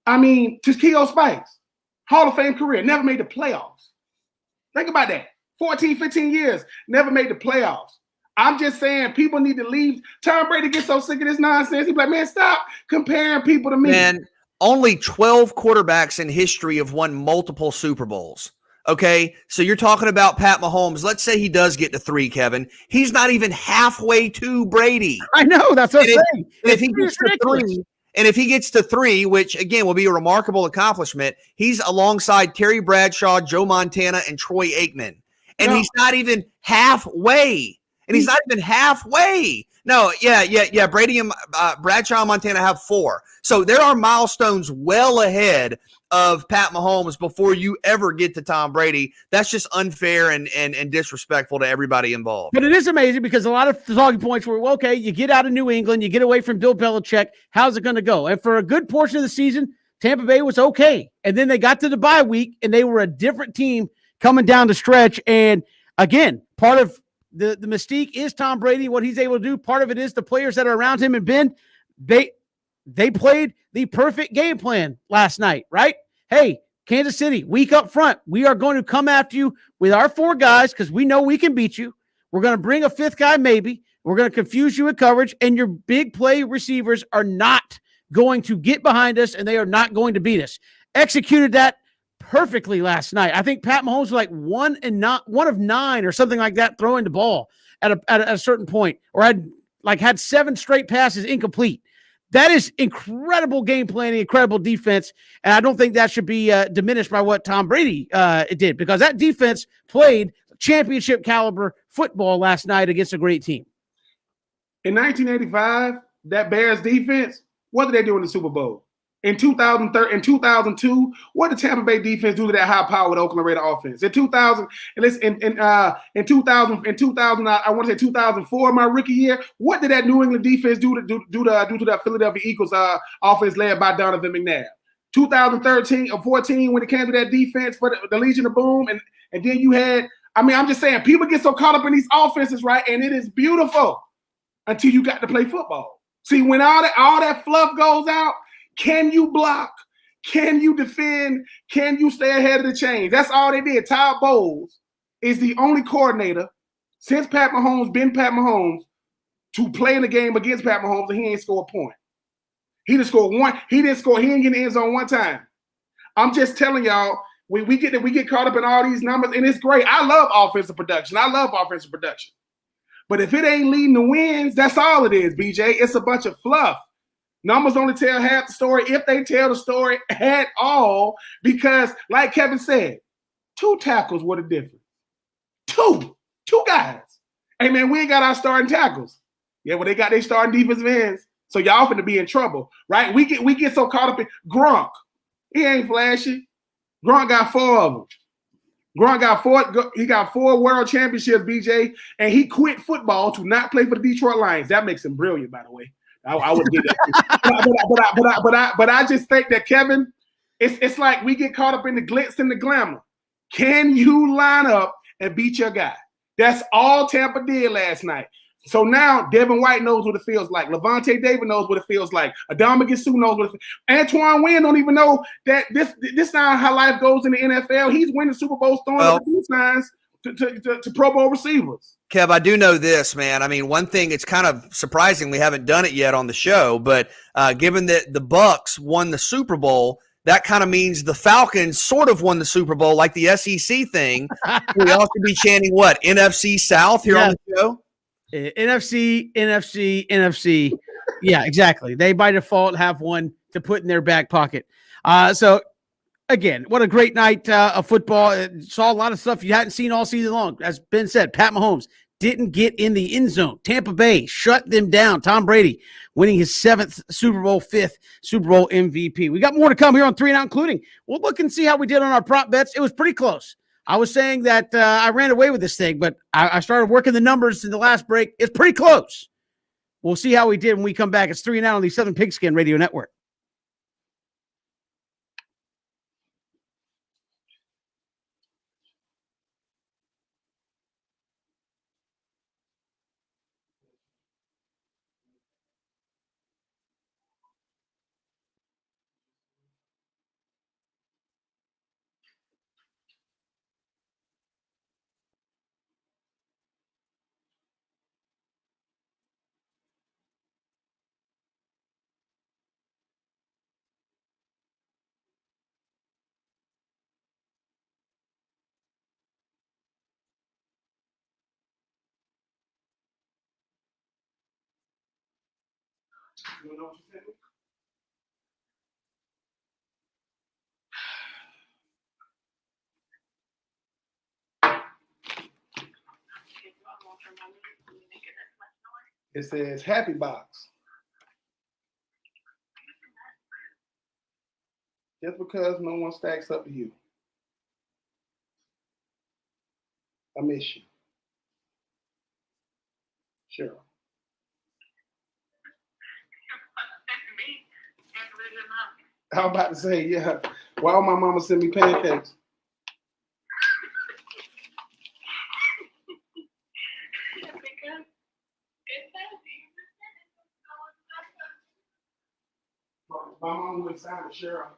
I mean, Takeo Spikes, Hall of Fame career, never made the playoffs. Think about that. 14, 15 years, never made the playoffs. I'm just saying people need to leave. Tom Brady gets so sick of this nonsense. He's like, man, stop comparing people to me. Man, only 12 quarterbacks in history have won multiple Super Bowls. Okay, so you're talking about Pat Mahomes. Let's say he does get to 3, Kevin. He's not even halfway to Brady. I know, that's what I'm saying. If he gets to 3, and if he gets to 3, which again will be a remarkable accomplishment, he's alongside Terry Bradshaw, Joe Montana, and Troy Aikman. And he's not even halfway. And he's not even halfway. No, yeah. Brady and Bradshaw and Montana have 4. So there are milestones well ahead of Pat Mahomes before you ever get to Tom Brady. That's just unfair and disrespectful to everybody involved. But it is amazing because a lot of the talking points were, well, okay, you get out of New England, you get away from Bill Belichick. How's it going to go? And for a good portion of the season, Tampa Bay was okay. And then they got to the bye week, and they were a different team coming down the stretch. And again, part of the mystique is Tom Brady, what he's able to do. Part of it is the players that are around him. And Ben, They played the perfect game plan last night, right? Hey, Kansas City, weak up front. We are going to come after you with our 4 guys because we know we can beat you. We're going to bring a 5th guy maybe. We're going to confuse you with coverage, and your big play receivers are not going to get behind us, and they are not going to beat us. Executed that perfectly last night. I think Pat Mahomes was like 1 of 9 or something like that throwing the ball at a certain point, or had 7 straight passes incomplete. That is incredible game planning, incredible defense, and I don't think that should be diminished by what Tom Brady did, because that defense played championship caliber football last night against a great team. In 1985, that Bears defense, what did they do in the Super Bowl? In 2002, what did Tampa Bay defense do to that high-powered Oakland Raider offense? In 2000, in 2000, I want to say 2004, my rookie year. What did that New England defense do to that Philadelphia Eagles offense led by Donovan McNabb? 2013 or 14, when it came to that defense for the Legion of Boom, and then you had. I mean, I'm just saying, people get so caught up in these offenses, right? And it is beautiful until you got to play football. See, when all that fluff goes out. Can you block? Can you defend? Can you stay ahead of the chains? That's all they did. Todd Bowles is the only coordinator since Pat Mahomes, to play in the game against Pat Mahomes, and he ain't score a point. He didn't score one. He didn't get in the end zone one time. I'm just telling y'all, we get caught up in all these numbers, and it's great. I love offensive production. But if it ain't leading to wins, that's all it is, BJ. It's a bunch of fluff. Numbers only tell half the story, if they tell the story at all, because, like Kevin said, 2 tackles were the difference. Two guys. Hey, man, we ain't got our starting tackles. Yeah, well, they got their starting defensive ends, so y'all finna be in trouble, right? We get so caught up in Gronk. He ain't flashy. Gronk got 4 of them. Gronk got 4. He got 4 world championships, BJ, and he quit football to not play for the Detroit Lions. That makes him brilliant, by the way. I would do that. But I just think that, Kevin, it's like we get caught up in the glitz and the glamour. Can you line up and beat your guy? That's all Tampa did last night. So now Devin White knows what it feels like. Levante David knows what it feels like. Adama Sue knows what it feels like. Antoine Wynn don't even know that this not how life goes in the NFL. He's winning Super Bowls throwing up the signs to Pro Bowl receivers. Kev, I do know this, man. I mean, one thing, it's kind of surprising we haven't done it yet on the show, but given that the Bucs won the Super Bowl, that kind of means the Falcons sort of won the Super Bowl, like the SEC thing. We also be chanting what? NFC South here on the show? NFC. Yeah, exactly. They by default have one to put in their back pocket. So again, what a great night of football. Saw a lot of stuff you hadn't seen all season long. As Ben said, Pat Mahomes didn't get in the end zone. Tampa Bay shut them down. Tom Brady winning his 7th Super Bowl, 5th Super Bowl MVP. We got more to come here on 3 and Out, including we'll look and see how we did on our prop bets. It was pretty close. I was saying that I ran away with this thing, but I started working the numbers in the last break. It's pretty close. We'll see how we did when we come back. It's 3 and Out on the Southern Pigskin Radio Network. You know what you said? It says Happy Box. Just because no one stacks up to you. I miss you. Sure. I was about to say, yeah. Why would my mama send me pancakes? My mom would sign it, Cheryl.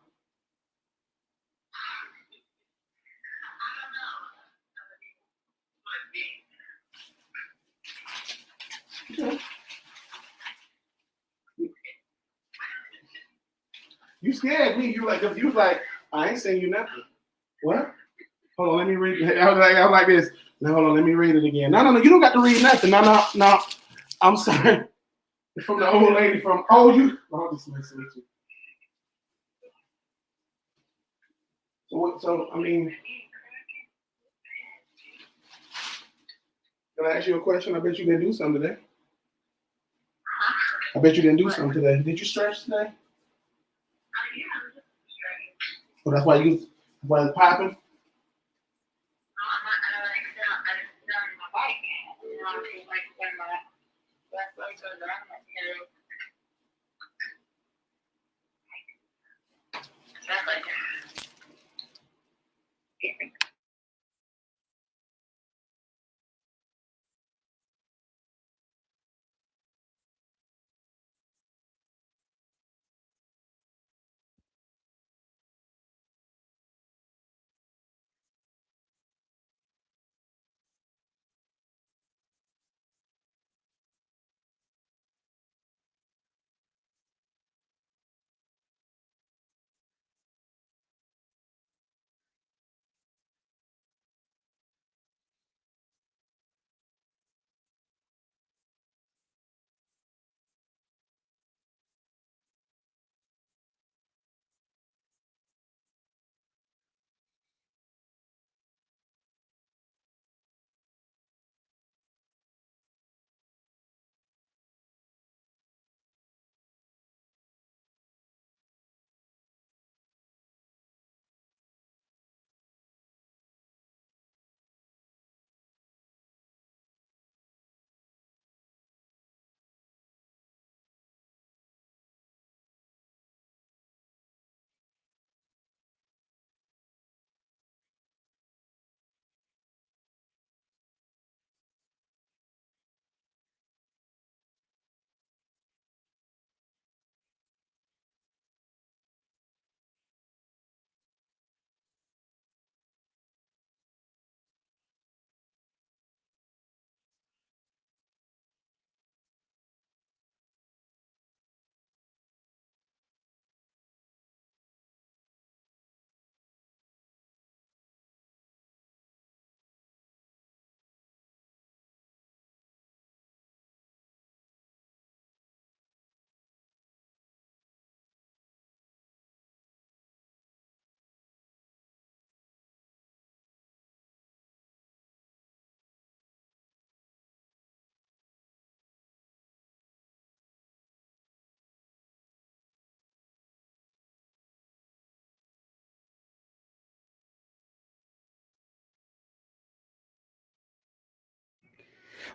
You scared me. You was like, I ain't saying you nothing. What? Hold on, let me read. I was like this. No, hold on, let me read it again. No, you don't got to read nothing. No. I'm sorry. From the old lady from this makes sense. So I mean, can I ask you a question? I bet you didn't do something today. I bet you didn't do something today. Did you stretch today? Oh, that's why it's popping?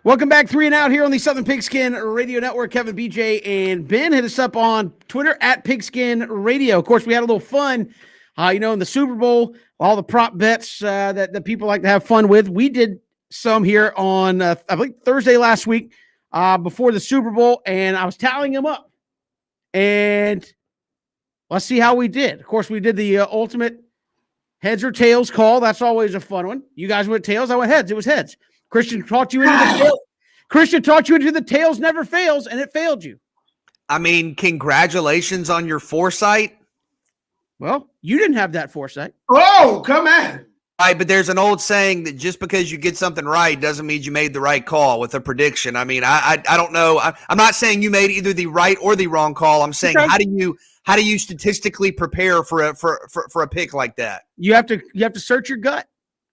Welcome back, 3 and Out here on the Southern Pigskin Radio Network. Kevin, BJ, and Ben. Hit us up on Twitter at Pigskin Radio. Of course, we had a little fun, in the Super Bowl, all the prop bets that people like to have fun with. We did some here on, I believe, Thursday last week before the Super Bowl, and I was tallying them up. And let's see how we did. Of course, we did the ultimate heads or tails call. That's always a fun one. You guys went tails. I went heads. It was heads. Christian taught you into the tails. Christian taught you into the tails never fails, and it failed you. I mean, congratulations on your foresight. Well, you didn't have that foresight. Oh, come at it. Right, but there's an old saying that just because you get something right doesn't mean you made the right call with a prediction. I mean, I don't know. I'm not saying you made either the right or the wrong call. I'm saying how do you statistically prepare for a pick like that? You have to search your gut,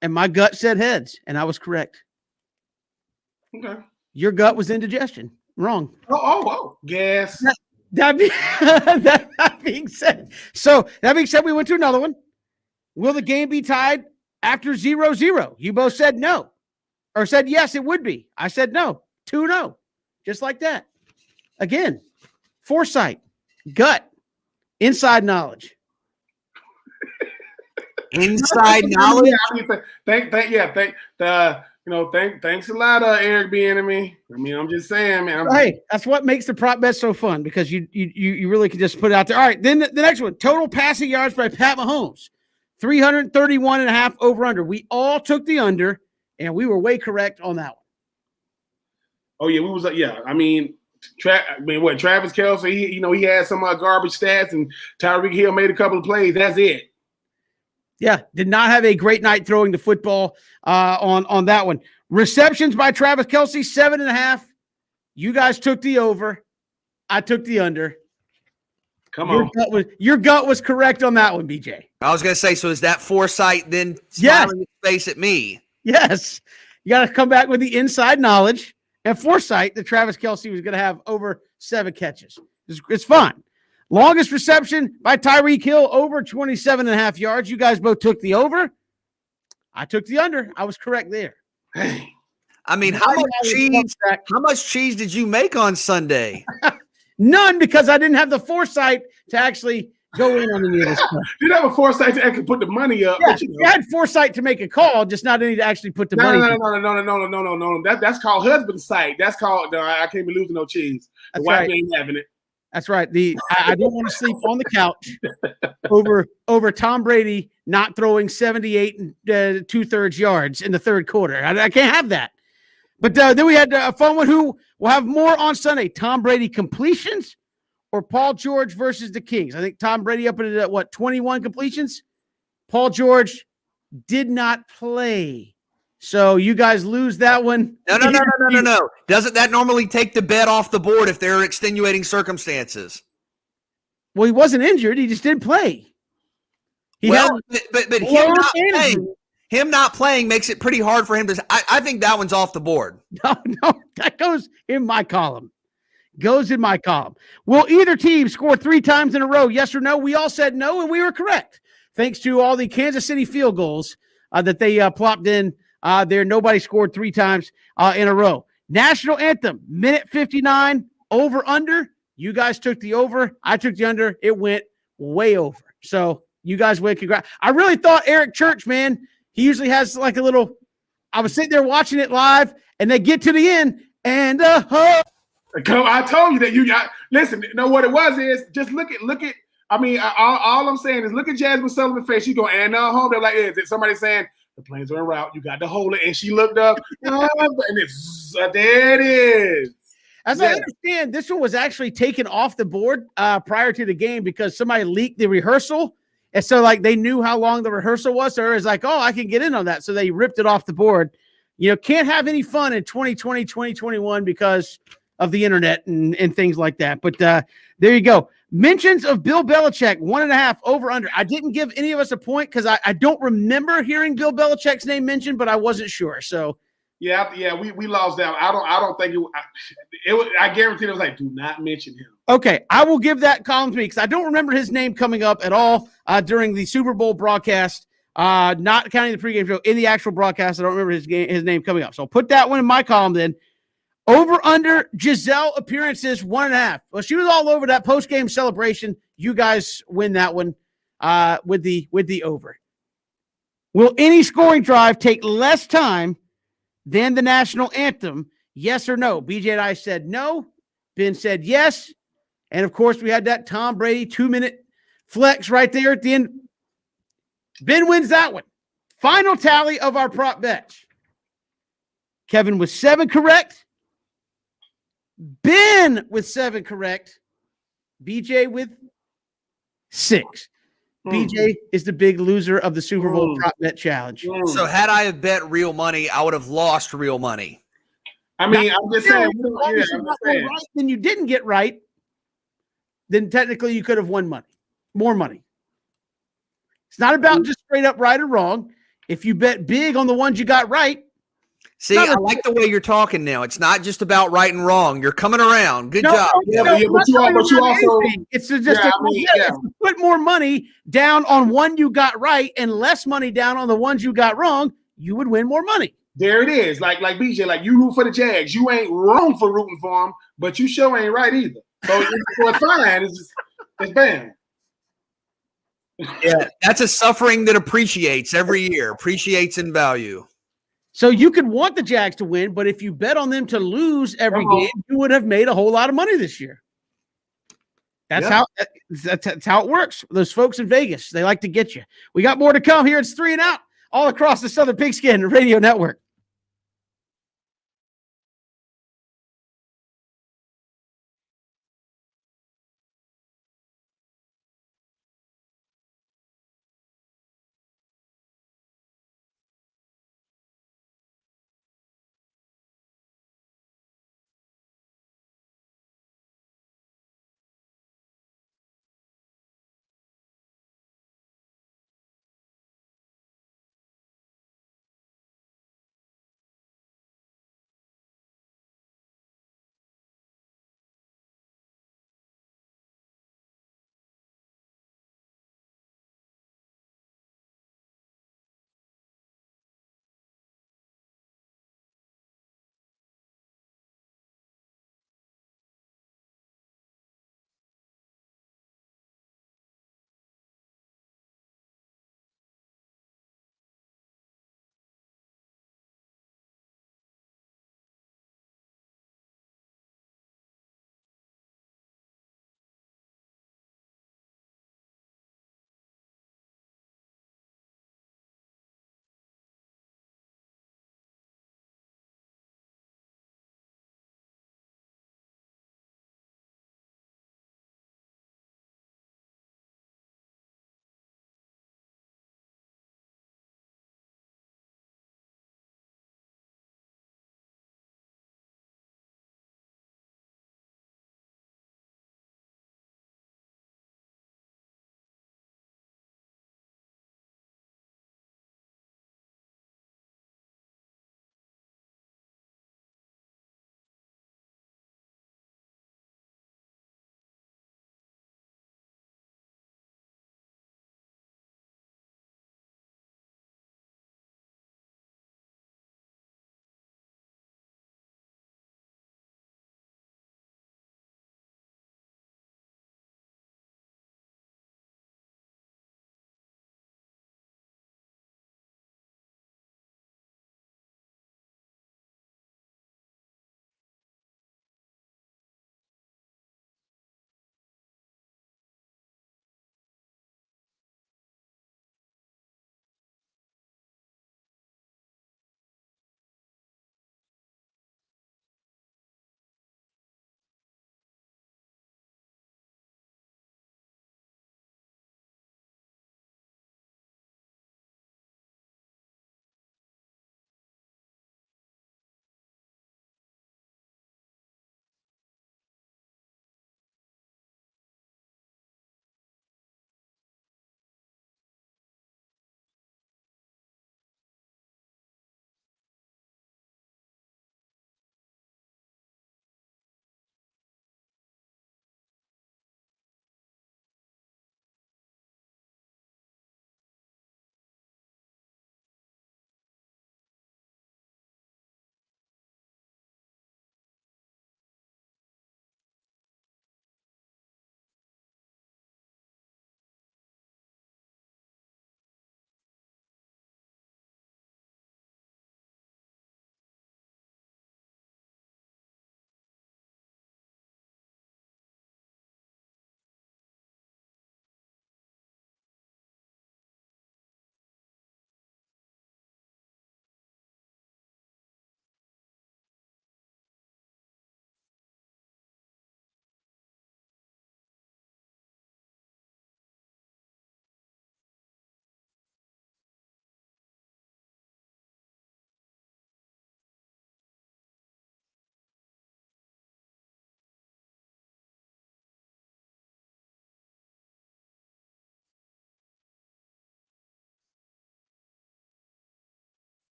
and my gut said heads, and I was correct. Okay. Your gut was indigestion. Wrong. Oh. Yes. That being said, we went to another one. Will the game be tied after 0-0? You both said no, or said yes, it would be. I said no. 2-0, just like that. Again, foresight, gut, inside knowledge. Inside knowledge. Thank Thanks a lot, Eric Bieniemy. I mean, I'm just saying, man. Hey, that's what makes the prop bet so fun because you really can just put it out there. All right, then the next one, total passing yards by Pat Mahomes, 331.5 over under. We all took the under, and we were way correct on that one. Oh yeah, we was I mean, Travis Kelce? He had some garbage stats, and Tyreek Hill made a couple of plays. That's it. Yeah, did not have a great night throwing the football on that one. Receptions by Travis Kelce, 7.5. You guys took the over. I took the under. Come on. Your gut was correct on that one, BJ. I was going to say, so is that foresight then Yes. smiling his face at me? Yes. You got to come back with the inside knowledge and foresight that Travis Kelce was going to have over 7 catches. It's fine. Longest reception by Tyreek Hill, over 27.5 yards. You guys both took the over. I took the under. I was correct there. I mean, how much cheese did you make on Sunday? None, because I didn't have the foresight to actually go in on any of this stuff. You didn't have a foresight to actually put the money up. Yeah, you had foresight to make a call, just not any to actually put the money. No. That's called husband sight. That's called. No, I can't be losing no cheese. The wife ain't having it. That's right. I don't want to sleep on the couch over Tom Brady not throwing 78 and 2/3 yards in the third quarter. I can't have that. But then we had a fun one. Who will have more on Sunday? Tom Brady completions or Paul George versus the Kings? I think Tom Brady up at 21 completions. Paul George did not play. So you guys lose that one. No. Doesn't that normally take the bet off the board if there are extenuating circumstances? Well, he wasn't injured. He just didn't play. But him not playing makes it pretty hard for him to. I think that one's off the board. No, that goes in my column. Will either team score 3 times in a row? Yes or no? We all said no, and we were correct. Thanks to all the Kansas City field goals that they plopped in. There, nobody scored 3 times in a row. National anthem, minute 59, over under. You guys took the over. I took the under. It went way over. So you guys win. Congrats. I really thought Eric Church, man, he usually has like a little. I was sitting there watching it live, and they get to the end, and I told you that you got. Listen, you know what it was is just look at. I mean, all I'm saying is look at Jasmine Sullivan's face. She go and home. They're like, is it somebody saying? The planes are en route. You got to hold it. And she looked up, and there it is. As I understand, this one was actually taken off the board prior to the game because somebody leaked the rehearsal. And so, they knew how long the rehearsal was. So it was like, I can get in on that. So they ripped it off the board. Can't have any fun in 2020, 2021 because of the internet and things like that. But there you go. Mentions of Bill Belichick, 1.5 over under. I didn't give any of us a point because I don't remember hearing Bill Belichick's name mentioned, but I wasn't sure. So yeah, we lost that. I don't think it was. I guarantee it was like, do not mention him. Okay, I will give that column to me because I don't remember his name coming up at all during the Super Bowl broadcast. Not counting the pregame show, in the actual broadcast, I don't remember his name coming up. So I'll put that one in my column then. Over under Gisele appearances, 1.5. Well, she was all over that post-game celebration. You guys win that one with the over. Will any scoring drive take less time than the national anthem? Yes or no? BJ and I said no. Ben said yes. And of course, we had that Tom Brady 2-minute flex right there at the end. Ben wins that one. Final tally of our prop bets. Kevin with 7 correct. Ben with 7 correct. BJ with 6. BJ is the big loser of the Super Bowl prop bet challenge. So had I have bet real money, I would have lost real money. I mean, I'm just saying. Right, then you didn't get right. Then technically you could have won more money. It's not about just straight up right or wrong. If you bet big on the ones you got right. See, I like the way you're talking now. It's not just about right and wrong. You're coming around. Good job. But you also. It's just put more money down on one you got right and less money down on the ones you got wrong. You would win more money. There it is. Like BJ, like you root for the Jags. You ain't wrong for rooting for them, but you sure ain't right either. So it's fine. It's bad. Yeah, that's a suffering that appreciates every year, appreciates in value. So you could want the Jags to win, but if you bet on them to lose every Come on. game, you would have made a whole lot of money this year. That's how it works. Those folks in Vegas, they like to get you. We got more to come here. It's 3 and Out all across the Southern Pigskin Radio Network.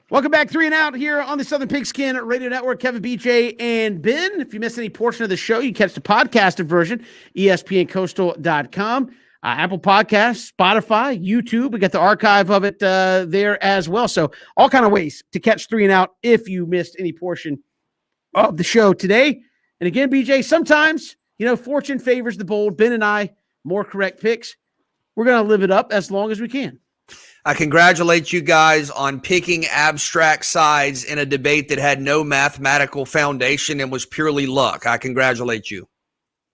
Welcome back, 3 and Out here on the Southern Pigskin Radio Network. Kevin, BJ, and Ben. If you missed any portion of the show, you catch the podcasted version, ESPNCoastal.com, Apple Podcasts, Spotify, YouTube. We got the archive of it there as well. So all kind of ways to catch 3 and Out if you missed any portion of the show today. And again, BJ, sometimes, fortune favors the bold. Ben and I, more correct picks. We're going to live it up as long as we can. I congratulate you guys on picking abstract sides in a debate that had no mathematical foundation and was purely luck. I congratulate you.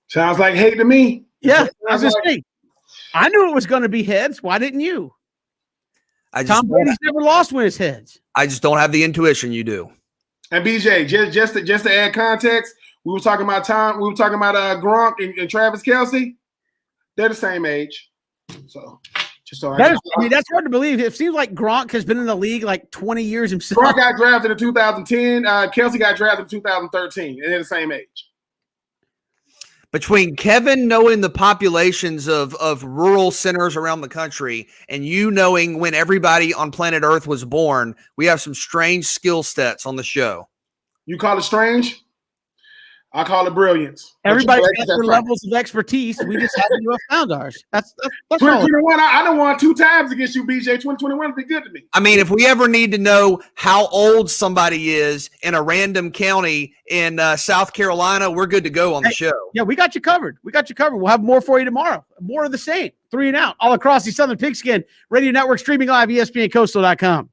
Sounds like hate to me. Yeah, I was just saying. I knew it was going to be heads. Why didn't you? Tom Brady's never lost when it's heads. I just don't have the intuition you do. And BJ, just to add context, we were talking about Gronk and Travis Kelce. They're the same age. So that's hard to believe. It seems like Gronk has been in the league like 20 years himself. Gronk got drafted in 2010. Kelce got drafted in 2013, and they're the same age. Between Kevin knowing the populations of rural centers around the country and you knowing when everybody on planet Earth was born, we have some strange skill sets on the show. You call it strange? I call it brilliance. Everybody's got their levels of expertise. We just happen to have found ours. That's 2021. I done won 2 times against you, BJ. 2021 would be good to me. I mean, if we ever need to know how old somebody is in a random county in South Carolina, we're good to go on the show. Yeah, we got you covered. We'll have more for you tomorrow. More of the same. 3 and Out all across the Southern Pigskin Radio Network, streaming live, ESPNCoastal.com.